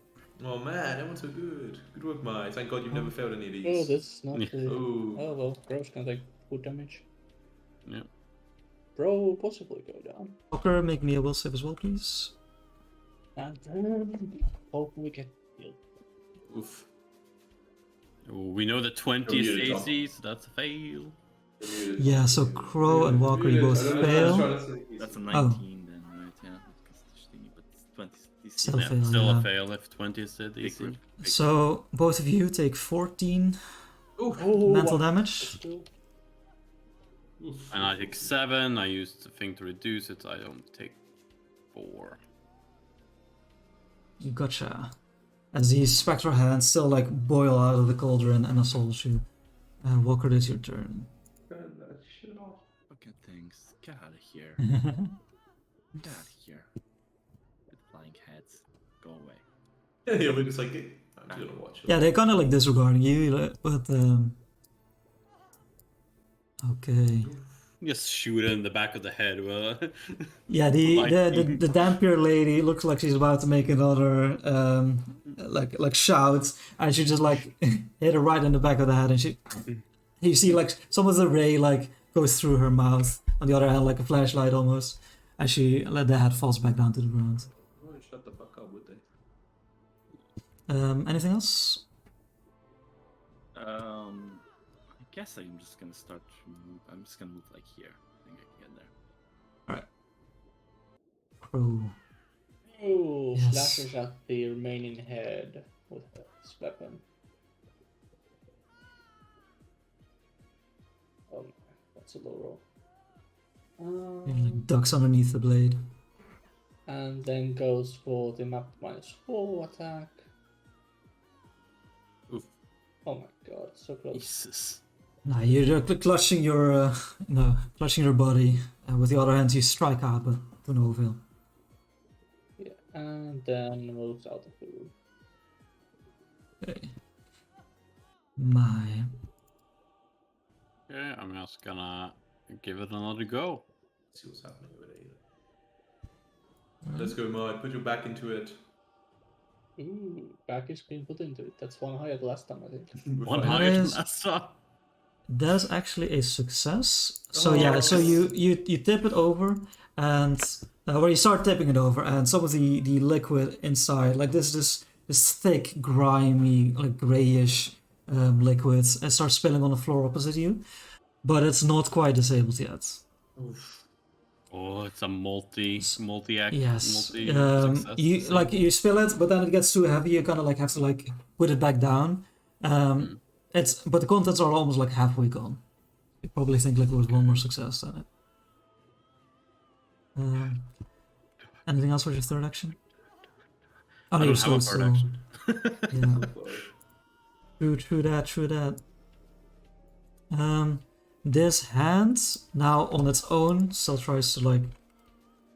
Oh man, that one's so good. Good work, Mike. Thank God you've never failed any of Oh, these. this is not Yeah. the... Oh. Oh, well, Bro's gonna take full damage. Yeah. Bro will possibly go down. Walker, make me a will save as well, please. And hope we get healed. Oof. We know that 20 is Oh, yeah, jump. AC, so that's a fail. Yeah, so Crow and Walker, you both fail. That's a Oh. 19 then, right? Yeah, because it's thingy, but it's 20. Still Yeah, fail, still yeah. a fail if 20 is the DC. So both of you take 14 Oh, mental what? damage. And I take 7, I used the thing to reduce it, I don't take 4. Gotcha. As these spectral hands still boil out of the cauldron and assault you. Walker, it is your turn. Turn that shit off. Fucking things. Get out of here. Get out of here. With flying heads. Go away. Yeah, we're just like, I'm just gonna watch it. Yeah, they're kind of disregarding you, but okay. Just shoot it in the back of the head, well. Yeah, the Lightning. the Dampier lady looks like she's about to make another shout, and she just hit her right in the back of the head, and you see some of the ray goes through her mouth. On the other hand, like a flashlight almost, as she the head falls back down to the ground. Oh, shut the fuck up, would they? Anything else? I guess I'm just gonna start to move. I'm just gonna move here. I think I can get there. Crow. Oh, Yes. slashes at the remaining head with his weapon. Oh, that's a low roll. Ducks underneath the blade. And then goes for the map -4 attack. Oof. Oh my god, so close. Jesus. Nah, you're clutching your clutching your body. With the other hand, you strike out, but to no avail. Yeah, and then moves out of the room. Okay. My. Yeah, I'm just gonna give it another go. Let's see what's happening over there. Let's go, Mike. Put your back into it. Ooh, back is being put into it. That's one higher than last time, I think. One fine. higher than Yes. last time. That's actually a success. So yeah, so you tip it over, and where you start tipping it over, and some of the liquid inside, this thick, grimy, grayish liquid, starts spilling on the floor opposite you, but it's not quite disabled yet. Oh, it's a multi-act. Yes. Multi-success. You spill it, but then it gets too heavy. You kind of have to put it back down. But the contents are almost halfway gone. You probably think it was one more success than it. Anything else for your third action? Oh, I no, don't you're have a still. third action. Yeah. True that. This hand now on its own still tries to drag Wait,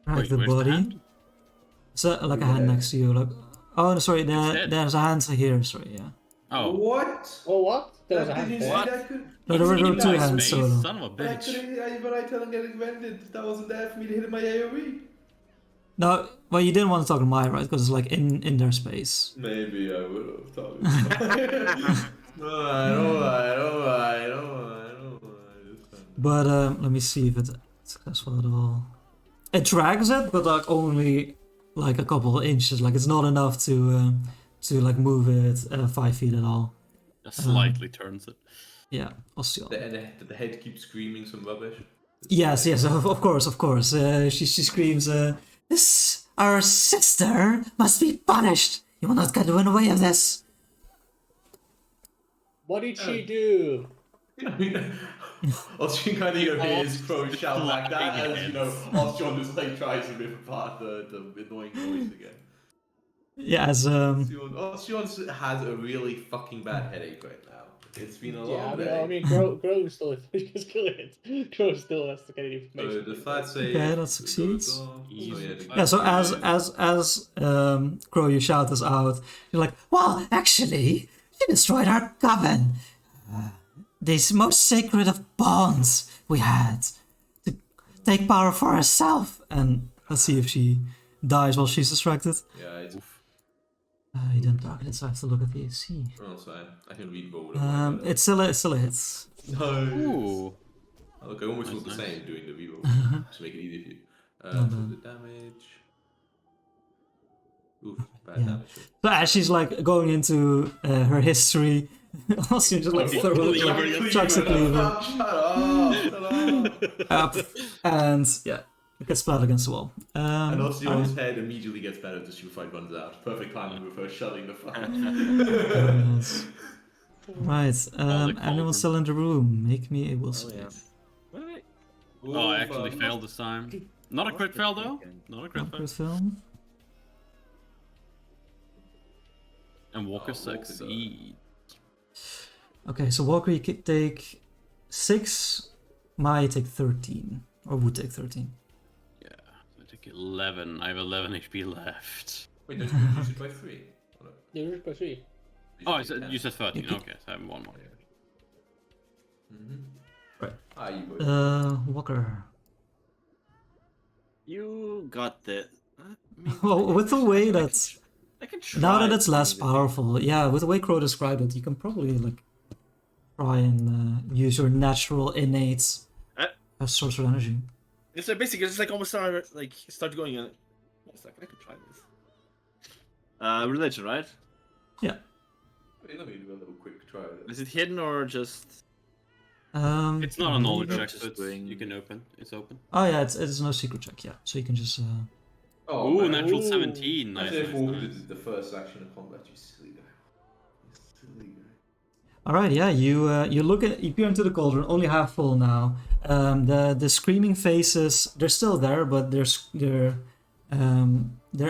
the where's the body. hand? So like a hand next to you, like. Oh, no, sorry. dead. There's a hand here. Sorry, yeah. Oh. What? Oh, what? There was a Did hand you there. see What? that? Could... No, there were In two my hands space, solo. son of a But I bitch. couldn't. But I tell get invented. That wasn't there for me to hit my AOE. No, well, you didn't want to talk to Maya, right? Because it's like in their space. Maybe I would have thought it. Alright. But let me see if it's successful at all. It drags it, but like only like a couple of inches. Like it's not enough to like move it 5 feet at all. Just slightly turns it. Yeah, I'll see. The head keeps screaming some rubbish. Yes, of course. She screams, "This our sister must be punished. You will not get win away of this." What did she do? All she kind of hears Crow shout back that as Osjon just like tries to rip apart the annoying noise again. Yeah, as Osjon has a really fucking bad headache right now. It's been a long day. I mean, Grow still just kill it. Grow still has to get information. The flat save. Okay, that succeeds. Easy. Yeah, so as Crow, you shout this out. You're like, well, actually, she destroyed our coven. This most sacred of bonds we had to take power for herself. And let's see if she dies while she's distracted. Yeah, it's. You didn't target it, so I have to look at the AC. Oh, sorry. I can read both. It's still a hit. No. Ooh. Oh, look, I almost That's feel the nice. same doing the reroll to make it easy for you. So the damage. Oof, bad damage. So as she's like going into her history, also just like chucks a cleaver Shut up! and yeah, it gets flat against the wall. And Ossion's head immediately gets better as the shoe fight runs out. Perfect timing with her shutting the fuck. Yes. Right, anyone still in the room? Make me a will save. Oh, I actually failed this time. Not a crit fail though. Not a crit fail. Crit film. And Walker succeed. Okay, so Walker, you could take 6. Maya take 13, or would take 13. Yeah, I took 11. I have 11 HP left. Wait, don't you use it by 3? You root by 3. Oh, you said 13. Okay, so I have one more. Right. Ah, you would. Walker. You got the. Well, with the way that I can try. now that it's less powerful, yeah, with the way Crow described it, you can probably like try and use your natural innate source of energy. It's like basically it's like almost start going in. It's like I could try this. Religion, right? Yeah. Wait, let me do a little quick try. Is it hidden or just? It's not a knowledge check, just so it's, doing- you can open. It's open. Oh yeah, it's no secret check. Yeah, so you can just. Oh, Ooh, man. natural Ooh. 17. Nice. I nice, avoided nice. the first action of combat, you silly guy. You silly guy. All right, yeah, you look at you peer into the cauldron, only half full now. The screaming faces, they're still there, but their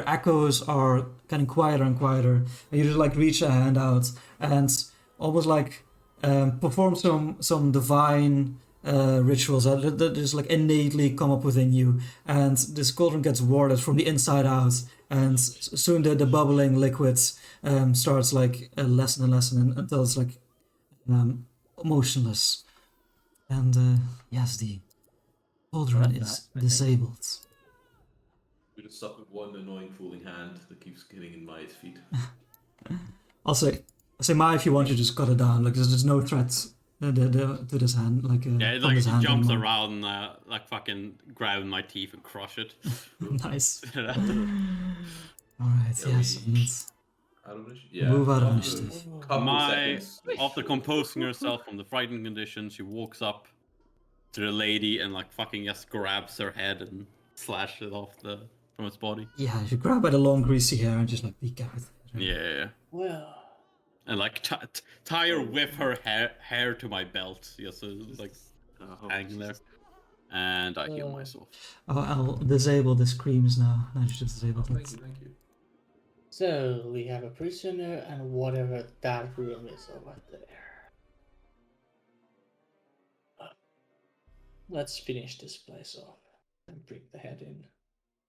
echoes are getting quieter and quieter. And you just like reach a hand out and almost like perform some divine rituals that just like innately come up within you. And this cauldron gets warded from the inside out, and soon the bubbling liquids starts like lessen and lessen until it's like motionless. And yes, the cauldron is disabled. We're just stuck with one annoying fooling hand that keeps getting in Maya's feet. I'll say Maya, if you want to just cut it down. Like there's no threat to this hand. Like Yeah, it from like this hand jumps anymore. around, like fucking grabbing my teeth and crush it. Nice. Yeah. All right. Yeah, Yes. we- And Out of initiative? Yeah. Move out of After initiative. a couple My seconds. after composing herself from the frightened condition, she walks up to the lady and like fucking just grabs her head and slashes it off from its body. yeah, you grab by the long greasy hair and just like be careful. Yeah. Well, And like tie her with her hair to my belt, just so it's, like hanging there. And I heal myself. Oh, I'll disable the screams now. I should disable Thank it. you, thank you. so we have a prisoner and whatever that room is over there. Let's finish this place off and bring the head in.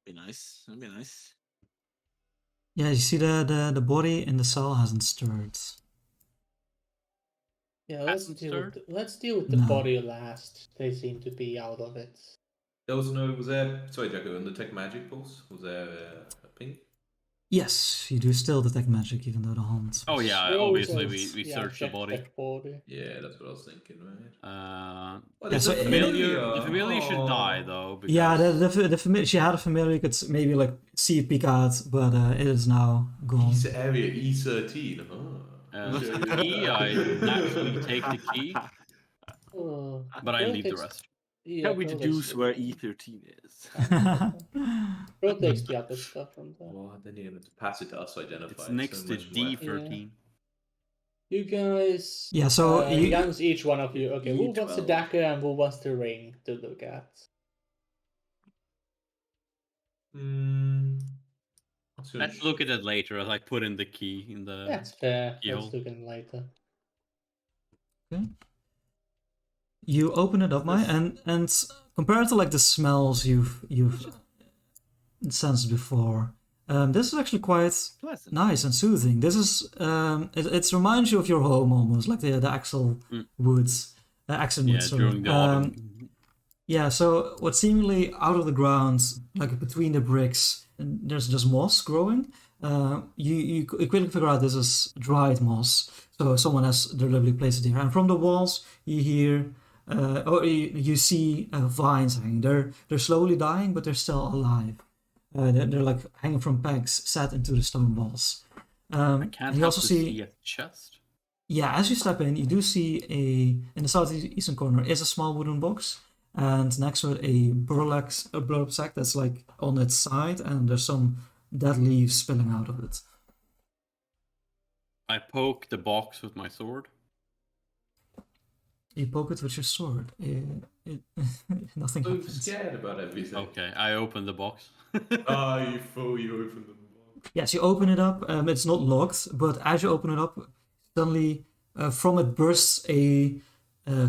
Be nice. That'd be nice. Yeah, you see the body in the cell hasn't stirred. Yeah, let's Hasn't deal stirred? with the No. body last. They seem to be out of it. Was there, sorry, Jacko, on the detect magic pulse, was there a ping? Yes, you do still detect magic even though the hand. Oh yeah, We obviously always, we searched the check body. that body. Yeah, that's what I was thinking, right? Oh, Yeah, the so familiar should die though. Because... Yeah, the familiar. She had a familiar you could maybe like see it peek out, but it is now gone. Piece of area E13. The key, I naturally take the key, but I leave the rest. Yeah, Can we deduce where E13 is? Bro takes the other stuff from there. Well, then you're going to pass it to us to identify. It's next to D13. You guys, Yeah, so guns each one of you. Okay, who wants the E12. dagger and who wants the ring to look at? Let's look at it later. As I put in the key in the. That's fair. keyhole. Let's look at it later. Okay. You open it up, Mai, and compared to like the smells you've sensed before, this is actually quite Pleasant. nice and soothing. This is it reminds you of your home almost, like the Axel woods, Axel woods. Sorry. During the autumn. Yeah, so what's seemingly out of the ground, like between the bricks, there's just moss growing. You quickly figure out this is dried moss, so someone has deliberately placed it here. And from the walls, you hear, or you see vines hanging. They're slowly dying, but they're still alive. They're like hanging from pegs set into the stone walls. I can't you help also to see a chest. Yeah, as you step in, you do see in the southeastern corner is a small wooden box, and next to it a burlap sack that's like on its side, and there's some dead leaves spilling out of it. I poke the box with my sword. You poke it with your sword. Nothing So happens. scared about everything. Okay, I open the box. You fool! You opened the box. Yes, you open it up. It's not locked, but as you open it up, suddenly from it bursts a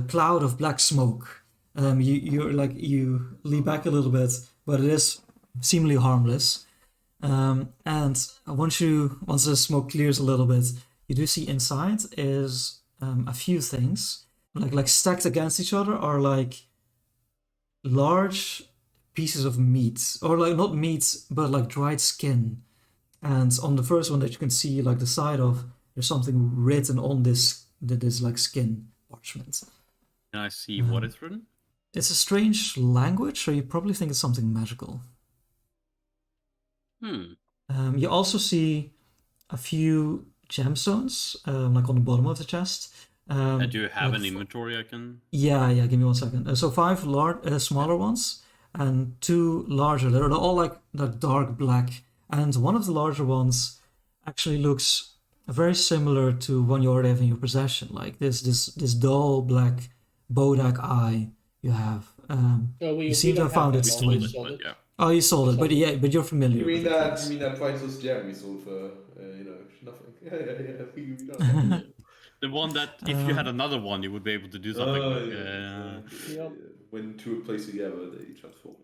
cloud of black smoke. You lean back a little bit, but it is seemingly harmless. And once the smoke clears a little bit, you do see inside is a few things like stacked against each other are like large pieces of meat, or like not meat but like dried skin. And on the first one that you can see like the side of, there's something written on this like skin parchment. Can I see what is written? It's a strange language, so you probably think it's something magical. You also see a few gemstones, like on the bottom of the chest. Do you have an inventory I can? Yeah. Give me 1 second. So 5 smaller ones, and 2 larger. They're all like dark black, and one of the larger ones actually looks very similar to one you already have in your possession. Like this dull black Bodak eye you have. You seem to have found its twin. Yeah. Oh, you sold it, but you're familiar. You mean with that? it. You mean that priceless gem we sold for nothing? Yeah. We don't. The one that if you had another one, you would be able to do something with. Yep. When two are placed together, they transform.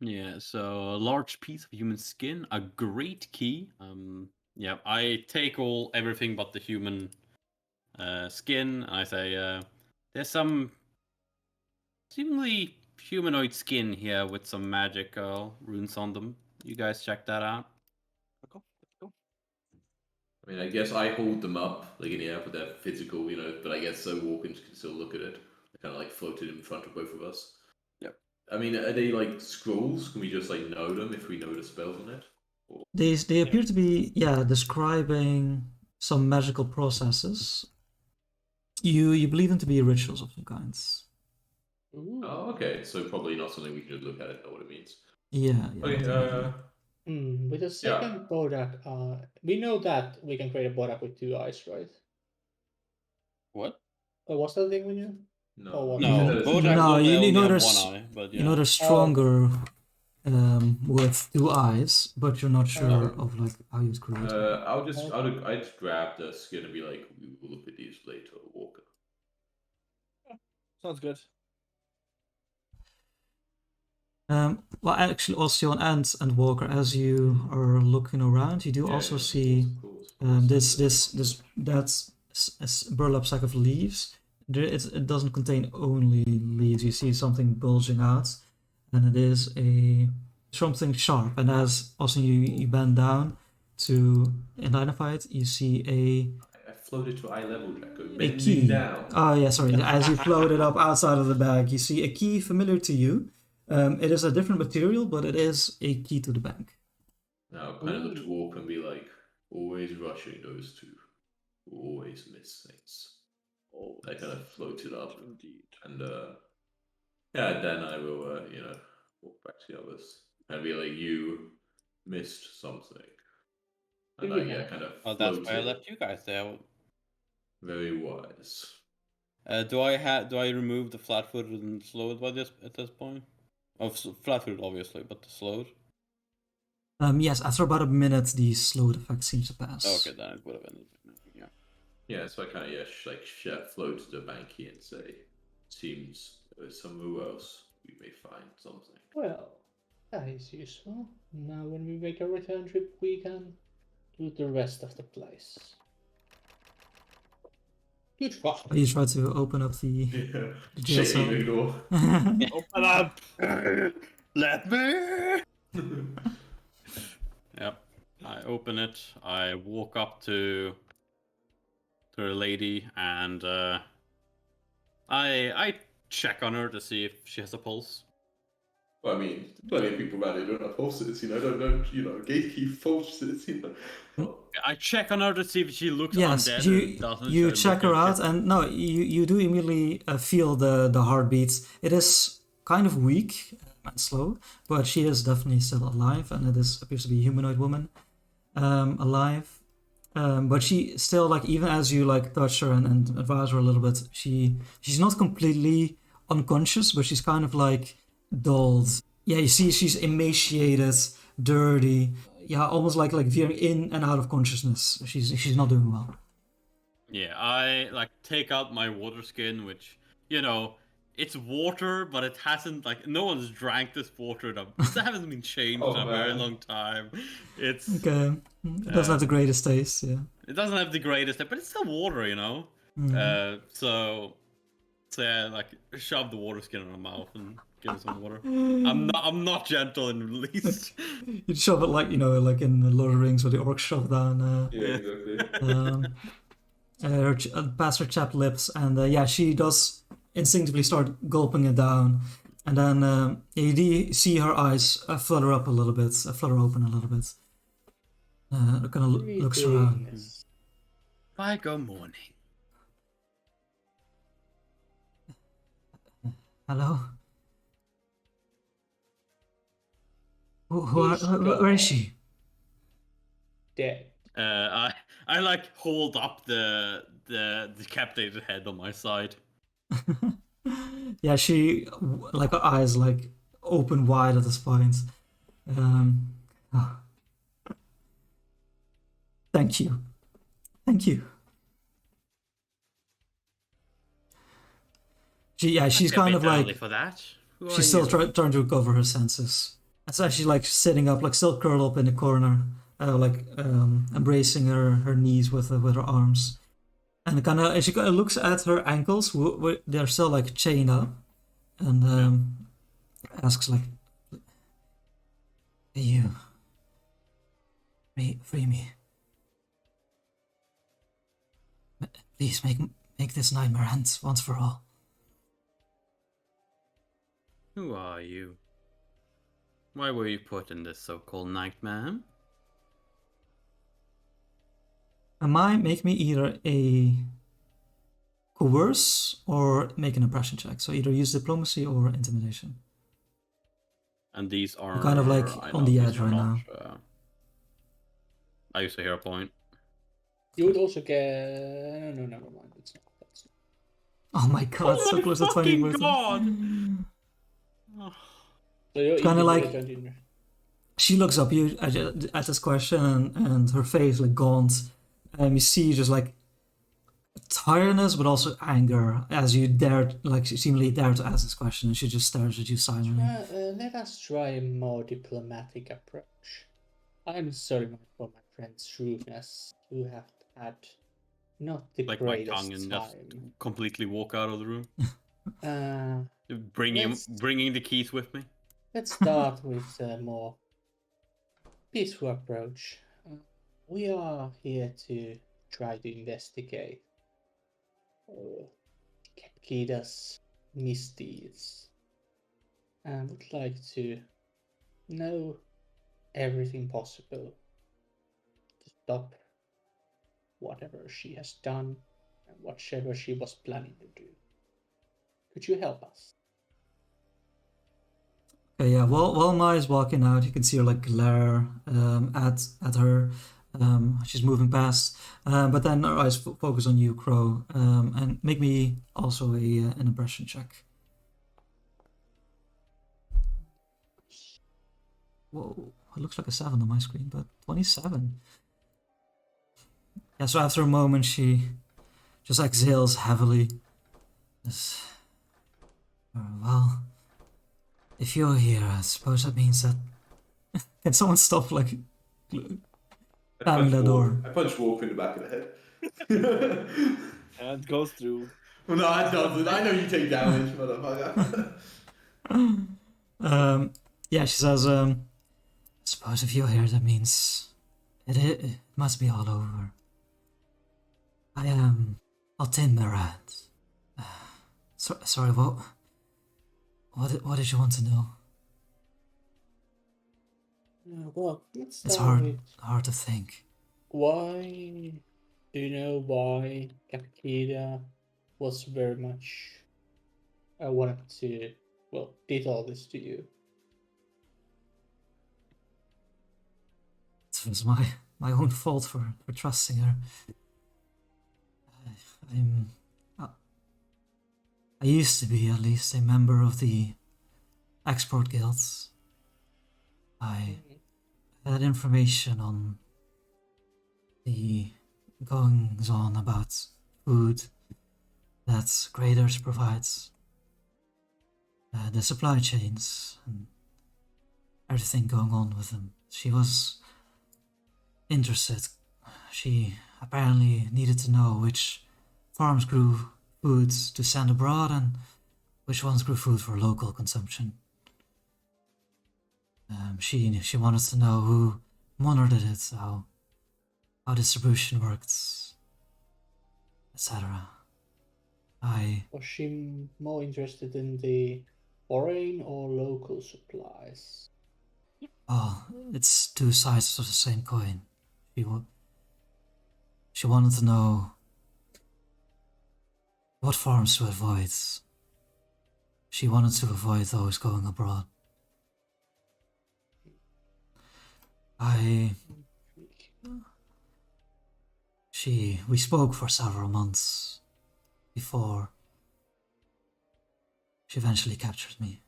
Yeah, so a large piece of human skin, a great key. Yeah, I take everything but the human skin. And I say, there's some seemingly humanoid skin here with some magical runes on them. You guys check that out. Let's go. I mean, I guess I hold them up, like in the air for their physical, but I guess so Walkins can still look at it. They kind of like floated in front of both of us. Yep. I mean, are they like scrolls? Can we just like know them if we know the spells on it? Or... They appear to be describing some magical processes. You believe them to be rituals of some kinds. Ooh. Oh, okay. So probably not something we can just look at it and know what it means. Yeah. Okay. With the second Bodak, we know that we can create a Bodak with 2 eyes, right? What? Was that the thing we knew? No. No, Bodaks only have there's one eye, but you know they're stronger with 2 eyes, but you're not sure of like how you'd create them. I just grab the skin and be like, we will look at these later, Walker. Sounds good. Well, actually, Ocean and Walker, as you are looking around, you do also see this burlap sack of leaves. It doesn't contain only leaves. You see something bulging out, and it is something sharp. And as also you bend down to identify it, you see I floated to eye level, Draco. a Bending key. down. Oh yeah, sorry. As you float it up outside of the bag, you see a key familiar to you. It is a different material, but it is a key to the bank. Now, kind of look to walk and be like, always rushing those two. Always miss things. Oh, I kind of floated up. indeed. And, then I will, walk back to the others. And be like, you missed something. And I kind of Oh, floated. that's why I left you guys there. Very wise. Do I remove the flat-footed and slowed by this at this point? Oh, flat-footed obviously, but the slowed. Yes, after about a minute, the slowed effect seems to pass. Okay, then it would have ended. Yeah. Yeah, so I kind of float to the banky and say, seems somewhere else we may find something. Well, that is useful. Now, when we make a return trip, we can do the rest of the place. Good fuck. You try to open up the jail cell. Shaking the door. Open up! Let me! Yep. I open it. I walk up to the lady and I check on her to see if she has a pulse. Well, I mean, plenty of people around here don't have pulses, don't gatekeep pulses, I check on her to see if she looks Yes, undead. you check her out, and no, you do immediately feel the heartbeats. It is kind of weak and slow, but she is definitely still alive, and it appears to be a humanoid woman alive. But she still, like, even as you like touch her and advise her a little bit, she's not completely unconscious, but she's kind of like dulled. Yeah, you see she's emaciated, dirty. Yeah, almost like veering in and out of consciousness. She's not doing well. Yeah, I like take out my water skin, which it's water, but it hasn't no one's drank this water. It hasn't been changed in a very long time. It's okay. It doesn't have the greatest taste. Yeah. It doesn't have the greatest, but it's still water, Mm-hmm. So yeah, like shove the water skin in her mouth and give her some water. I'm not gentle in the least. You'd shove it like in the Lord of the Rings where the orcs shove down. Yeah, exactly. Past her chapped lips, and she does instinctively start gulping it down, and then you see her eyes flutter up a little bit, flutter open a little bit. Kind of looks around. Why go morning? Hello. Where is she? Dead. I hold up the decapitated head on my side. Yeah, she her eyes open wide at this point. Oh. Thank you. She's kind of for that. She's still trying to recover her senses. It's actually sitting up, still curled up in the corner, embracing her knees with her arms, and she kind of looks at her ankles. They're still chained up, and asks "You, free me. Please make this nightmare end once for all." Who are you? Why were you put in this so-called nightmare? Make me either a coerce or make an impression check. So either use diplomacy or intimidation. And these are You're kind of on the edge right now. I used to hear a point. You would also get. No, never mind. It's not. That's not. Oh my god, so close to 20%. God! So you're kind of eating she looks up you at this question, and her face gaunt. You see just tiredness, but also anger as you dared, like, seemingly dared to ask this question, and she just stares at you silently. Let us try a more diplomatic approach. I'm sorry for my friend's rudeness. You have had not the Like my greatest tongue and just time. completely walk out of the room. Bringing the keys with me. Let's start with a more peaceful approach. We are here to try to investigate Kida's misdeeds and would like to know everything possible to stop whatever she has done and whatever she was planning to do. Could you help us? Okay, yeah. While Maya's walking out, you can see her like glare at her. She's moving past, but then her eyes focus on you, Crow, and make me also an impression check. Whoa, it looks like a 7 on my screen, but 27. Yeah, so after a moment, she just exhales heavily. Well, if you're here, I suppose that means that. Can someone stop, like, slamming the door? I punch Wolf in the back of the head. And it goes through. Well, no, I don't. I know you take damage, motherfucker. Yeah, she says, I suppose if you're here, that means it must be all over. I am Altin sorry, what did you want to know? Well, let's It's start with hard to think. why. Do you know why Kakida was very much wanted to, well, did all this to you? It was my own fault for trusting her. I used to be, at least, a member of the export guilds. I had information on the goings on about food that Graders provides, the supply chains, and everything going on with them. She was interested. She apparently needed to know which farms grew foods to send abroad and which ones grew food for local consumption. She wanted to know who monitored it, how distribution worked, etc. Was she more interested in the foreign or local supplies? Well, it's two sides of the same coin. She wanted to know what farms to avoid. She wanted to avoid those going abroad. We spoke for several months before she eventually captured me,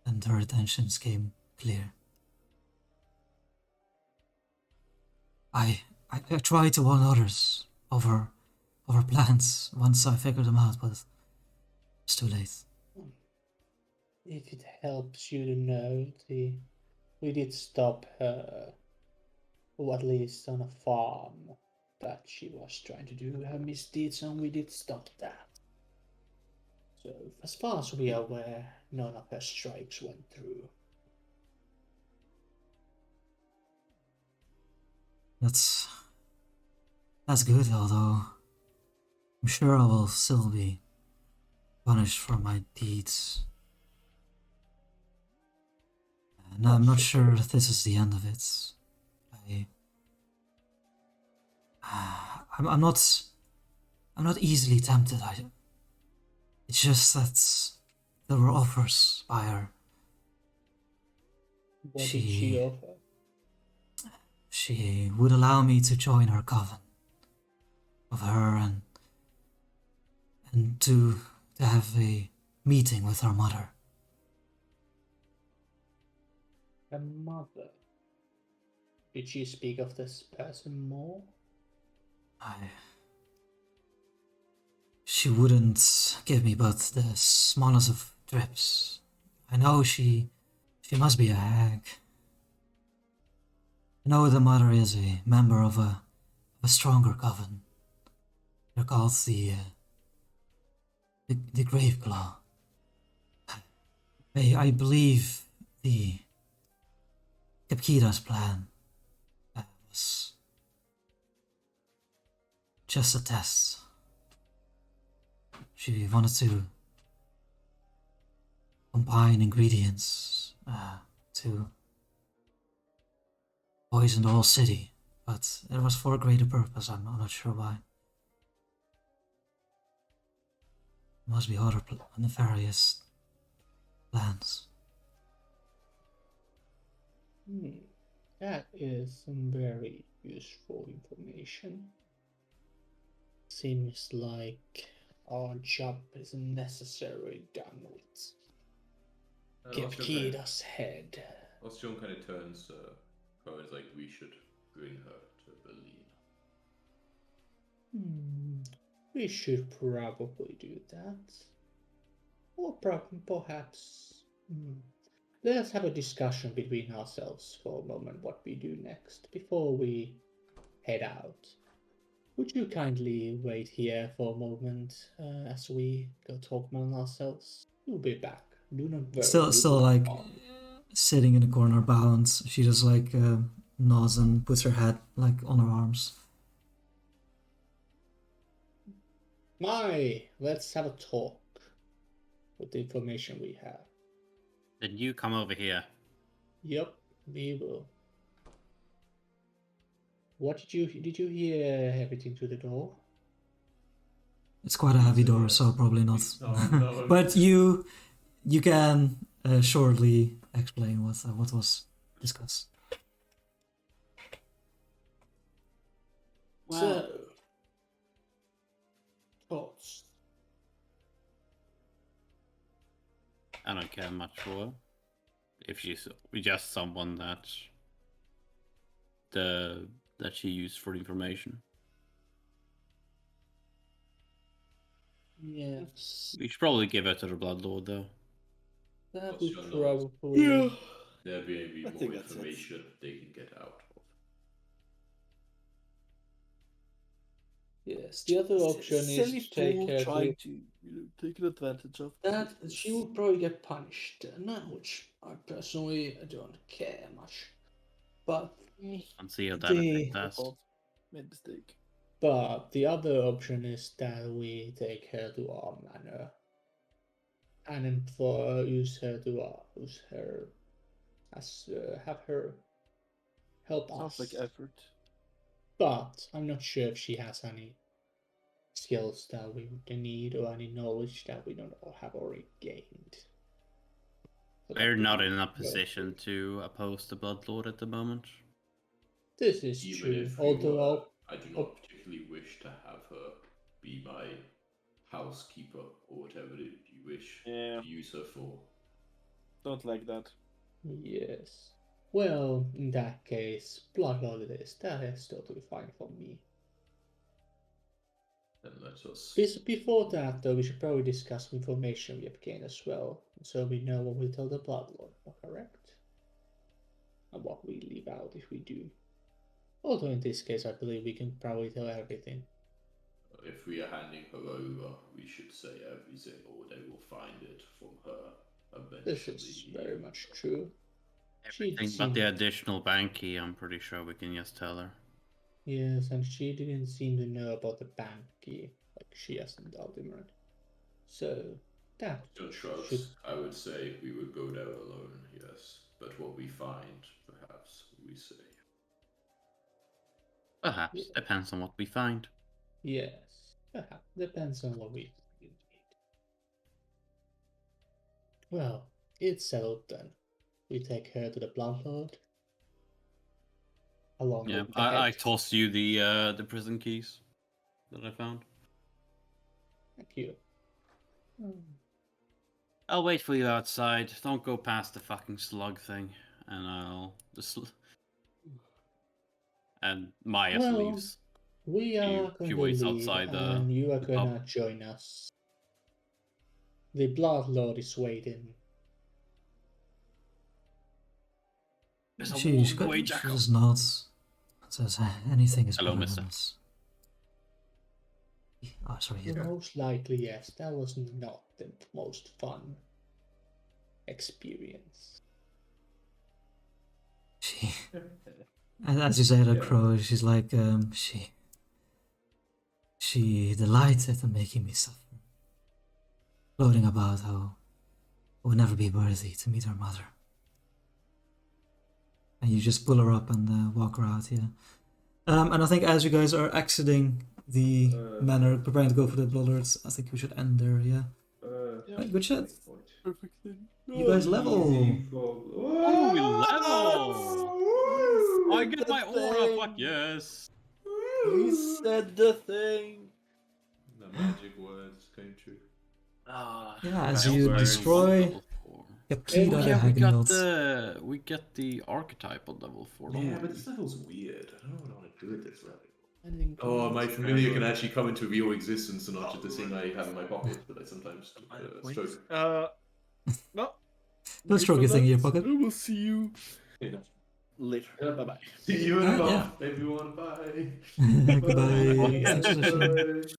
and her intentions came clear. I tried to warn others of her plans once I figured them out, but it's too late. If it helps you to know, we did stop her, or at least on a farm that she was trying to do her misdeeds, and we did stop that. So, as far as we are aware, none of her strikes went through. That's good, although I'm sure I will still be punished for my deeds. And I'm not sure if this is the end of it. I'm not easily tempted. It's just that there were offers by her. What did she offer? She would allow me to join her coven of her and to have a meeting with her mother. Her mother? Did she speak of this person more? she wouldn't give me but the smallest of drips. I know she must be a hag. I know the mother is a member of a stronger coven. They're called the Graveclaw. I believe the Capkida's plan was just a test. She wanted to combine ingredients to poison the whole city, but it was for a greater purpose. I'm not sure why. There must be other nefarious plans. That is some very useful information. Seems like our job is necessarily done with Capkida's head. Ostion kind of turns her and is like, we should bring her to Berlin. We should probably do that. Or perhaps... Let's have a discussion between ourselves for a moment what we do next before we head out. Would you kindly wait here for a moment as we go talk among ourselves? We'll be back. Do not worry. Still like sitting in the corner, bound. She just like nods and puts her head like on her arms. Let's have a talk with the information we have. Then you come over here. Yep, we will. What did you hear everything through the door? It's quite a heavy door, so probably not. No. But you can shortly explain what was discussed. So, thoughts? I don't care much for her. If she's just someone that she used for information. Yes. We should probably give her to the Bloodlord, though. That What's would your nose? probably... Yeah. There may be I more think that's it. information they can get out of. Yes, the other option is Silly to take fool her trying to... to take an advantage of That this. she would probably get punished, which I personally don't care much. But And see how that The- affects us. Fault. Made mistake. But the other option is that we take her to our manor and employ use her as have her help Sounds us. like effort. But I'm not sure if she has any skills that we would need or any knowledge that we don't have already gained. So that We're would not be in a very position good. to oppose the Bloodlord at the moment. This is Even true. if we Although were, I do not particularly wish to have her be my housekeeper or whatever you wish Yeah. to use her for. Don't like that. yes. Well, in that case, Bloodlord it is. That is totally fine for me. Then let us. Before that, though, we should probably discuss information we have gained as well, so we know what we tell the Bloodlord, correct? And what we leave out if we do. Although in this case, I believe we can probably tell everything. If we are handing her over, we should say everything, or they will find it from her eventually. This is very much true. Everything but the additional bank key, I'm pretty sure we can just tell her. Yes, and she didn't seem to know about the bank key, like she hasn't Ultimate. So, that John shrugs. should... I would say we would go there alone, yes. But what we find, perhaps, we say. Perhaps. Yeah. Depends on what we find. Yes, perhaps. Depends on what we need. Well, it's settled then. We take her to the Bloodlord. Along Yeah, with the I head. tossed you the prison keys that I found. Thank you. I'll wait for you outside. Don't go past the fucking slug thing, and I'll and Maya Well, leaves. We are going few to ways leave, outside the and you are the going pub. to join us. The Blood Lord is waiting. There's a She walk away, Jacob. just nods. Says anything is Hello, better mister. than this. Oh, sorry. Most likely, yes. That was not the most fun experience. She, as you say, the crow. She's like, she delighted in making me suffer, gloating about how I would never be worthy to meet her mother. And you just pull her up and walk her out, yeah. And I think as you guys are exiting the manor, preparing to go for the Bloodlords, I think we should end there, yeah. Right, good shit. Perfect. You guys level. Oh, we level! Oh, I get my aura, fuck yes! You said the thing. The magic words came true. Ah, Yeah, as I you also destroy level 4. get Oh keyed out yeah, of we got Hagenhild. the archetype on level 4. Yeah, but this level's weird. I don't know what I want to do with this level. Ending Oh, my points. familiar can actually come into real existence and not just a thing I have in my pocket that I sometimes stroke. Well, Don't stroke your thing in your pocket. We will see you Yeah. later. Bye bye. See you in a Yeah. month, everyone. Bye. Goodbye. Bye. Thanks for listening. Bye.